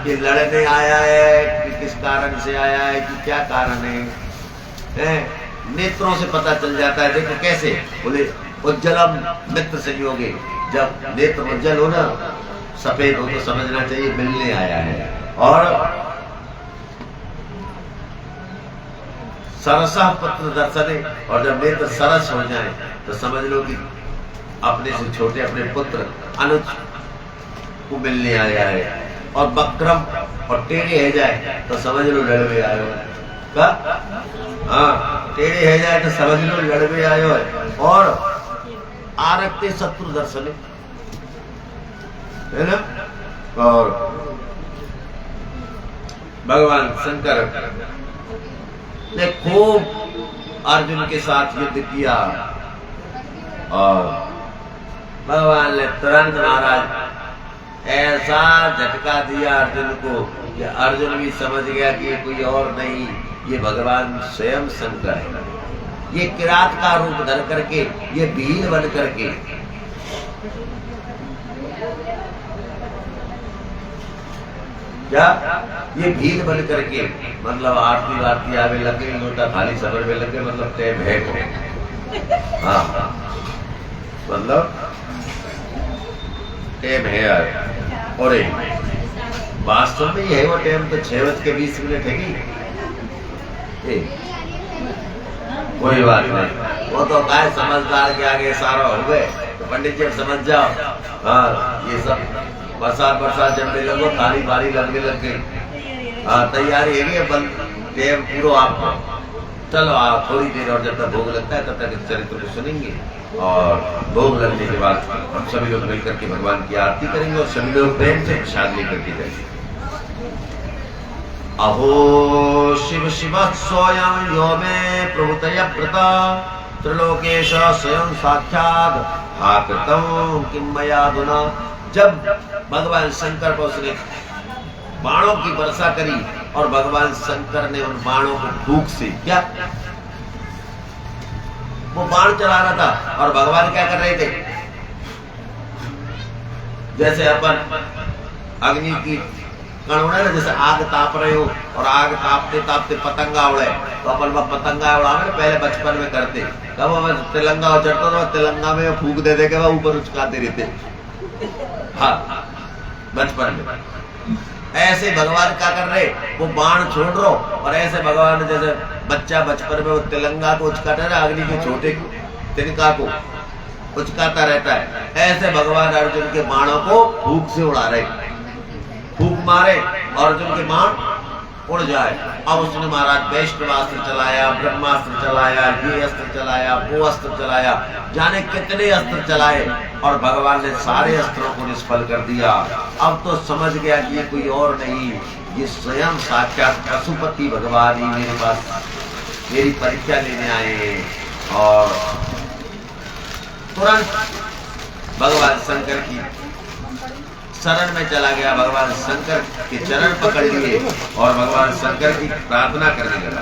कि लड़ने आया है कि किस कारण से आया है कि क्या कारण है? नेत्रों से पता चल जाता है। देखो कैसे, बोले उज्जवलम मित्र संयोगे। जब नेत्र उज्जवल हो ना, सफेद हो, तो समझना चाहिए मिलने आया है। और सरसा पत्र दर्शने, और जब नेत्र सरस हो जाए तो समझ लो कि अपने से छोटे अपने पुत्र अनुज को मिलने आया है। और बक्रम और टेढ़े है जाए तो समझ लो लड़वे आयो है। का? हाँ, टेढ़े है जाए तो समझ लो लड़वे आयो है। और आरक्ते शत्रु दर्शने, है ना? और भगवान शंकर ने खूब अर्जुन के साथ युद्ध किया, और भगवान ने तुरंत महाराज ऐसा झटका दिया अर्जुन को कि अर्जुन भी समझ गया कि ये कोई और नहीं, ये भगवान स्वयं शंकर है। ये किरात का रूप धर करके, ये भील बन करके क्या ये भील बन करके, मतलब आरती वारती आवे लगे, लोटा थाली सबर में लगे, मतलब टेम है को। हाँ, मतलब टेम है यार। और वास्तव में ये है वो टेम, तो 6:20 है कि कोई बात नहीं, वो तो काय समझदार के आगे सारा हो गए। तो पंडित जी समझ जाओ, हाँ ये सब बरसात जमने लगो, थाली बारी लगने लग गई। हाँ, तैयारी है बल टेम पूरा आपको। चलो आप थोड़ी देर और जब तक भोग लगता है तब तक इस चरित्र को सुनेंगे, और भोग लगने के बाद हम सभी लोग मिलकर के भगवान की आरती करेंगे, और सभी लोग प्रेम से प्रसाद लेकर के जाएंगे। अहो शिव शिव स्वयं यो में प्रभुतय व्रत त्रिलोकेश स्वयं साक्षात हाकृतम किम मया दुना। जब भगवान शंकर पर उसने बाणों की वर्षा करी, और भगवान शंकर ने उन बाणों को भूख से, क्या वो बाण चला रहा था, और भगवान क्या कर रहे थे? जैसे अपन अग्नि की कण उड़े ना, जैसे आग ताप रहे हो, और आग तापते तापते पतंगा उड़े, तो अपन पतंगा उड़ावे पहले बचपन में करते। कब तिलंगा चढ़ता था, तिलंगा में फूक दे दे के ऊपर उचकाते रहते। हाँ, बचपन में ऐसे भगवान क्या कर रहे, वो बाण छोड़ रो, और ऐसे भगवान जैसे बच्चा बचपन में वो तिलंगा को उचकाता है, अग्नि के छोटे तिनका को उचकाता रहता है, ऐसे भगवान अर्जुन के बाणों को भूख से उड़ा रहे। फूक मारे और अर्जुन के बाण उड़ जाए। अब उसने महाराज वैष्णवास्त्र चलाया, ब्रह्मास्त्र चलाया, ये अस्त्र चलाया, वो अस्त्र चलाया, जाने कितने अस्त्र चलाए, और भगवान ने सारे अस्त्रों को निष्फल कर दिया। अब तो समझ गया कि ये कोई और नहीं, ये स्वयं साक्षात पशुपति भगवान ही मेरे पास मेरी परीक्षा लेने आए हैं। और तुरंत भगवान शंकर की शरण में चला गया, भगवान शंकर के चरण पकड़ लिए, और भगवान शंकर की प्रार्थना करने लगा।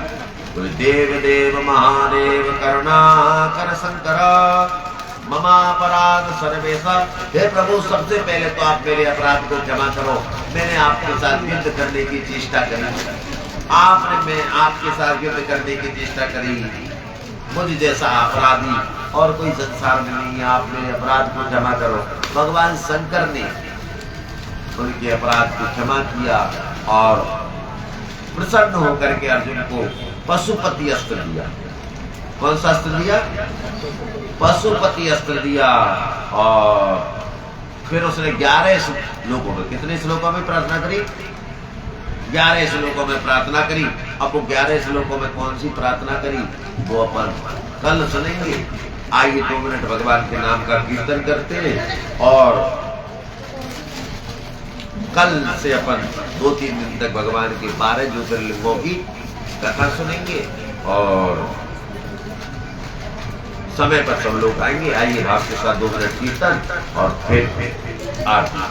बोले देव देव महादेव करुणा कर शंकर ममापराध सर्वेशा। हे प्रभु, सबसे पहले तो आप मेरे अपराध को क्षमा करो। मैंने आपके साथ युद्ध करने की चेष्टा करी, मैं आपके साथ युद्ध करने की चेष्टा करी, मुझ जैसा अपराधी और कोई संसार में नहीं है, आप मेरे अपराध को क्षमा करो। भगवान शंकर ने उनके अपराध को क्षमा किया, और प्रसन्न होकर के अर्जुन को पशुपति अस्त्र दिया। कौन सा अस्त्र दिया? पशुपति अस्त्र दिया। और फिर उसने 11 श्लोकों में, कितने श्लोकों में प्रार्थना करी? 11 श्लोकों में प्रार्थना करी। अब वो 11 श्लोकों में कौन सी प्रार्थना करी वो अपन कल सुनेंगे। आइए 2 मिनट भगवान के नाम का कीर्तन करते हैं, और कल से अपन 2-3 दिन तक भगवान के 12 ज्योतिर्लिंगों की कथा सुनेंगे और समय पर सब लोग आएंगे। आइए भाव के साथ 2 मिनट कीर्तन और फिर आरती।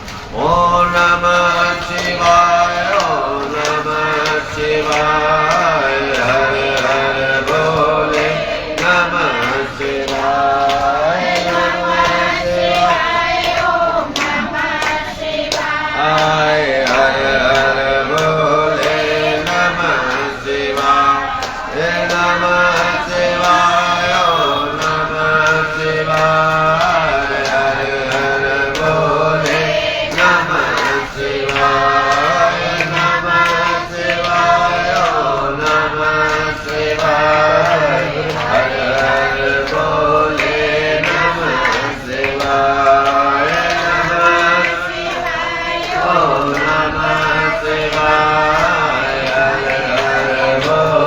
ओम नमः शिवाय, ओम नमः शिवाय, हर हर बोले नमः शिवाय, नमः शिवाय, ओम नमः शिवाय, हर हर बोले नमः शिवाय, नमः शिवाय, ओम नमः शिवाय, हर हर बोले नमः शिवाय, नमः शिवाय, ओम नमः शिवाय, हर हर बोले नमः शिवाय, नमः शिवाय, ओम नमः शिवाय, हर हर बोले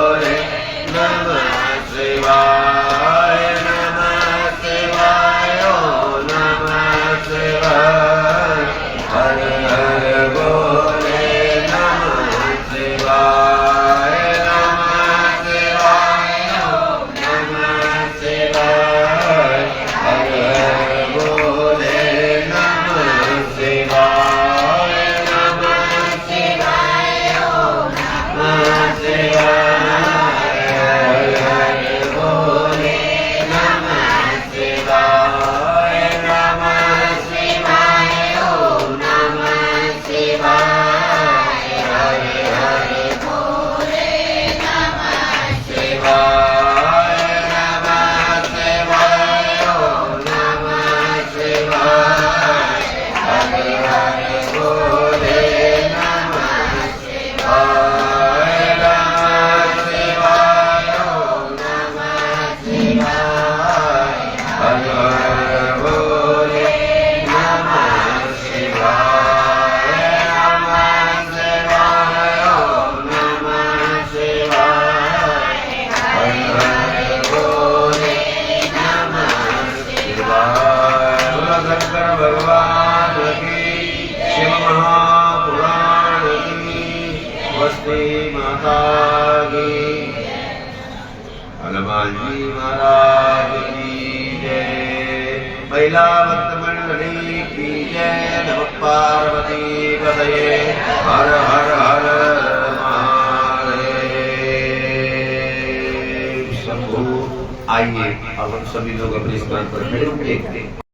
नमः शिवाय, नमः शिवाय, ओम नमः शिवाय, हर हर बोले नमः शिवाय, नमः शिवाय, ओम नमः शिवाय, हर हर बोले नमः शिवाय, नमः शिवाय, ओम नमः शिवाय, हर हर बोले नमः शिवाय, नमः शिवाय, ओम नमः शिवाय, हर हर बोले नमः शिवाय, नमः शिवाय, ओम नमः शिवाय, हर हर बोले नमः शिवाय, नमः शिवाय, ओम नमः शिवाय, हर हर बोले नमः शिवाय, नमः शिवाय, ओम नमः शिवाय, हर हर बोले नमः शिवाय। बोलो शंकर भगवान की, शिव महापुराण की, वस्ती माता की, हनुमान जी महाराज की जय, महिला भक्त मंडली की जय। नमः पार्वती पतये, हर हर हर महादेव शंभो। आइए अब हम सभी लोग अपने स्थान पर खड़े होंगे।